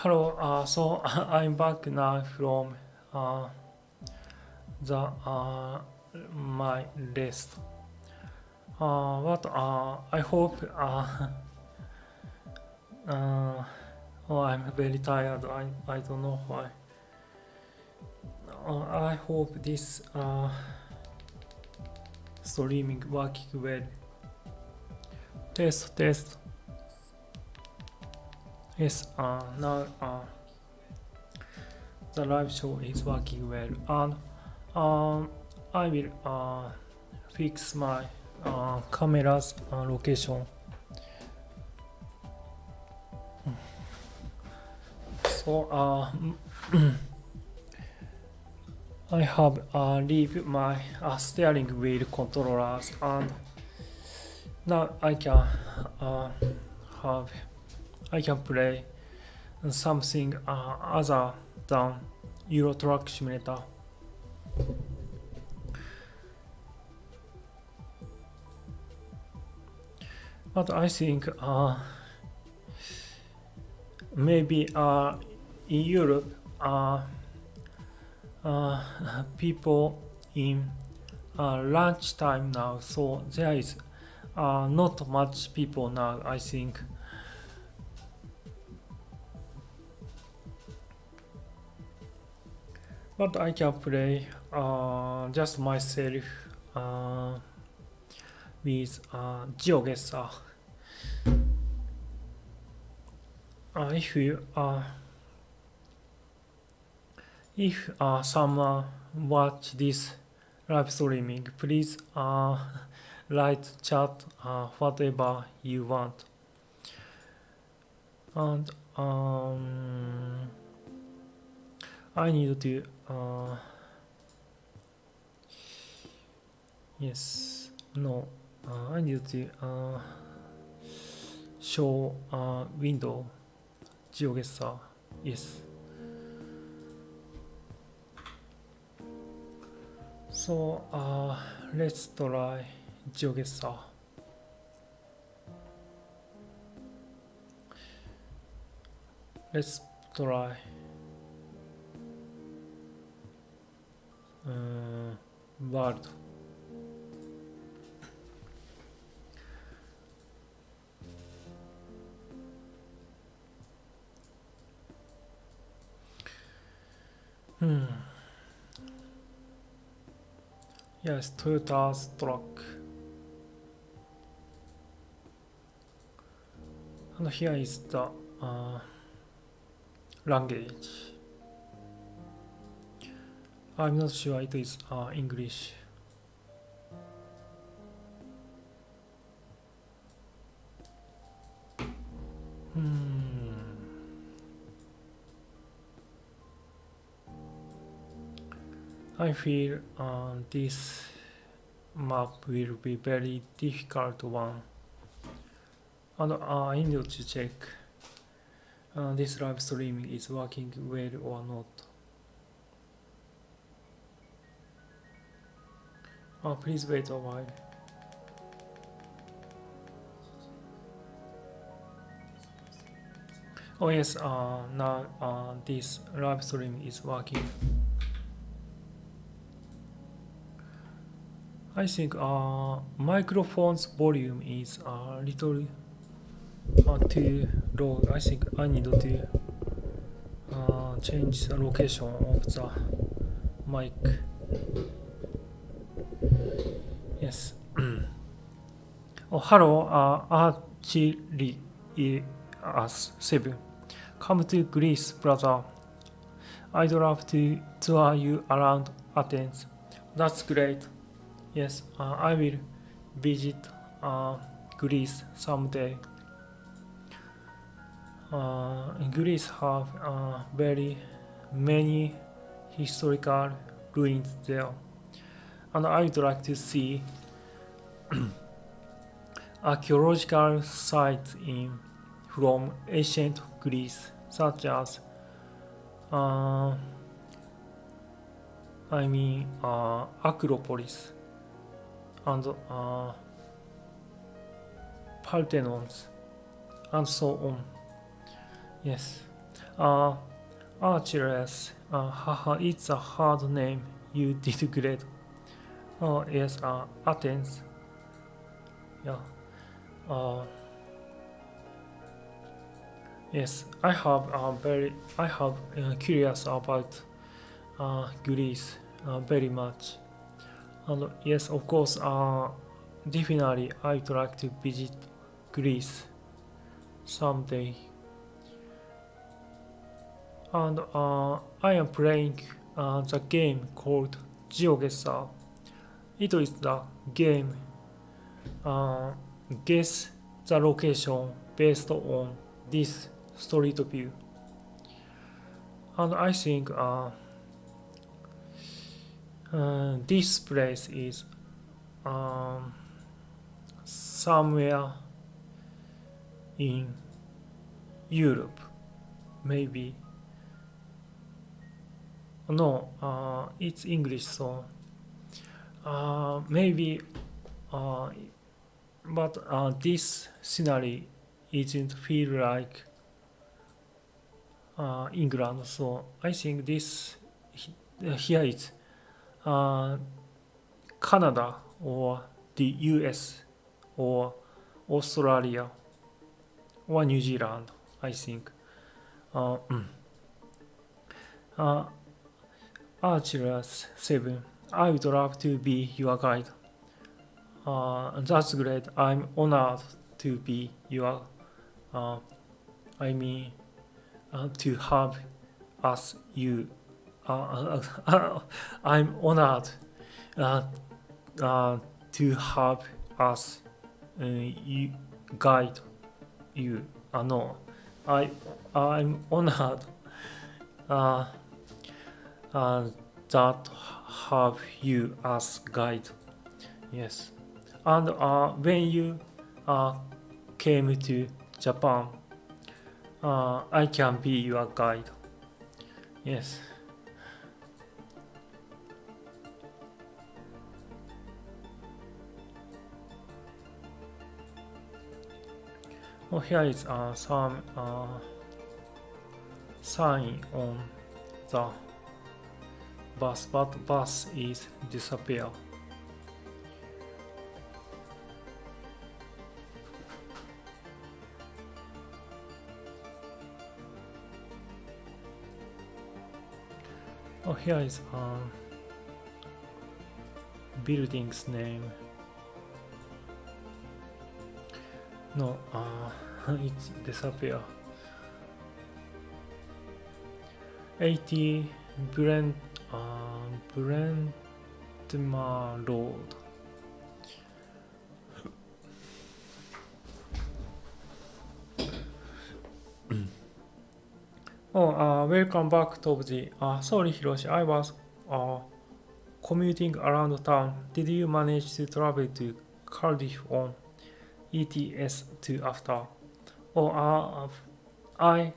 Hello, so I'm back now from the my rest. But I hope uh, oh, I'm very tired. I don't know why. I hope this streaming working well. Test test. Yes. Now the live show is working well, and I will fix my camera's location. So I have leave my steering wheel controllers, and now have I can play something other than Euro Truck Simulator. But I think maybe in Europe people in lunchtime now, so there is not much people now, I think. But I can play just myself with GeoGuessr. If someone watch this live streaming, please write chat whatever you want. And I need to yes, no, I need to show window GeoGuessr. Yes. So let's try GeoGuessr. Let's try world. Yes, Toyota's truck. And here is the language. I'm not sure it is English. I feel this map will be very difficult one, and I need to check this live streaming is working well or not. Please wait a while. Oh yes, now this live stream is working. I think microphone's volume is a little too low. I think I need to change the location of the mic. Yes. Oh, hello, Archie7. Come to Greece, brother. I'd love to tour you around Athens. That's great. Yes, I will visit Greece someday. Greece have very many historical ruins there, and I would like to see archaeological sites from ancient Greece, such as Acropolis and Parthenons and so on. Yes, Uh, Achilles. Haha, it's a hard name. You did great. Oh yes. Athens. Yeah. Uh, yes. I have curious about Greece very much. And yes, of course. Definitely, I'd like to visit Greece someday. And I am playing the game called Geoguessr. It is the game uh, guess the location based on this street view. And I think this place is um, somewhere in Europe, maybe. No, it's English, so maybe. Uh, but this scenery isn't feel like England, so I think this here is uh, Canada or the US or Australia or New Zealand. I think. Uh, Archers 7. I would love to be your guide. That's great. I'm honored to be your. Uh, I mean, to have us you. I'm honored uh, to have us you guide you. No, I'm honored uh, that have you as guide. Yes, and when you came to Japan, I can be your guide. Yes. Oh, here is some sign on the bus, but bus is disappear. Oh, here is building's name. No, it's disappear. 80 Brentmar Road. Oh, welcome back, Tobji. Sorry, Hiroshi, I was commuting around town. Did you manage to travel to Cardiff on ETS to after? Oh, I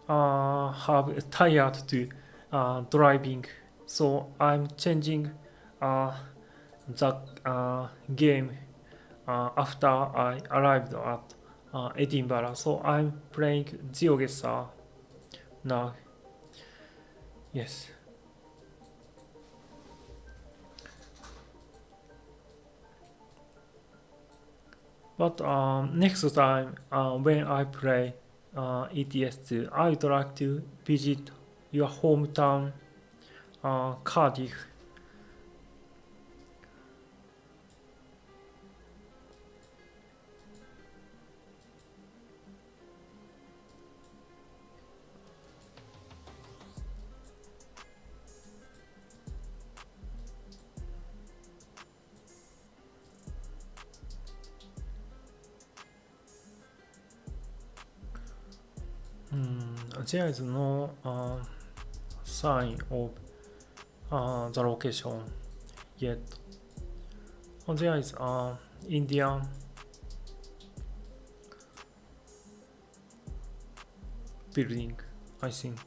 have tired to driving, so I'm changing the game after I arrived at Edinburgh. So I'm playing Geoguessr now. Yes. But next time when I play ETS2, I would like to visit your hometown, Cardiff. There is no sign of the location yet. There is Indian building, I think.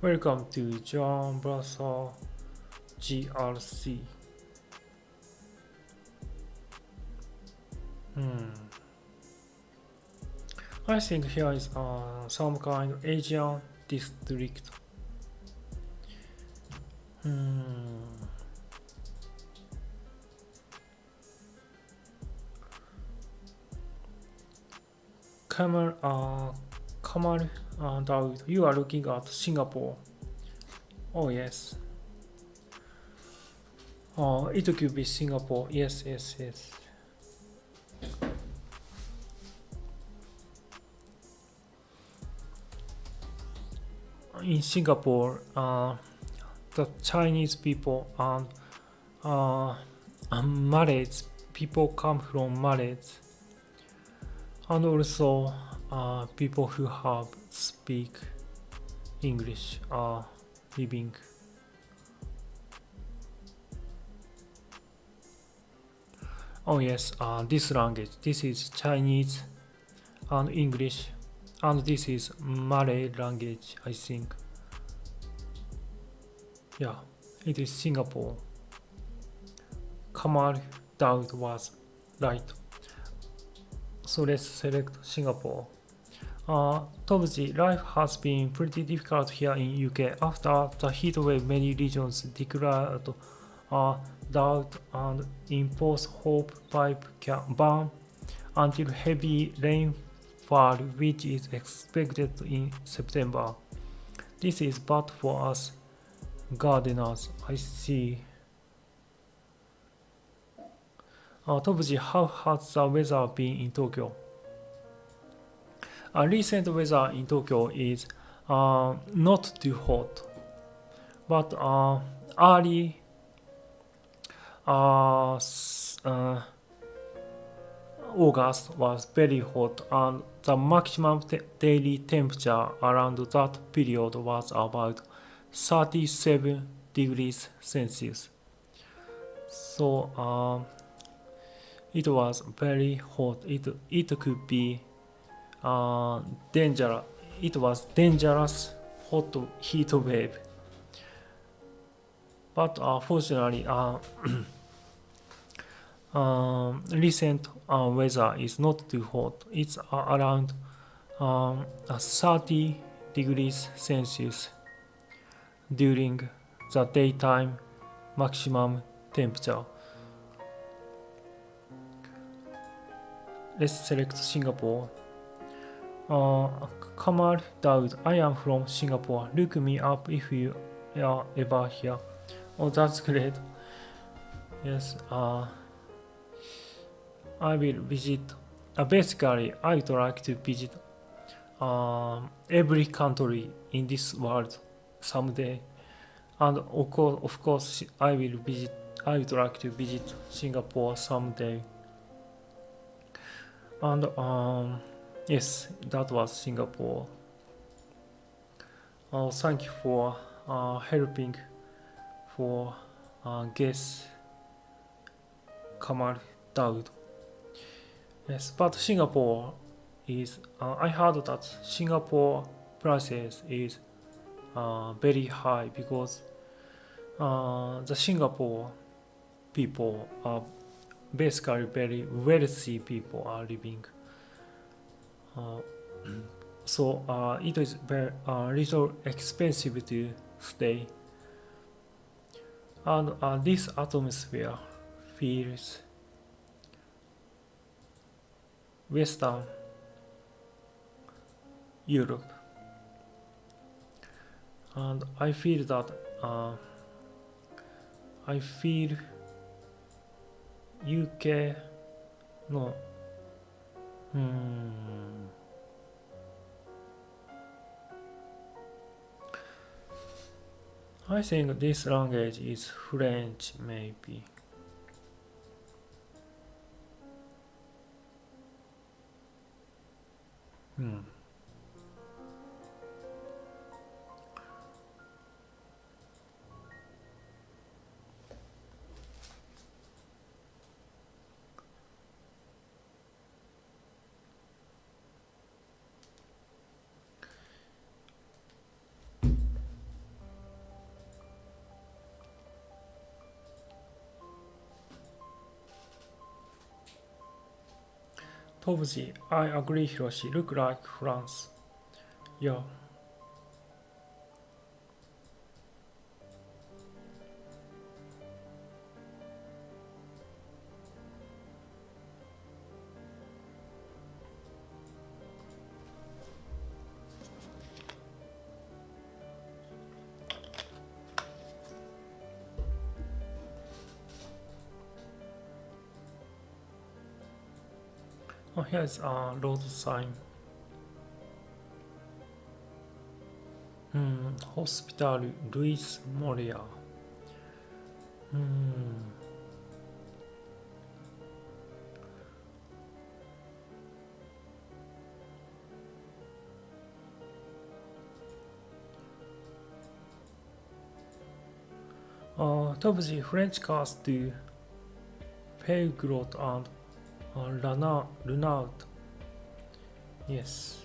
Welcome to John Brasser GRC. Hmm. I think here is some kind of Asian district. Hmm. Kamal, Kamal Daud, you are looking at Singapore. Oh yes. It could be Singapore. Yes, yes, yes. In Singapore, the Chinese people uh, Malays, people come from Malays, and also people who have speak English are living. Oh yes, this language. This is Chinese and English, and this is Malay language. I think. Yeah, it is Singapore. Kamal Daud was right. So let's select Singapore. Tobji, life has been pretty difficult here in UK. After the heat wave, many regions declared drought and imposed hope pipe can ban until heavy rainfall, which is expected in September. This is bad for us gardeners. I see. Tobji, how has the weather been in Tokyo? Recent weather in Tokyo is not too hot, but early August was very hot, and the maximum daily temperature around that period was about 37 degrees Celsius. So it was very hot. It could be dangerous. It was dangerous hot heat wave. But fortunately, recent weather is not too hot. It's around 30 degrees Celsius during the daytime maximum temperature. Let's select Singapore. Kamal Daud, I am from Singapore. Look me up if you are ever here. Oh, that's great. Yes, I will visit. Basically, I would like to visit every country in this world someday, and of course, I will visit. I would like to visit Singapore someday. And yes, that was Singapore. Thank you for helping for guess Kamal Daud. Yes, but Singapore is. I heard that Singapore prices is very high because the Singapore people are basically very wealthy people are living. So it is very little expensive to stay, and this atmosphere feels Western Europe, and I feel that I feel UK no. I think this language is French, maybe. Tobji, I agree, Hiroshi. Look like France. Yeah. Oh, here's a road sign. Hospital Luis Moria. Tobji, French cars do Peugeot and Renault. Yes.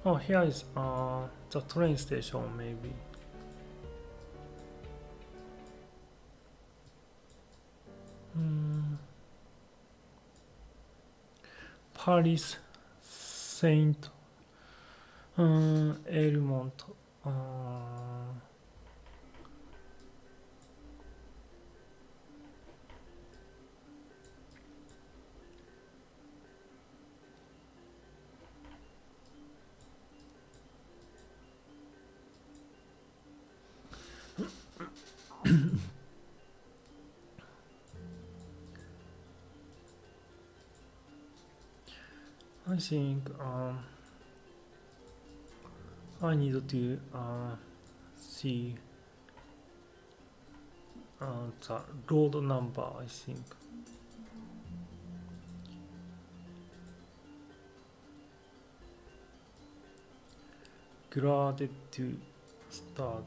Oh, here is the train station, maybe. Paris Saint Elmont. I think I need to see the road number, I think. Graded to start.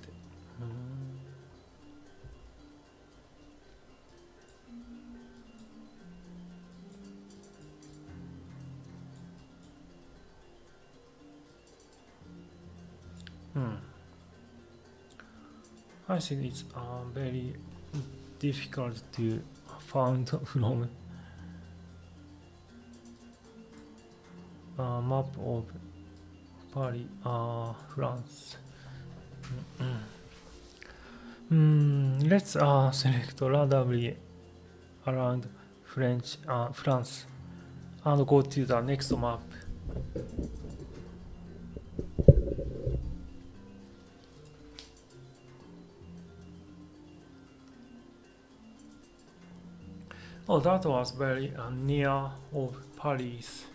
I think it's very difficult to find from map of Paris, France. Let's select randomly around France and go to the next map. Oh, that was very near of Paris.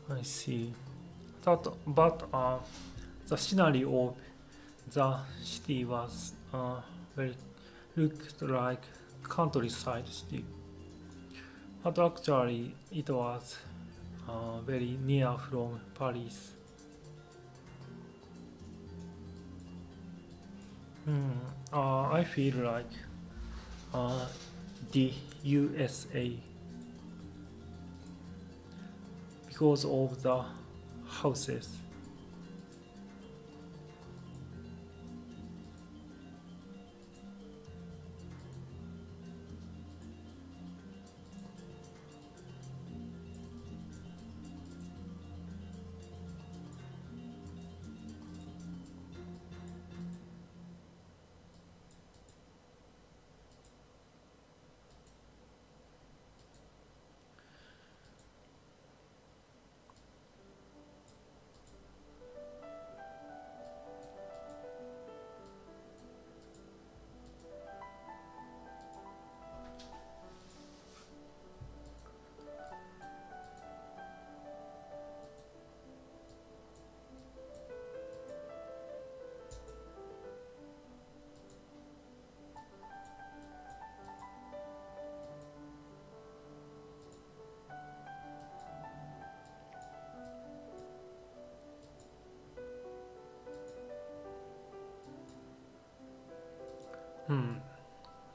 I see. But the scenery of the city was very looked like countryside city. But actually, it was very near from Paris. I feel like the USA because of the houses.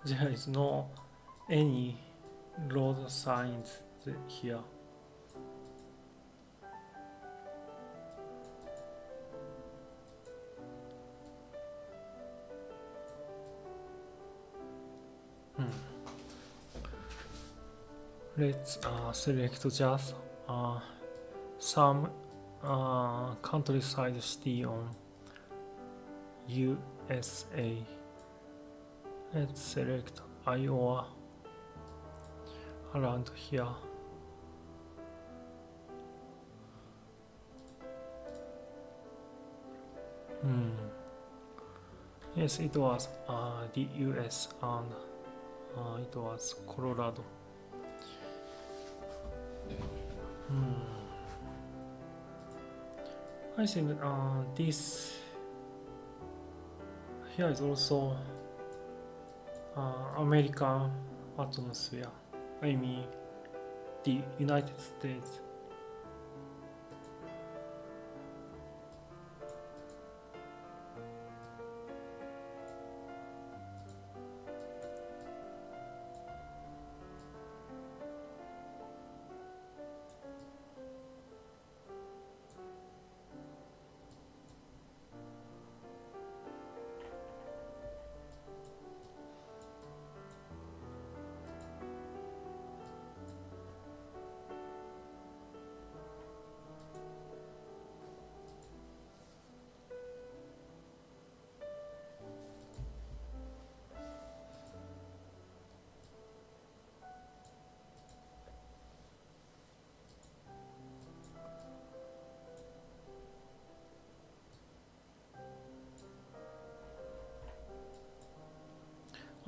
there is no any road signs here. Let's select just some countryside city on USA. Let's select Iowa around here. Yes, it was the US and it was Colorado. I think this here is also American atmosphere. I mean the United States.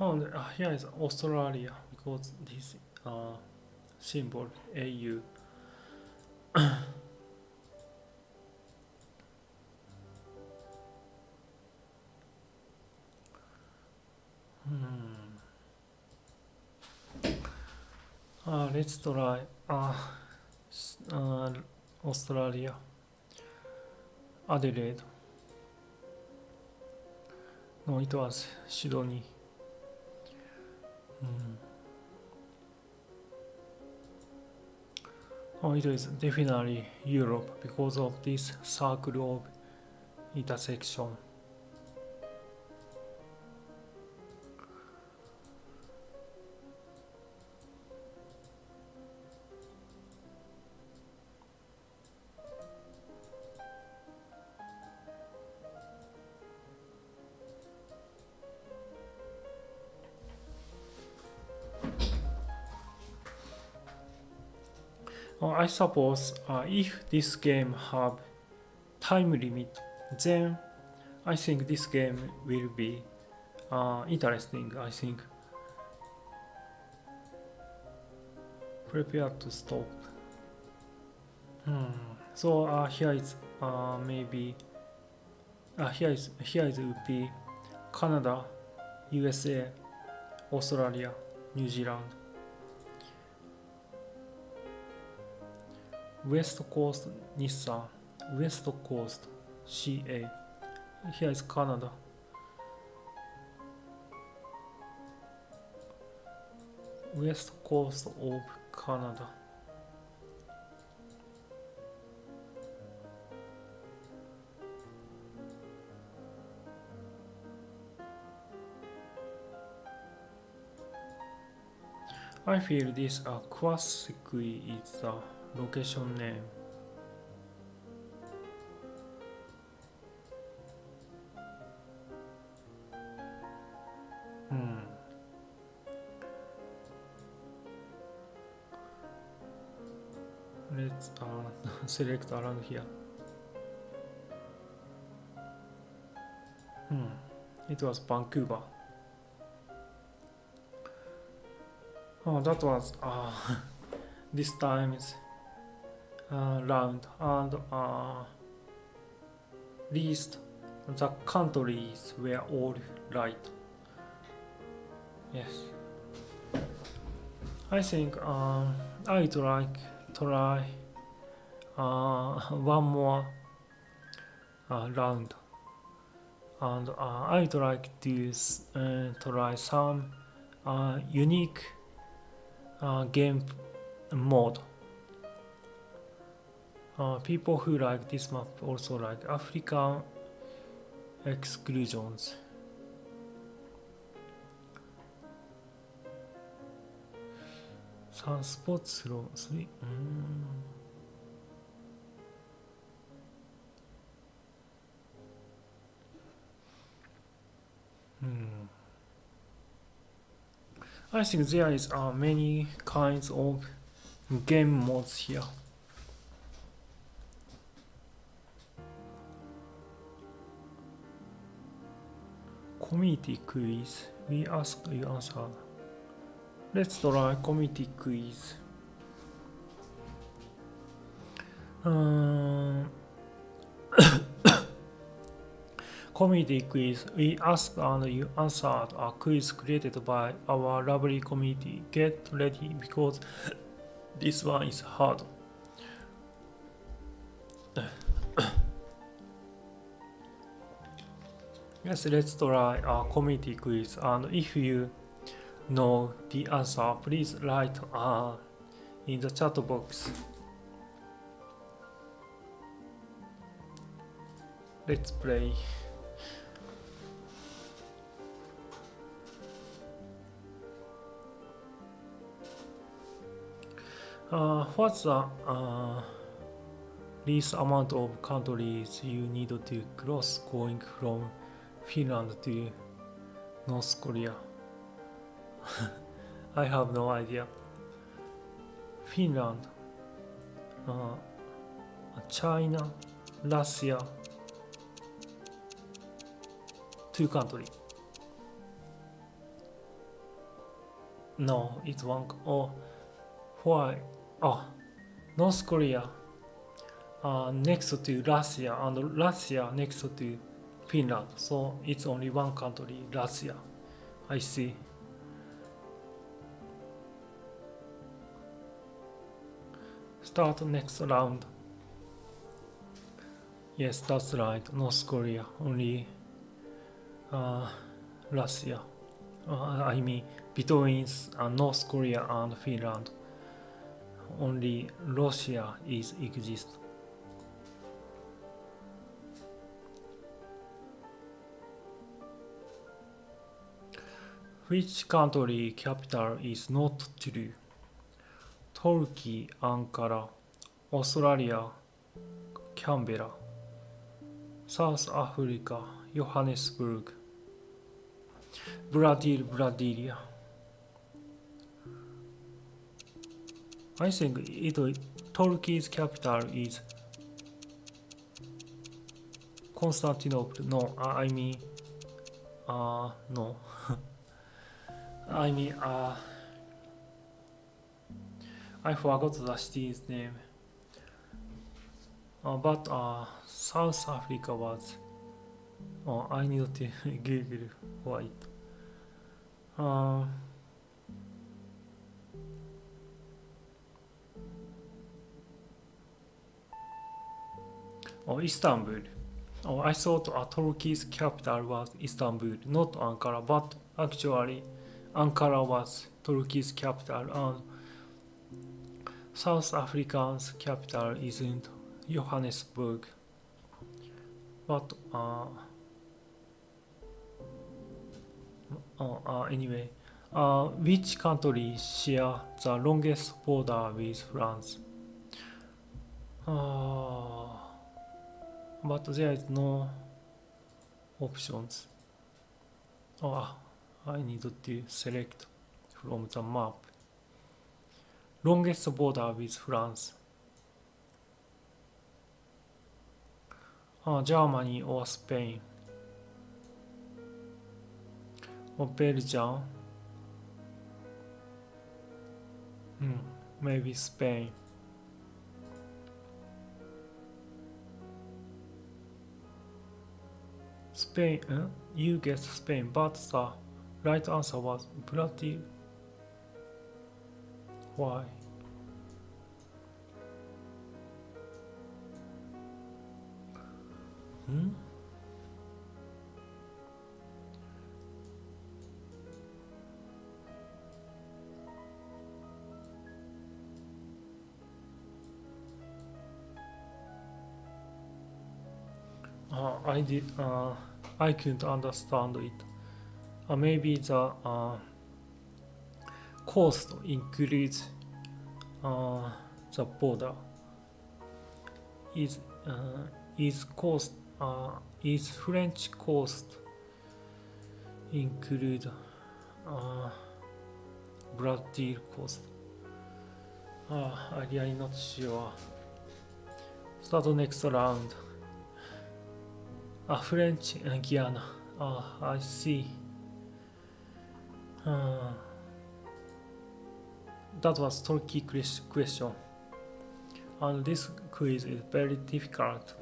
Oh, here is Australia because this symbol AU. Let's try Australia, Adelaide. No, it was Sydney. Oh, it is definitely Europe because of this circle of intersection. I suppose if this game have time limit, then I think this game will be interesting. I think. Prepare to stop. So here is maybe here is would be Canada, USA, Australia, New Zealand. West Coast Nissan, West Coast CA. Here is Canada. West Coast of Canada. I feel this classically is the location name. Let's select around here. It was Vancouver. Oh, that was this time's round, and least the countries were all right. Yes, I think I'd like try one more round, and I'd like to try some unique game mode. People who like this map also like African exclusions. Some spots through 3. I think there is many kinds of game modes here. Community quiz. We ask, you answer. Let's try community quiz. Community quiz. We asked and you answered a quiz created by our lovely community. Get ready because this one is hard. Yes, let's try a community quiz. And if you know the answer, please write in the chat box. Let's play. What's the least amount of countries you need to cross going from Finland to North Korea? I have no idea. Finland, China, Russia, 2 countries. No, it's one. Oh, why? Oh, North Korea next to Russia and Russia next to Finland. So it's only one country, Russia. I see. Start next round. Yes, that's right. North Korea, only Russia. I mean, between North Korea and Finland, only Russia exists. Which country capital is not true? Turkey, Ankara, Australia, Canberra, South Africa, Johannesburg, Brazil, Brasilia. I think Turkey's capital is Constantinople. No, I mean, no. I mean, I forgot the city's name. But South Africa was. I need to Google for it. Istanbul. I thought Turkey's capital was Istanbul, not Ankara, but actually Ankara was Turkey's capital and South Africa's capital isn't Johannesburg. But anyway, which country share the longest border with France? But there is no options. I need to select from the map. Longest border with France. Germany or Spain. Or Belgium. Maybe Spain. Spain, you guessed Spain, but the right answer was Brazil. Why? I couldn't understand it. Maybe the coast includes the border. Is is coast is French coast include Brazil coast? I really not sure. Start next round. French Guiana. I see. That was tricky question. And this quiz is very difficult.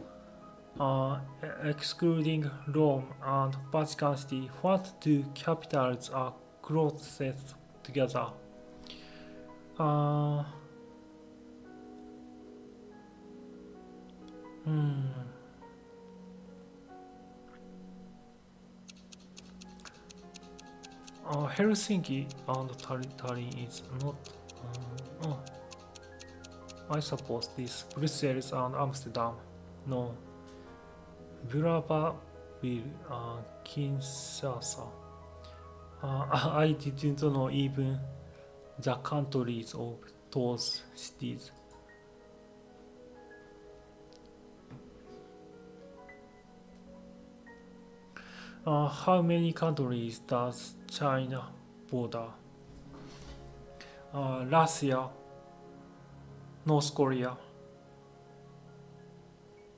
Excluding Rome and Vatican City, what two capitals are closest together? Uh, hmm. Helsinki and Tallinn is not. Oh, I suppose this Brussels and Amsterdam. No. Brazzaville, Kinshasa. I didn't know even the countries of those cities. How many countries does China border? Russia, North Korea,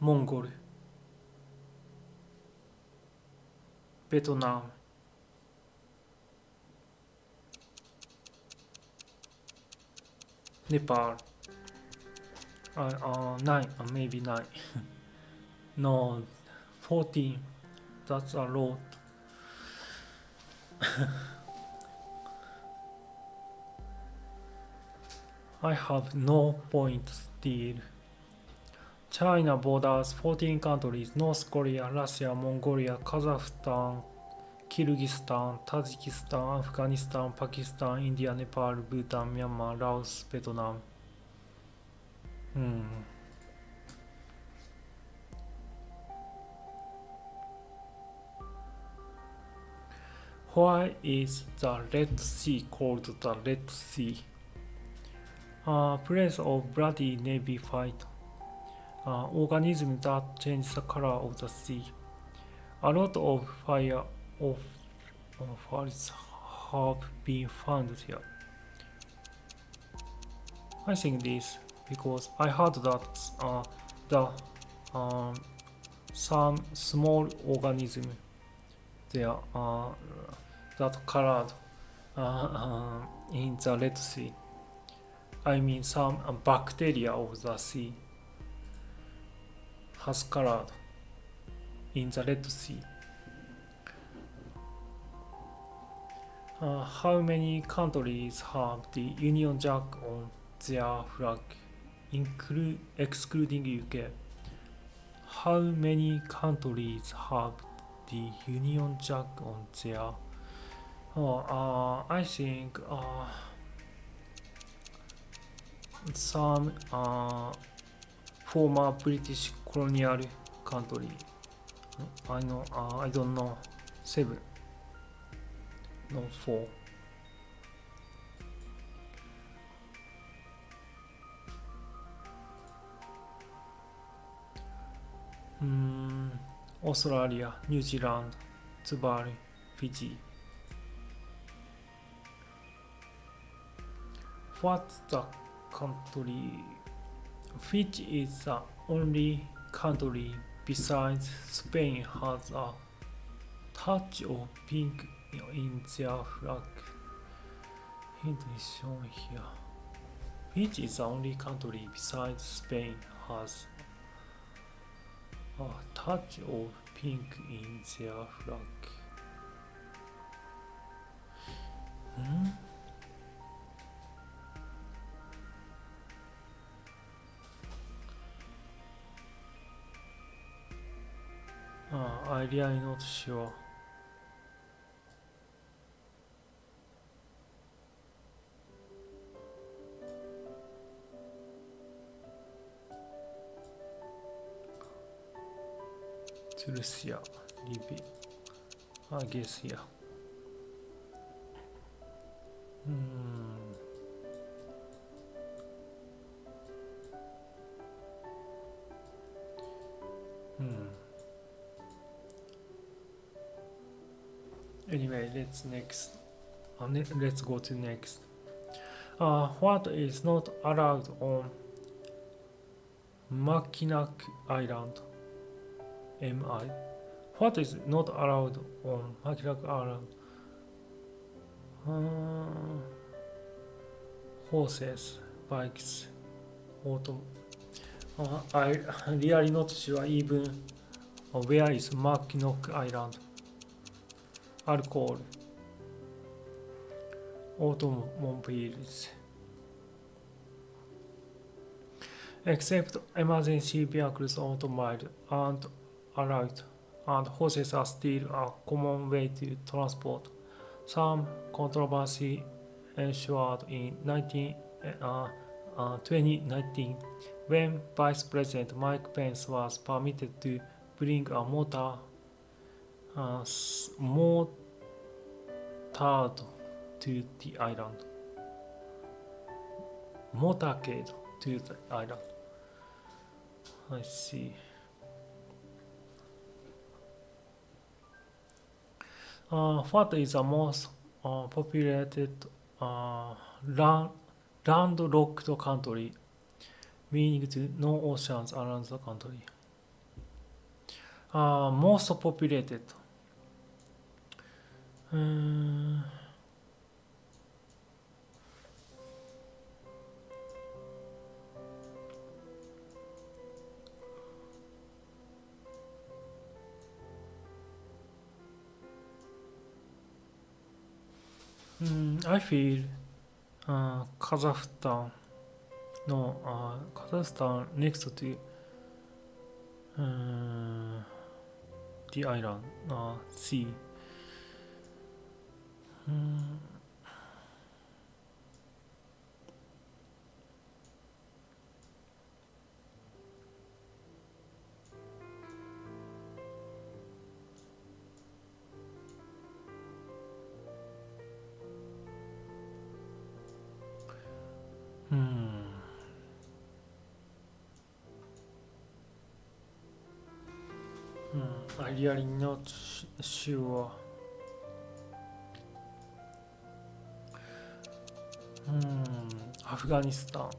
Mongol, Vietnam, Nepal. Nine, maybe nine. No, 14. That's a lot. I have no point still. China borders 14 countries: North Korea, Russia, Mongolia, Kazakhstan, Kyrgyzstan, Tajikistan, Afghanistan, Pakistan, India, Nepal, Bhutan, Myanmar, Laos, Vietnam. Why is the Red Sea called the Red Sea? Place of bloody navy fight. Organism that change the color of the sea. A lot of fires have been found here. I think this because I heard that some small organism there that colored in the Red Sea. I mean some bacteria of the sea has colored in the Red Sea. How many countries have the Union Jack on their flag, excluding UK? How many countries have the Union Jack on their? I think some former British colonial country. I don't know. 7. No, 4. Australia, New Zealand, Tuvalu, Fiji. What's the country? Fiji is the only country besides Spain has a touch of pink in their flag. Hint is shown here. Fiji is the only country besides Spain has a touch of pink in their flag. I really not sure. Tunisia, Libya, I guess here. Anyway, let's go to next. What is not allowed on Mackinac Island? MI. What is not allowed on Mackinac Island? Horses, bikes, auto. I really not sure even where is Mackinac Island. Alcohol, automobiles, except emergency vehicles, automobiles aren't allowed, and horses are still a common way to transport. Some controversy ensued in 2019 when Vice President Mike Pence was permitted to bring a motorcade to the island. Motorcade to the island. I see. What is the most populated landlocked country, meaning to no oceans around the country? Most populated. I feel Kazakhstan. No, Kazakhstan next to the island, sea. I really not sure. Afghanistan.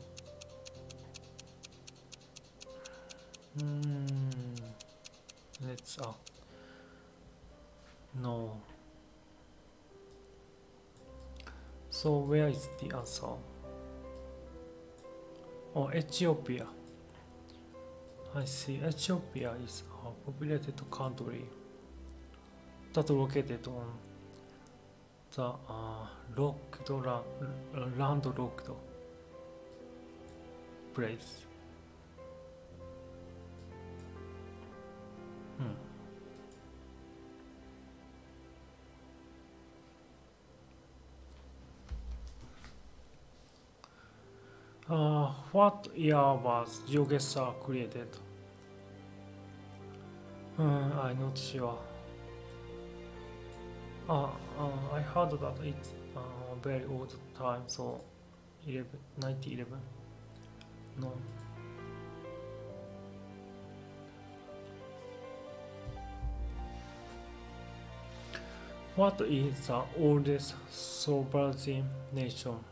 Let's no. So where is the answer? Oh, Ethiopia. I see. Ethiopia is a populated country that located on the landlocked place. What year was GeoGuessr created? I'm not sure. I heard that it's very old time, so 1911. No. What is the oldest sovereign nation?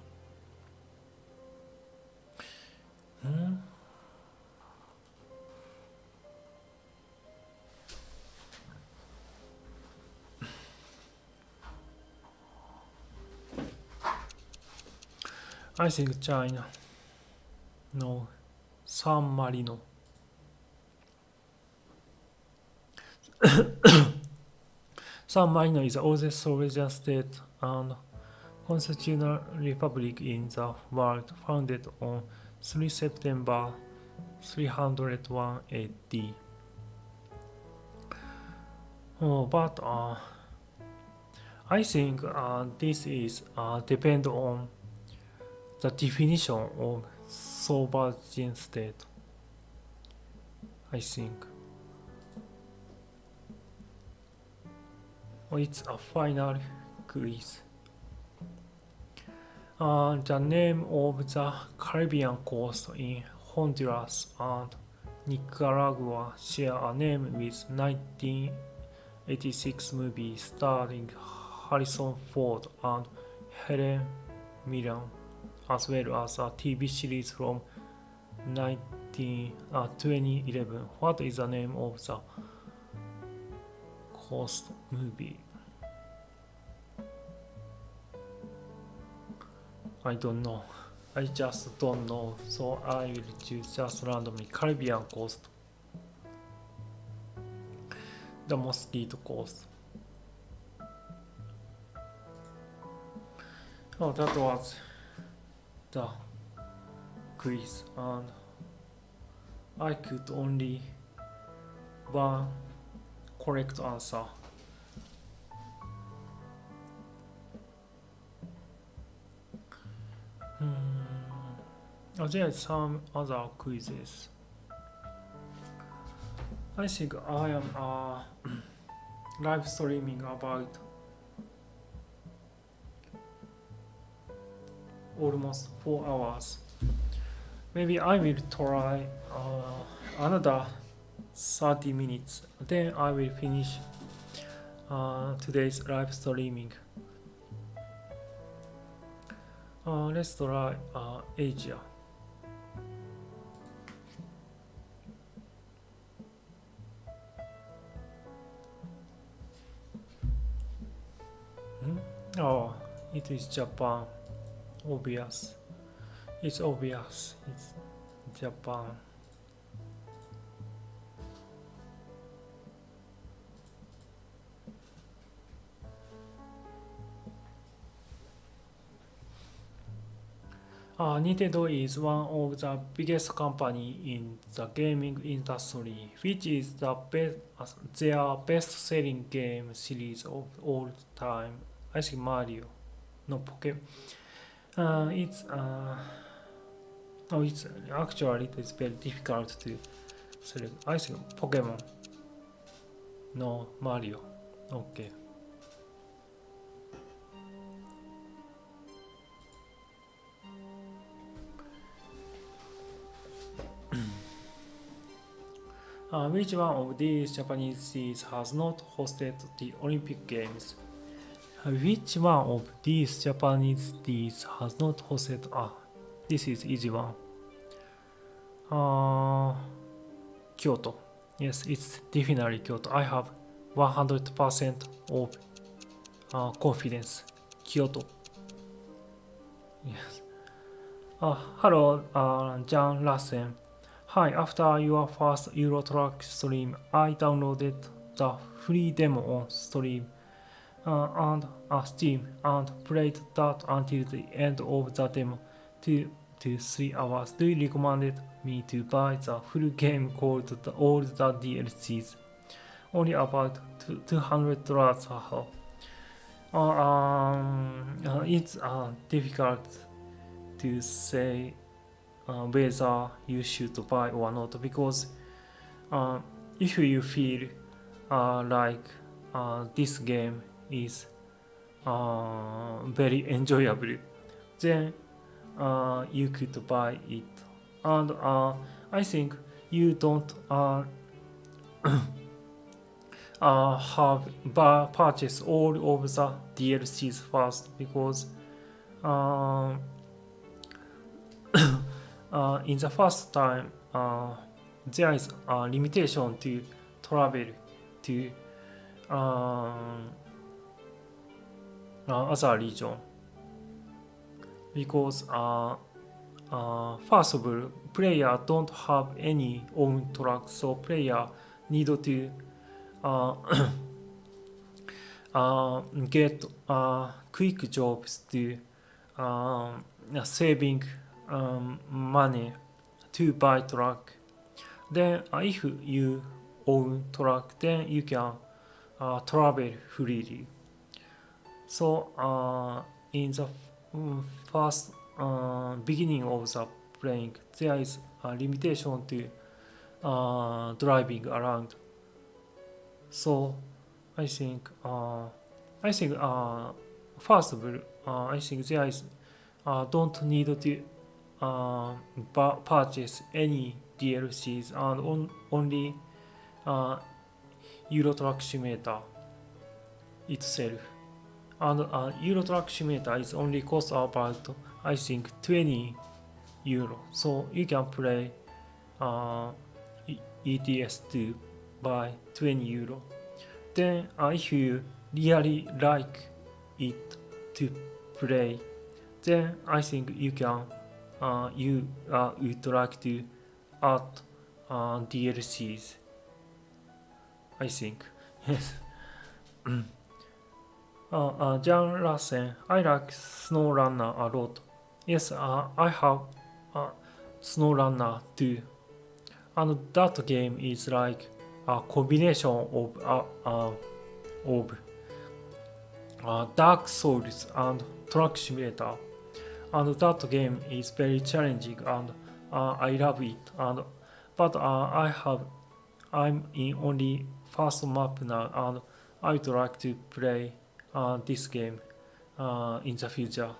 I think China. No, San Marino. San Marino is the oldest sovereign state and constitutional republic in the world, founded on 3 September 301 AD. But I think this is depend on the definition of sovereign state. I think. It's a final quiz. The name of the Caribbean coast in Honduras and Nicaragua share a name with 1986 movie starring Harrison Ford and Helen Mirren, as well as a TV series from 2011. What is the name of the coast movie? I don't know. I just don't know. So I will choose just randomly Caribbean coast. The Mosquito Coast. Oh, that was the quiz, and I could only one correct answer. There are some other quizzes. I think I am live streaming about almost 4 hours. Maybe I will try another 30 minutes. Then I will finish today's live streaming. Let's try Asia. Oh, it is Japan. Obvious. It's obvious. It's Japan. Nintendo is one of the biggest company in the gaming industry, which is their best-selling game series of all time. I think Mario, no Pokemon. It's actually it's very difficult to select. I think Pokemon, no Mario. Okay. Which one of these Japanese cities has not hosted the Olympic Games? Which one of these Japanese cities has not hosted? This is easy one. Kyoto. Yes, it's definitely Kyoto. I have 100% of confidence. Kyoto. Yes. Hello, Jan Lassen. Hi, after your first Eurotrack stream, I downloaded the free demo on Steam and played that until the end of the demo, 2 to 3 hours. Do you recommend me to buy the full game called all the DLCs? Only about $200. It's difficult to say whether you should buy or not, because if you feel like this game is very enjoyable, then you could buy it. And I think you don't purchase all of the DLCs first, because in the first time there is a limitation to travel to other region, because first of all, player don't have any own truck, so player need to get quick jobs to saving money to buy truck. Then if you own truck, then you can travel freely. So in the first beginning of the playing, there is a limitation to driving around. So I think I think first of all, I think there is don't need to purchase any DLCs and only Euro Truck Simulator itself. And Euro Truck Simulator is only cost about I think 20 euro. So you can play ETS2 by 20 euro. Then if you really like it to play, then I think you would like to add DLCs. I think yes. Jan Lassen, I like Snow Runner a lot. Yes, I have Snow Runner too, and that game is like a combination of Dark Souls and Truck Simulator, and that game is very challenging and I love it. But I'm in only first map now, and I would like to play this game in the future.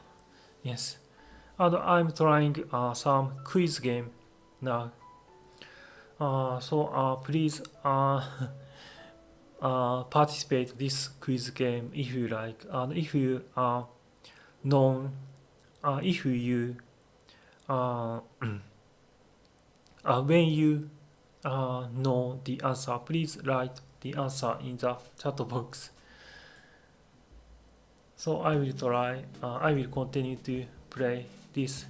Yes, and I'm trying some quiz game now. So please participate this quiz game if you like, and if you know, if you when you know the answer, please write the answer in the chat box. So I will try. I will continue to play this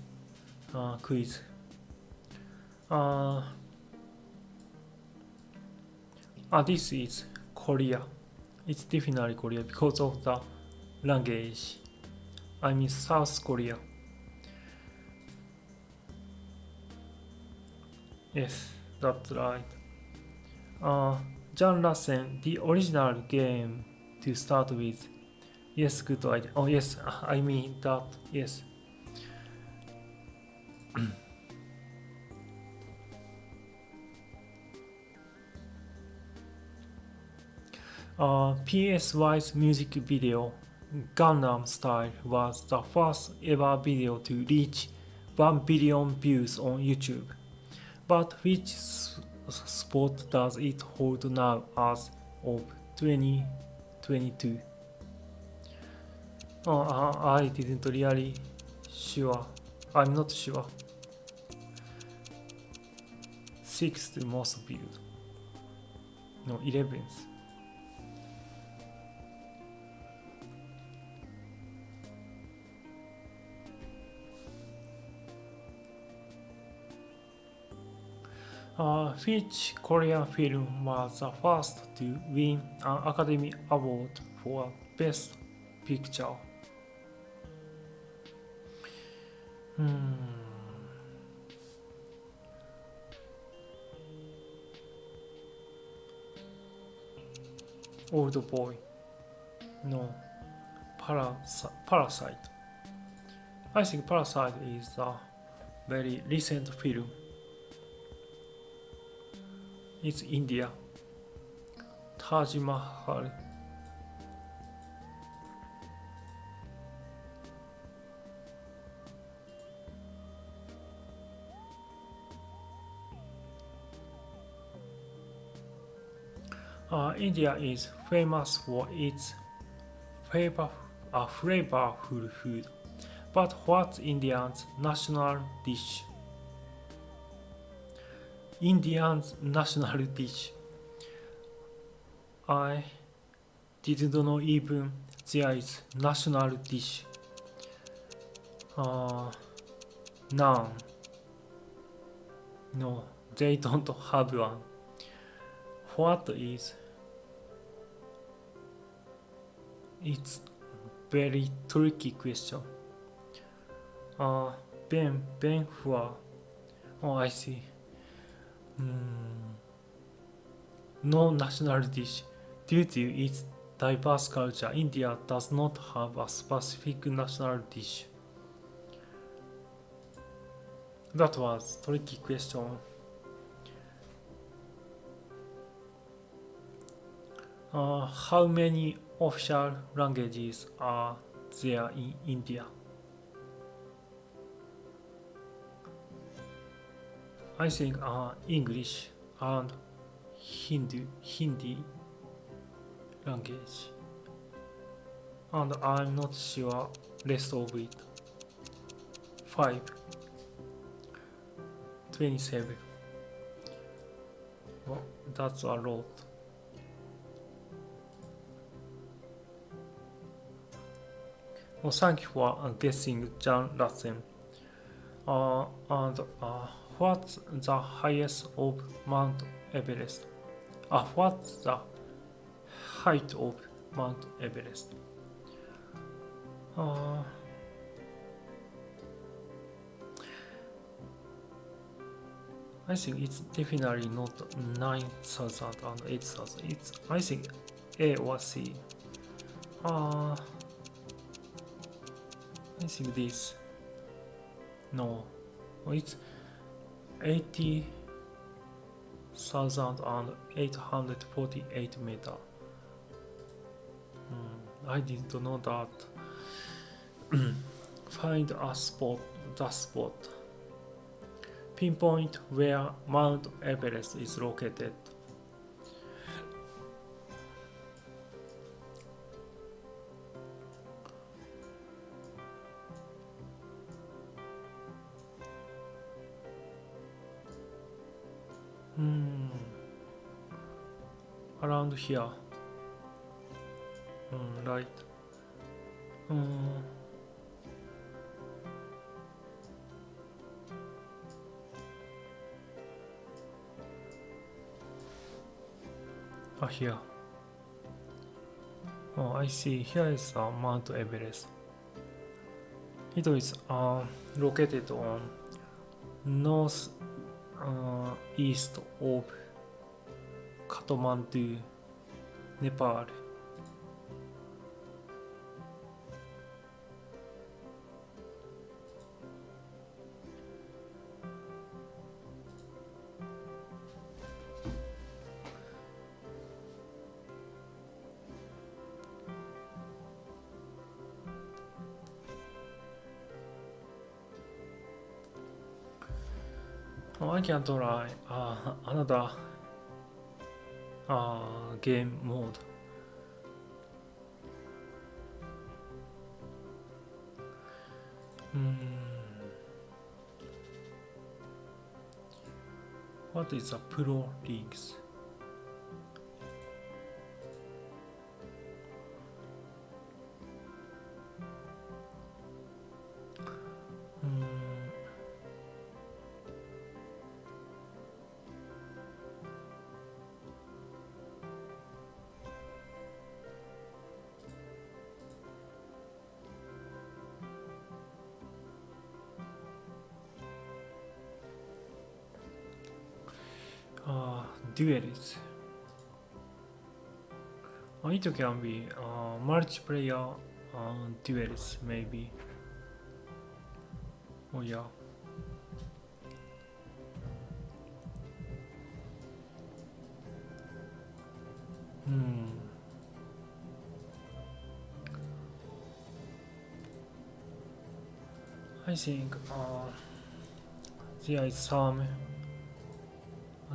quiz. This is Korea. It's definitely Korea because of the language. I mean South Korea. Yes, that's right. Jan Lassen, the original game to start with. Yes, good idea. Oh yes, I mean that. Yes. PSY's music video Gangnam Style was the first ever video to reach 1 billion views on YouTube. But which spot does it hold now as of 2022? I didn't really sure. I'm not sure. 6th most viewed. No, 11th. Which Korean film was the first to win an Academy Award for Best Picture? Old Boy. No. Parasite. I think Parasite is a very recent film. It's India. Taj Mahal. India is famous for its flavorful food. But what's India's national dish? Indian's national dish. I didn't know even there is national dish. None. No, they don't have one. What is? It's very tricky question. Ben Hua. Oh, I see. No national dish. Due to its diverse culture, India does not have a specific national dish. That was a tricky question. How many official languages are there in India? I think English and Hindi language, and I'm not sure rest of it. 5, 27. Well, that's a lot. Well, thank you for guessing Jan Lassen. And what's the highest of Mount Everest? What's the height of Mount Everest? I think it's definitely not 9,000 and 8,000. It's, I think, A or C. I think this. No, it's 80,848 meter. I didn't know that. Find a spot, the spot. Pinpoint where Mount Everest is located. Around here. Right. Here. Oh, I see. Here is Mount Everest. It is located on north east of Kathmandu, Nepal. I can try another game mode. What is a pro leagues? Duels. It can be multiplayer duels, maybe. Oh yeah. I think there is some.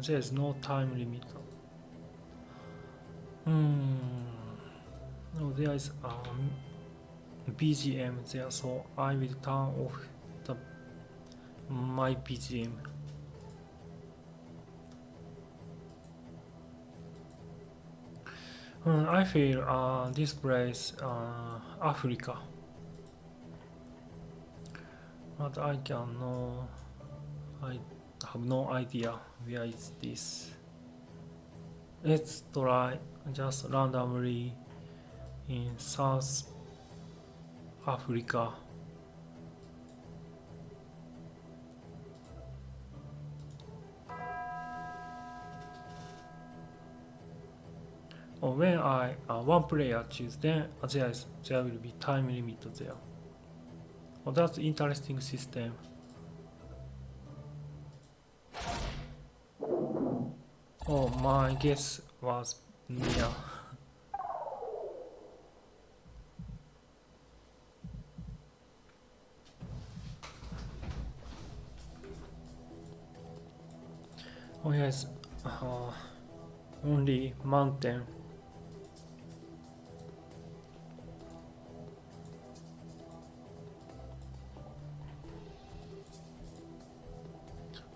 There is no time limit. No, there is BGM there, so I will turn off my BGM. I feel this place Africa, but I have no idea where is this. Let's try just randomly in South Africa. Or when one player choose, then there will be time limit there. Oh, that's interesting system. Oh, my guess was near. Oh yes, only mountain.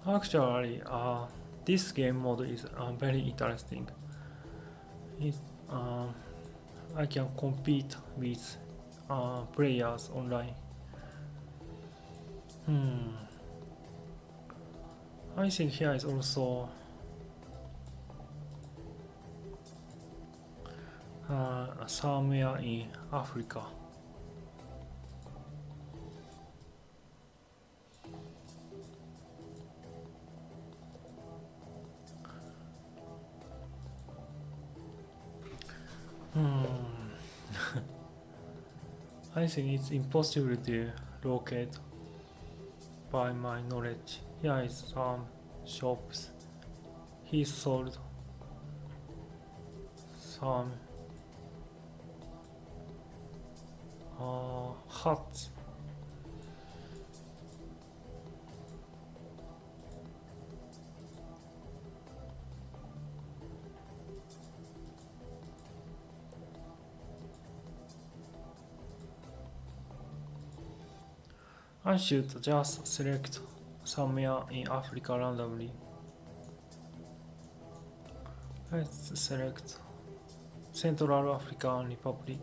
Actually, this game mode is very interesting. It, I can compete with players online. Hmm. I think here is also somewhere in Africa. I think it's impossible to locate by my knowledge. Here is some shops. He sold some huts. I should just select somewhere in Africa randomly. Let's select Central African Republic.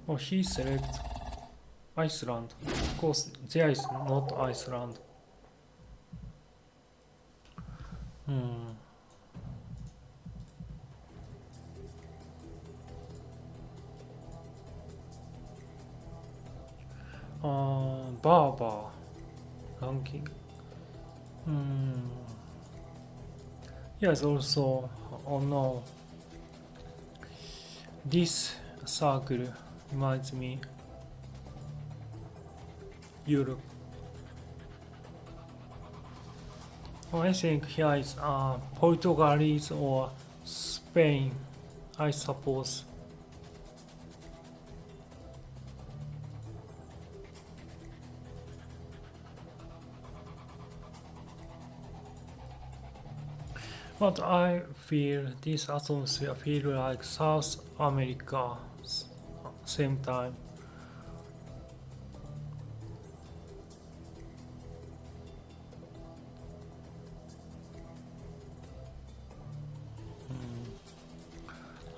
Oh, he select Iceland. Of course, there is not Iceland. Barber ranking. Yes, also, oh no, this circle reminds me Europe. Oh, I think here is Portuguese or Spain, I suppose. But I feel this atmosphere feel like South America same time.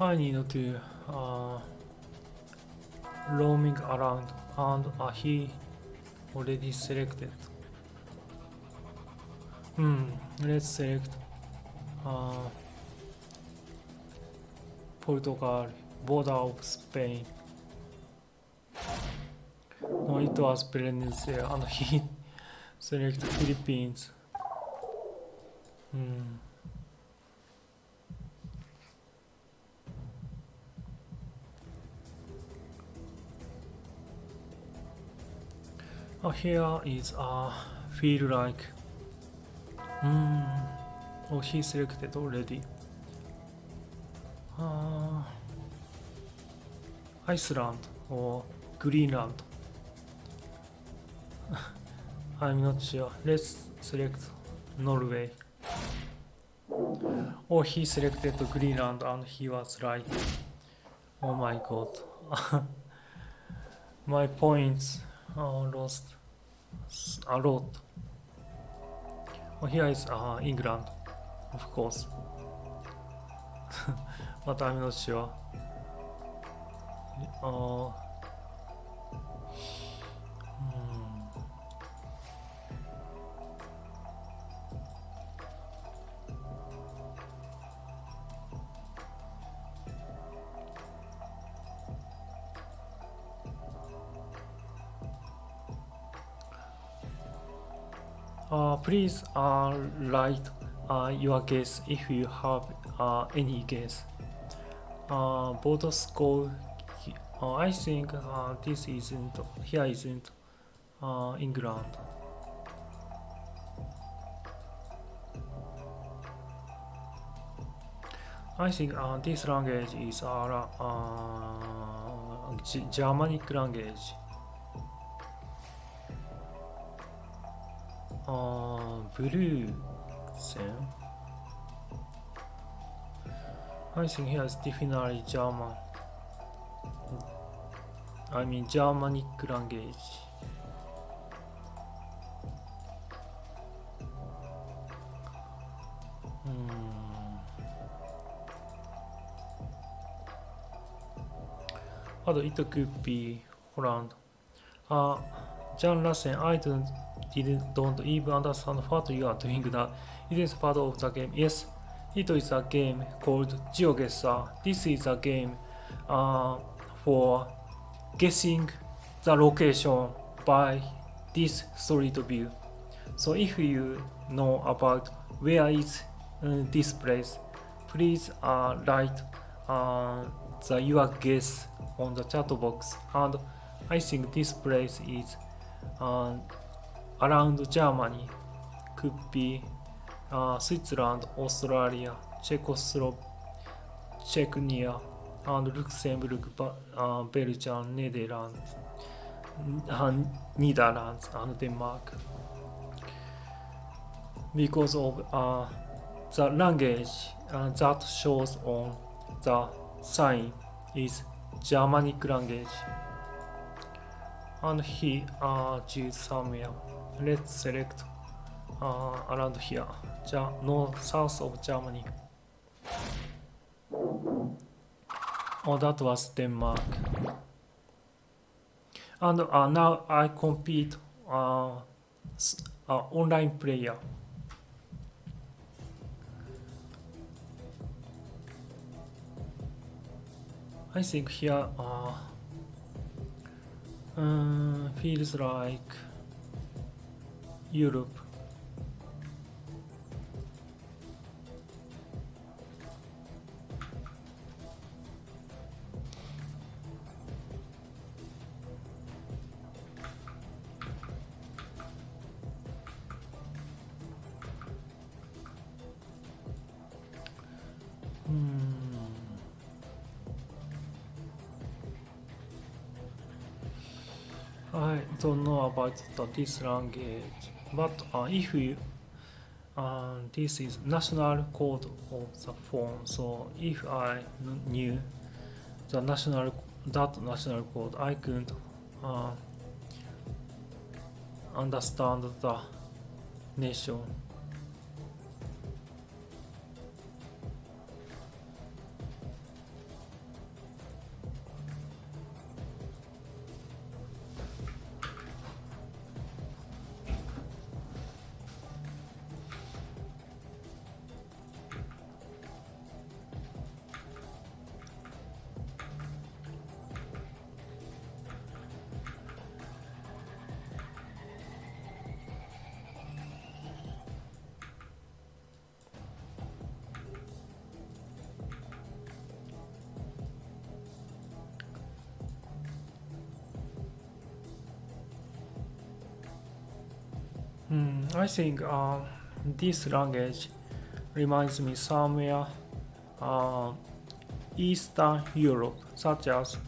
I need to roaming around and he already selected. Let's select Portugal, border of Spain. No, it was Venezuela and he selected Philippines. Here is feel like. Oh, he selected already. Iceland or Greenland. I'm not sure. Let's select Norway. Oh, he selected Greenland and he was right. Oh my god. My points lost a lot. Oh, here is England, of course. But I'm not sure. Please write your guess if you have any guess. Both score. I think this isn't. Here isn't England. I think this language is Germanic language. Blue. I think here is definitely German. I mean Germanic language. But it could be Holland. John Lassen, I don't even understand what you are doing that. It is part of the game. Yes, it is a game called GeoGuessr. This is a game for guessing the location by this street view. So if you know about where is this place, please write your guess on the chat box. And I think this place is around Germany, could be Switzerland, Australia, Czechia, and Luxembourg, Belgium, Netherlands, and Denmark. Because of the language that shows on the sign is Germanic language. And he choose somewhere. Let's select around here, south of Germany. Oh, that was Denmark. And now I compete online player. I think here feels like Europe. I don't know about this language, but if you this is national code of the phone, so if I knew that national code, I could understand the nation. I think this language reminds me somewhere Eastern Europe, such as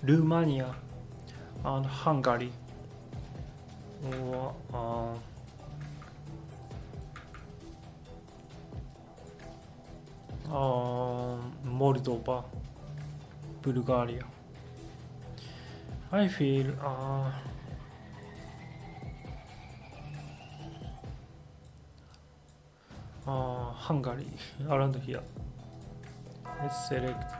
Romania and Hungary, or Moldova, Bulgaria. I feel Hungary around here. Let's select.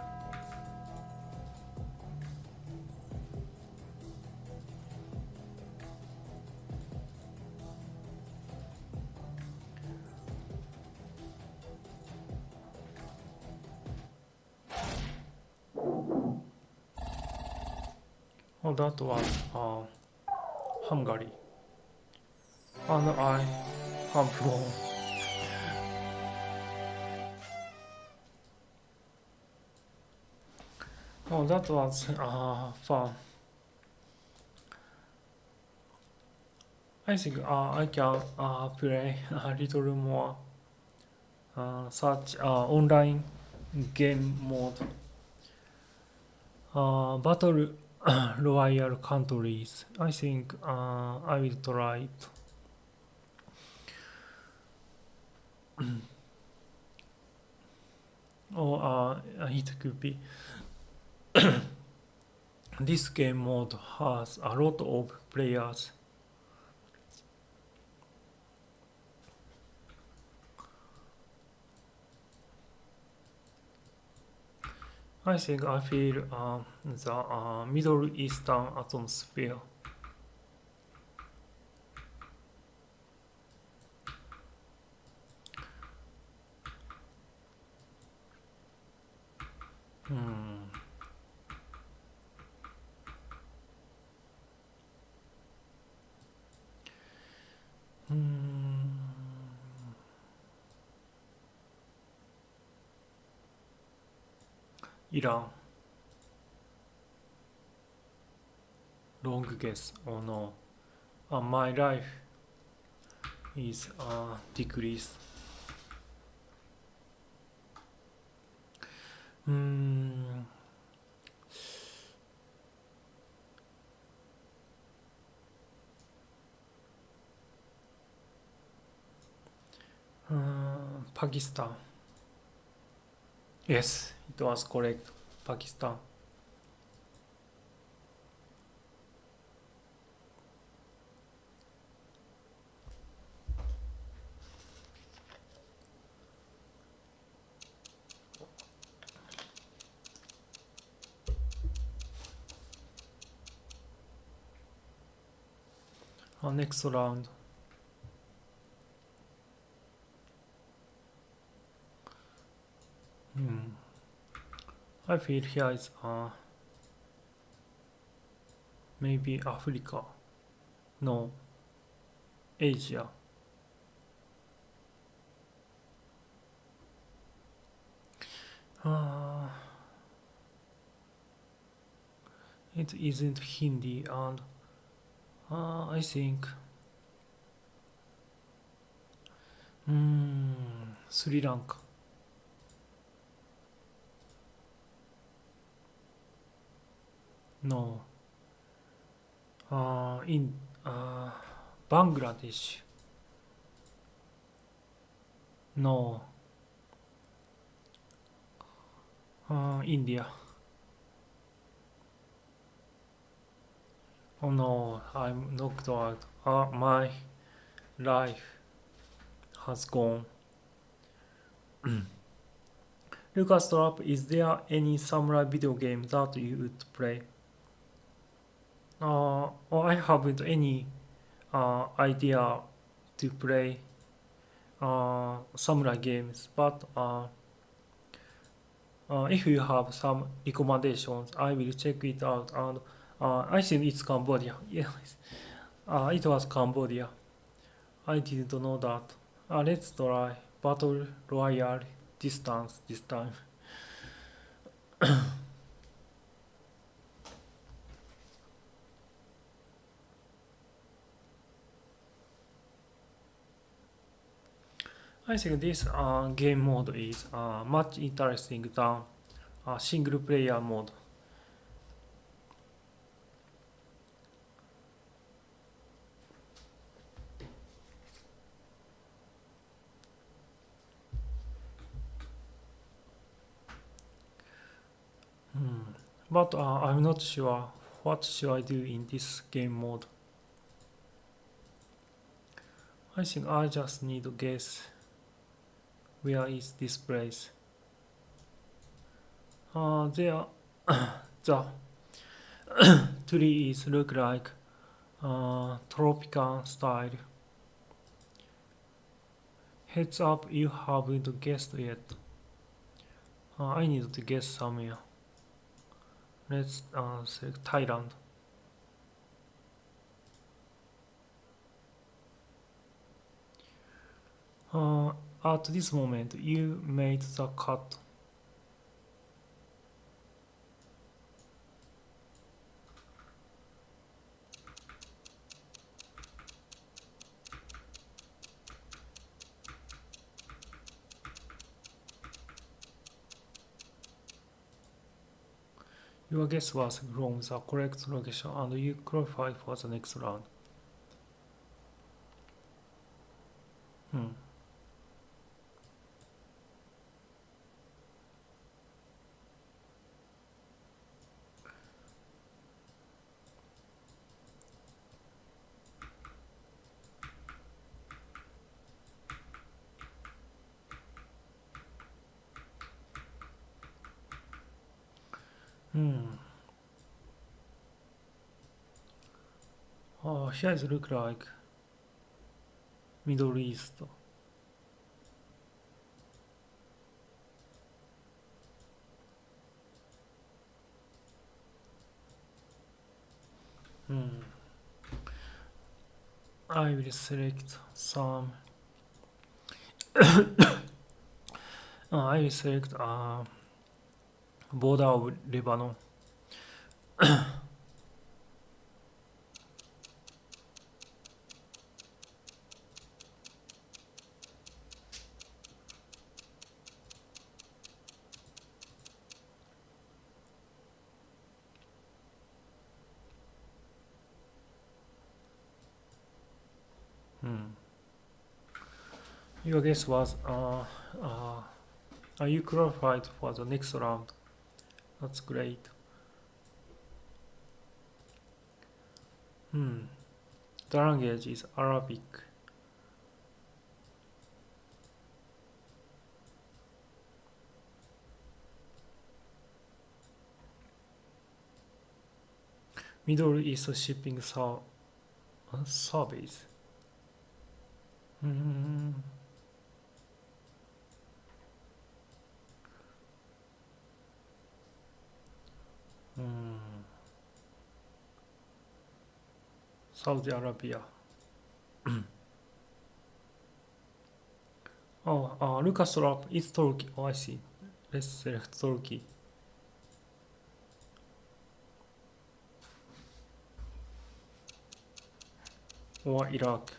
Oh, that was Hungary, and I have won. Oh, that was fun. I think I can play a little more such online game mode. Battle Royale countries. I think I will try it. Or it could be. This game mode has a lot of players. I think I feel the Middle Eastern atmosphere. Hmm. Hmm. Iran. Long guess. Oh no. My life is decreased. Hmm. Pakistan. Yes, it was correct. Pakistan. Next round. I feel here is maybe Africa. No, Asia. It isn't Hindi, and I think Sri Lanka. No. In Bangladesh. No. India. Oh no, I'm knocked out. My life has gone. Lucas Trap, is there any samurai video game that you would play? I haven't any idea to play samurai games, but if you have some recommendations, I will check it out. And I think it's Cambodia. Yes, it was Cambodia. I didn't know that. Let's try Battle Royale distance this time. I think this game mode is much interesting than single player mode. But I'm not sure what should I do in this game mode. I think I just need to guess where is this place. There, the trees look like tropical style. Heads up, you haven't guessed yet. I need to guess somewhere. Let's select Thailand. At this moment, you made the cut. Your guess was from the correct location and you qualified for the next round. Hmm. Hmm. Here it look like Middle East. Hmm. I will select some. I will select border of Lebanon. Hmm. Your guess was you qualified for the next round. That's great. Hmm. The language is Arabic. Middle East shipping service. Hmm. Hmm. Saudi Arabia. Lucas Trap is Turkey. Oh, I see. Let's select Turkey. Or Iraq.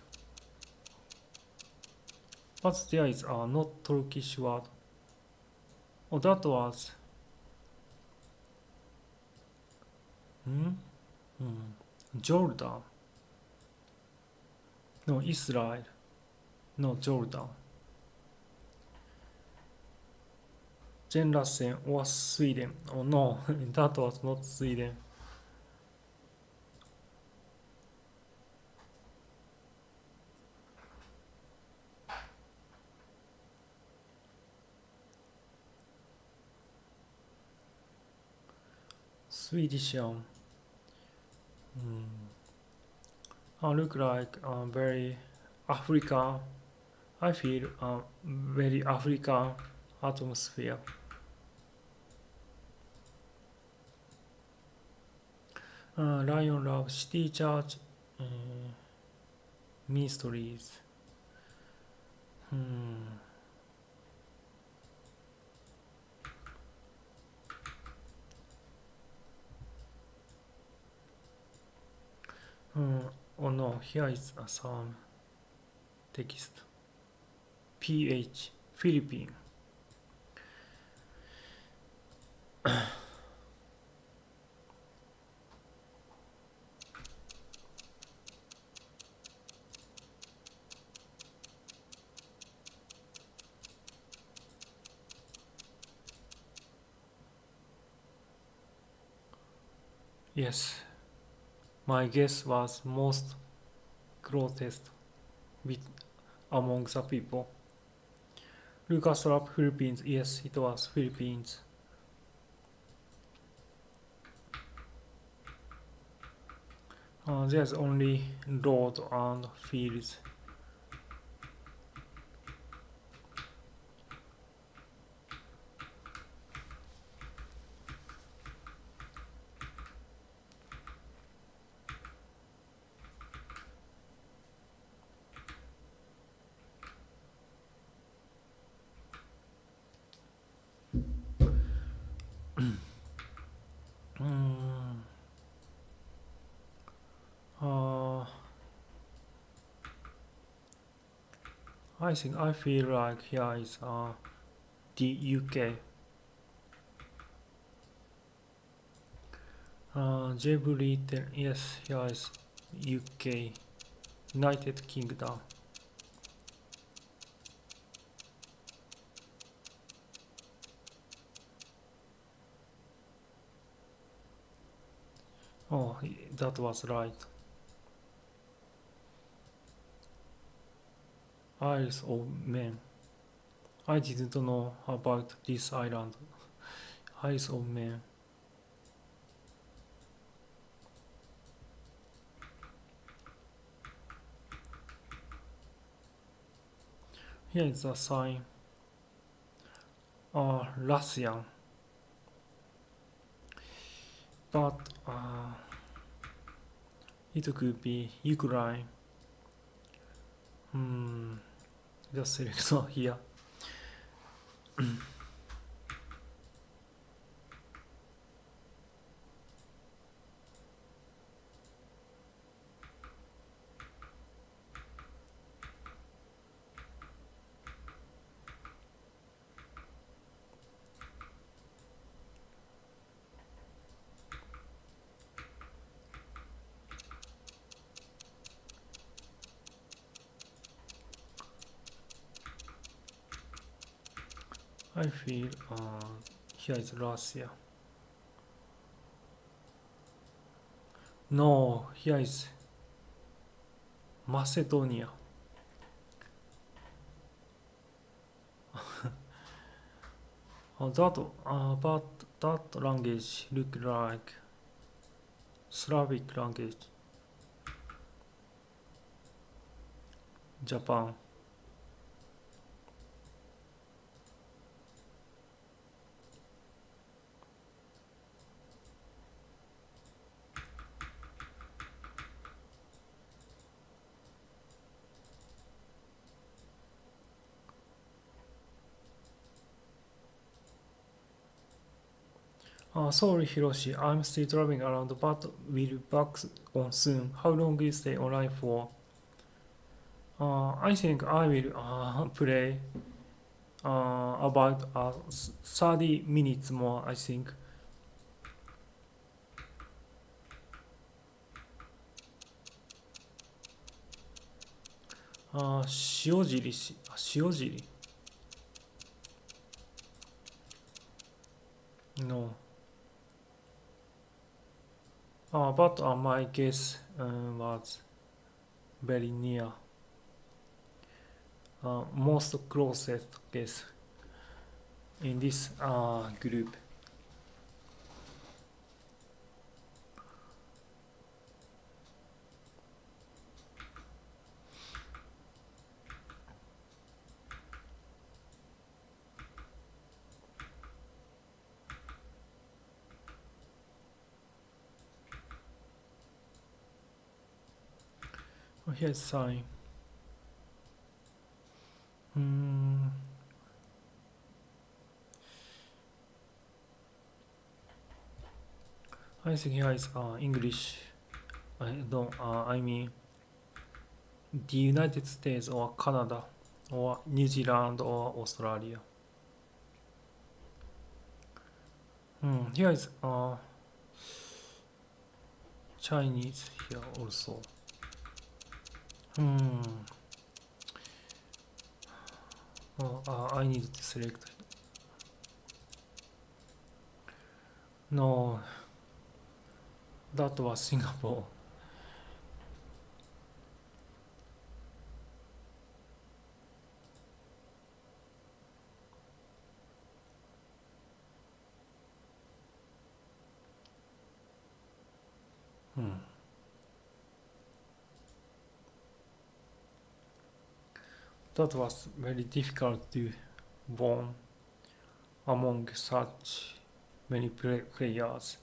But there is a not Turkish word. Oh, that was. Hmm? Hmm. Jordan. No, Israel. No, Jordan. Jen Lassen or Sweden. Oh no, that was not Sweden. Swedish. Look like very African. I feel very African atmosphere. Lion Love City Church Mysteries. Hmm. Oh no, here is some text. PH Philippine. Yes, my guess was most closest with among the people. Lucas Rap Philippines. Yes, it was Philippines. There's only road and fields. Mm, uh, I think I feel like here is the UK. Geopolitics, yes, here is UK, United Kingdom. Oh, that was right. Isles of Man. I didn't know about this island. Isles of Man. Here is a sign. Russian. But it could be Ukraine. Just select here. I feel here is Russia. No, here is Macedonia. But that language look like Slavic language. Japan. Sorry, Hiroshi, I'm still traveling around, but will be back on soon. How long will you stay online for? I think I will play about 30 minutes more, I think. Shiojiri. No. But my guess was very near. Most closest guess in this group. Here's sign. I think here is English. I mean the United States or Canada or New Zealand or Australia. Here is Chinese here also. I need to select. No, that was Singapore. That was very difficult to win among such many players.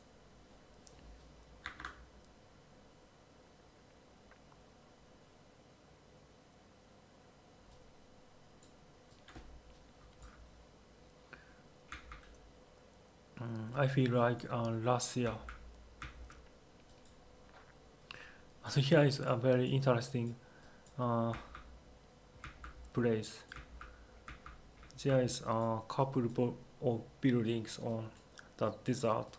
I feel like Russia. So here is a very interesting place. There is a couple of buildings on the desert.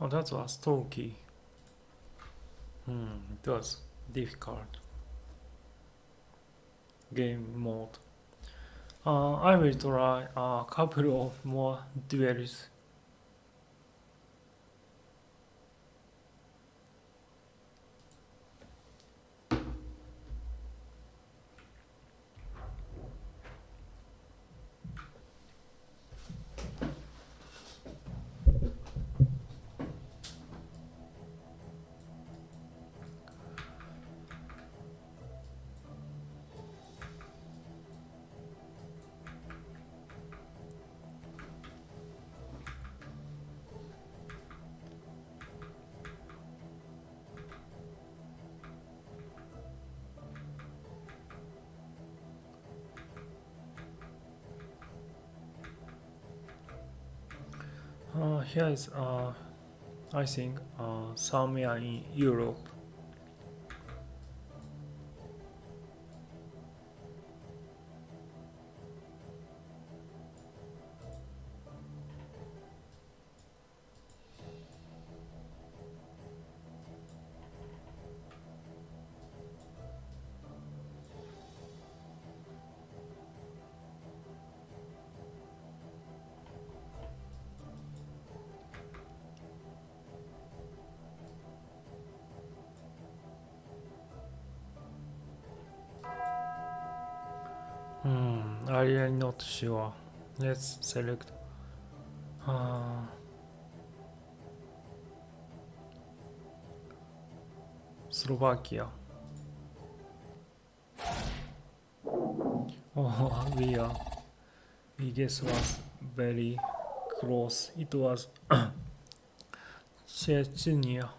Oh, that was Turkey. It was difficult game mode. I will try a couple of more duels. Here is, I think, somewhere in Europe. I really not sure. Let's select Slovakia. Oh, we guess was very close. It was Chechnya.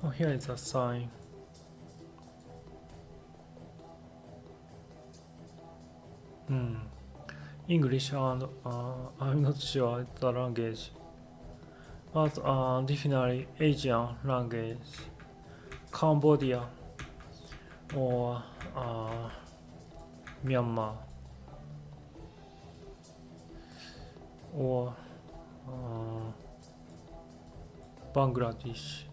Oh, here is a sign. English and I'm not sure the language, but definitely Asian language, Cambodia or Myanmar or Bangladesh.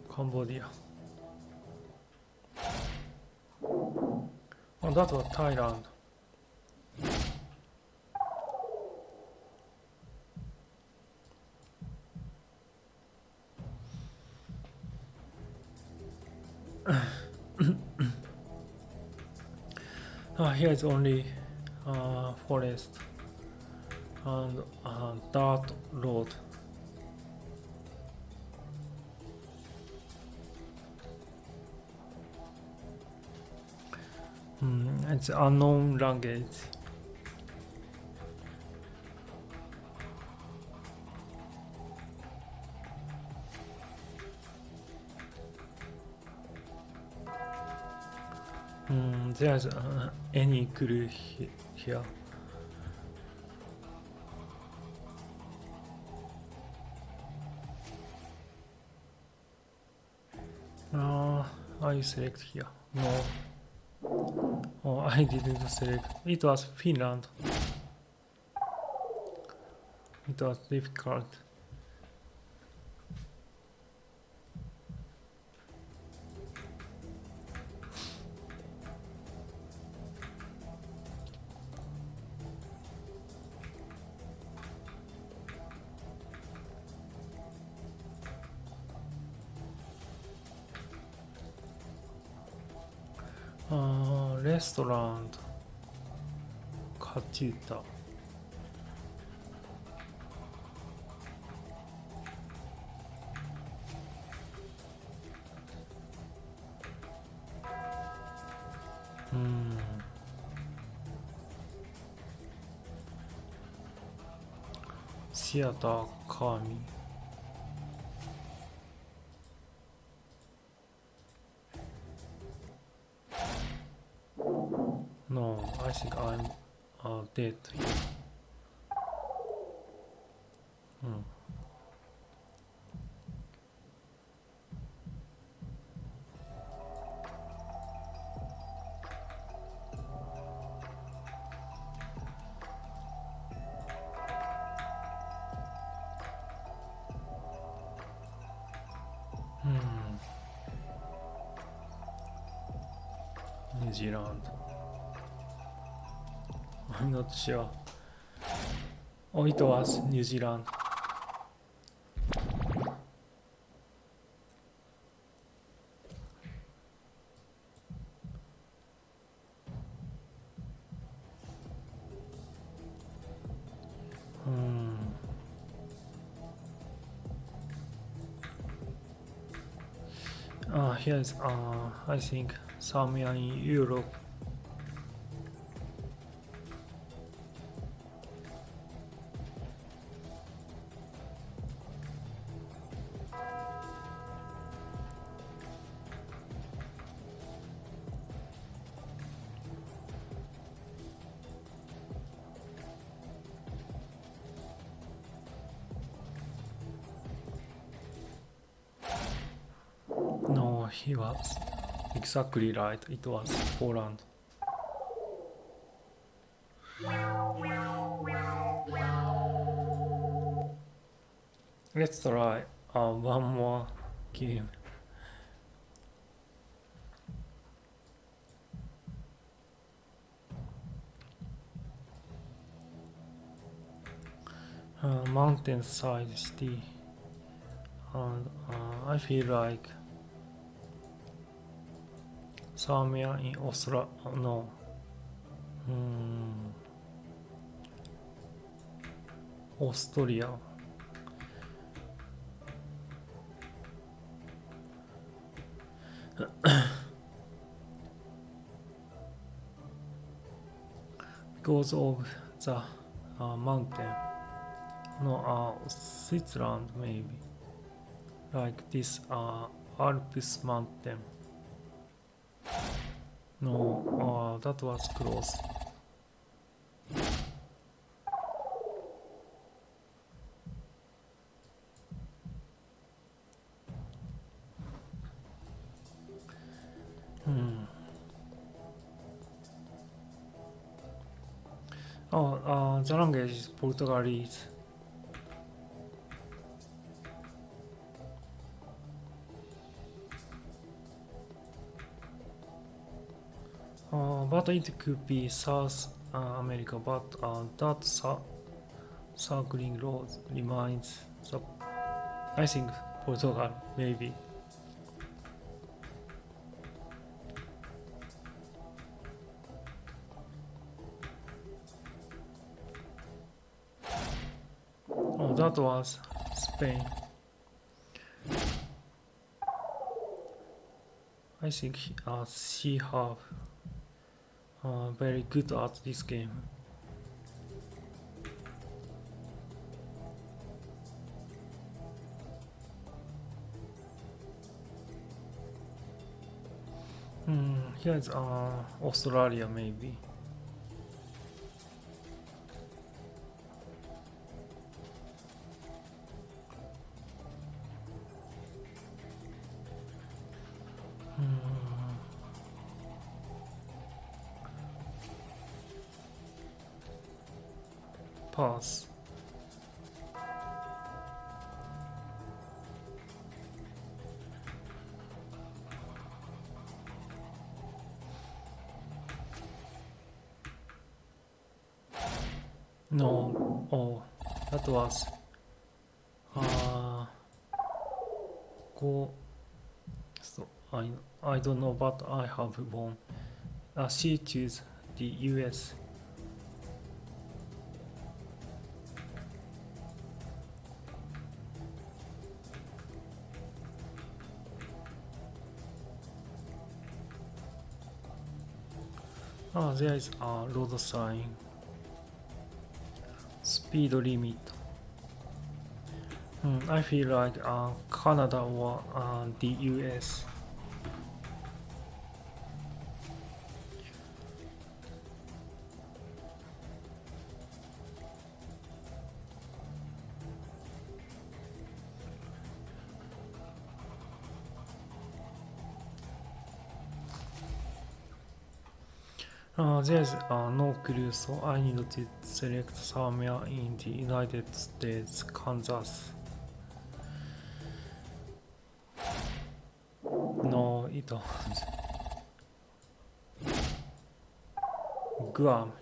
Cambodia. Oh, that was Thailand. Here is only forest and dirt road. It's unknown language. There's any clue here. I select here. No. Oh, I didn't select. It was Finland. It was difficult. Restaurant Kachuta. Theater Kami. I'm dead here. New Zealand. I'm not sure. Oh, it was New Zealand. Here's I think somewhere in Europe. No, he was exactly right. It was Poland. Let's try one more game. Mountainside city, and I feel like somewhere in Austria. Because of the mountain. No, Switzerland maybe. Like this Alps mountain. No, that was close. The language is Portuguese. But it could be South America, but that circling road remains I think Portugal, maybe. Oh, that was Spain. I think she have very good at this game. Here's Australia maybe. Pass. No, oh, that was go. So I don't know, but I have won. She choose the US. There is a road sign. Speed limit. I feel like Canada or the US. There's no clue, so I need to select somewhere in the United States, Kansas. No, it don't. Guam.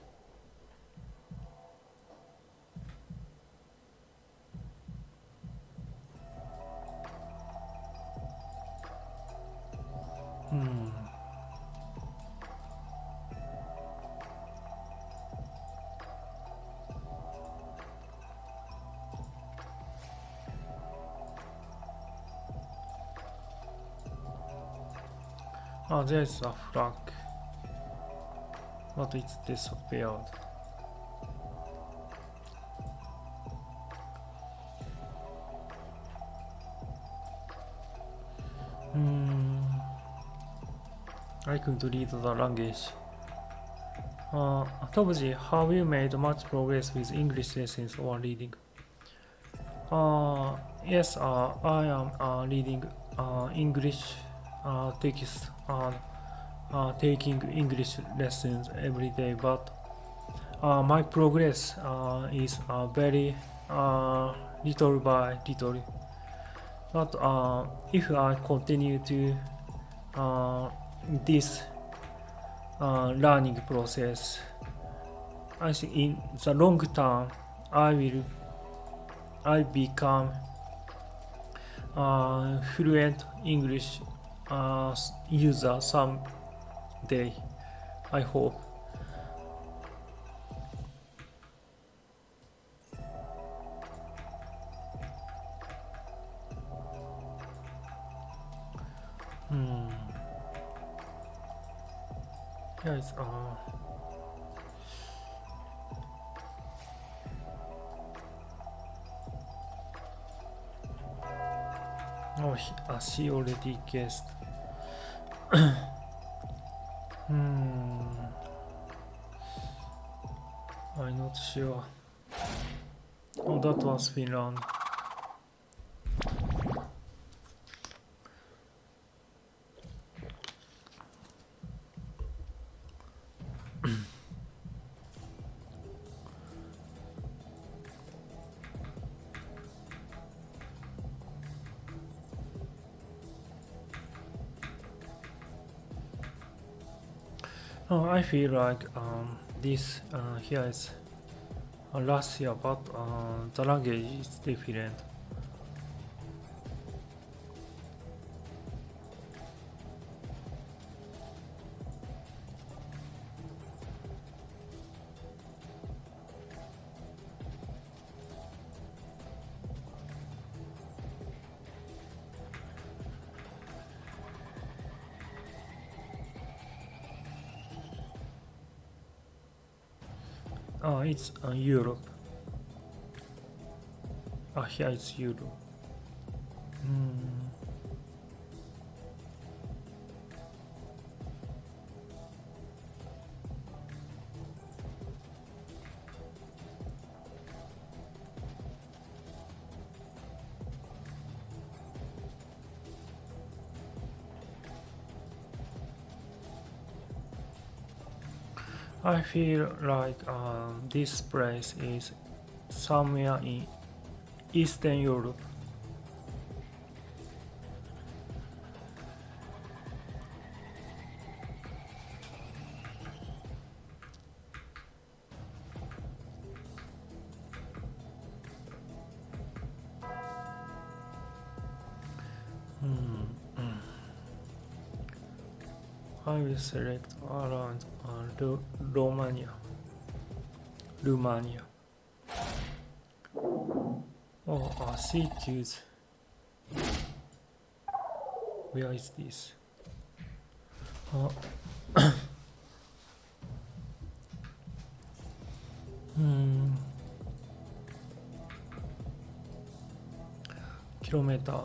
There's a flag, but it's disappeared. I could read the language. Tobuji, have you made much progress with English lessons or reading? Yes, I am reading English text and taking English lessons every day, but my progress is very little by little. But if I continue to this learning process, I think in the long term I become fluent English user someday, I hope. Yes, she already guessed. I'm not sure. Oh, that was Finland. I feel like this here is Russia, but the language is different. It's Europe. Here it's Europe. I feel like this place is somewhere in Eastern Europe. I will select around Romania. Oh, cities. Where is this? Kilometer.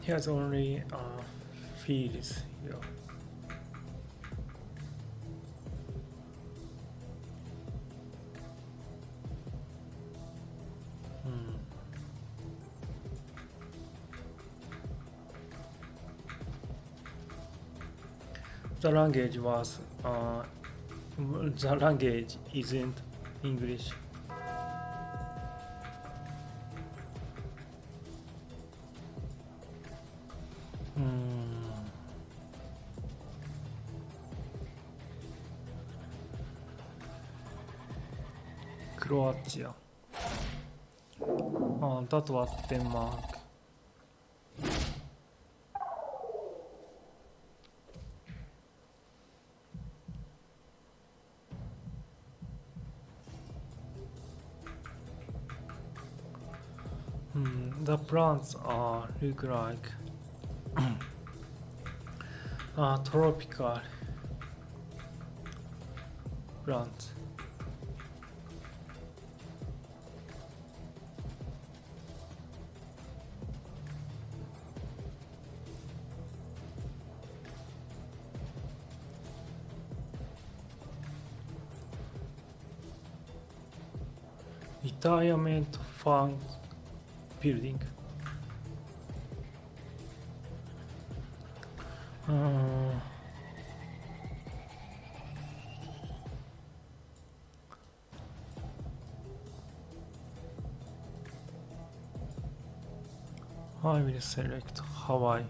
Here's only fields here. The language was the language isn't English. Croatia. That was Denmark. The plants look like tropical plants. Retirement fund building. I will select Hawaii.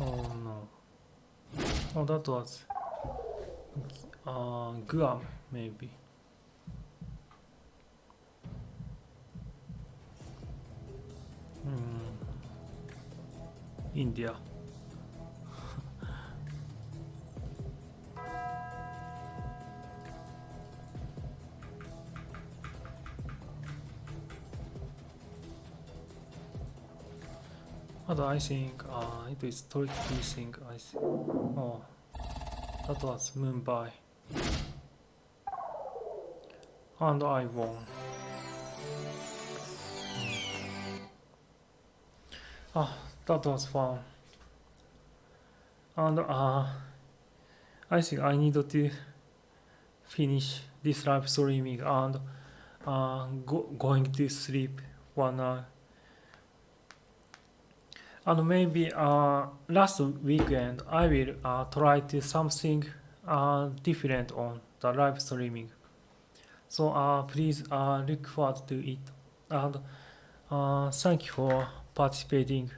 Oh no. Oh, that was Guam, maybe. India. But I think it is tricky thing. I think. Oh, that was Mumbai, and I won. That was fun. And I think I need to finish this live streaming and going to sleep 1 hour. And maybe last weekend I will try to something different on the live streaming. So please look forward to it. And thank you for participating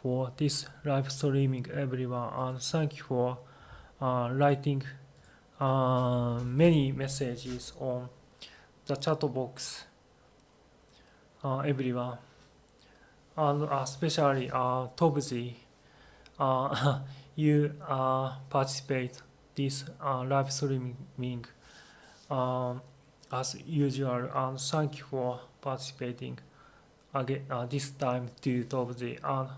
for this live streaming, everyone. And thank you for writing many messages on the chat box, everyone. And especially Tobzi, you participate this live streaming as usual, and thank you for participating again this time to Tobzi, and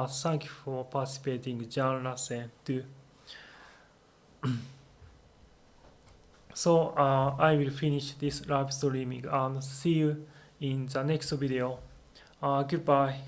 thank you for participating Jan Lassen too. So I will finish this live streaming and see you in the next video. Goodbye.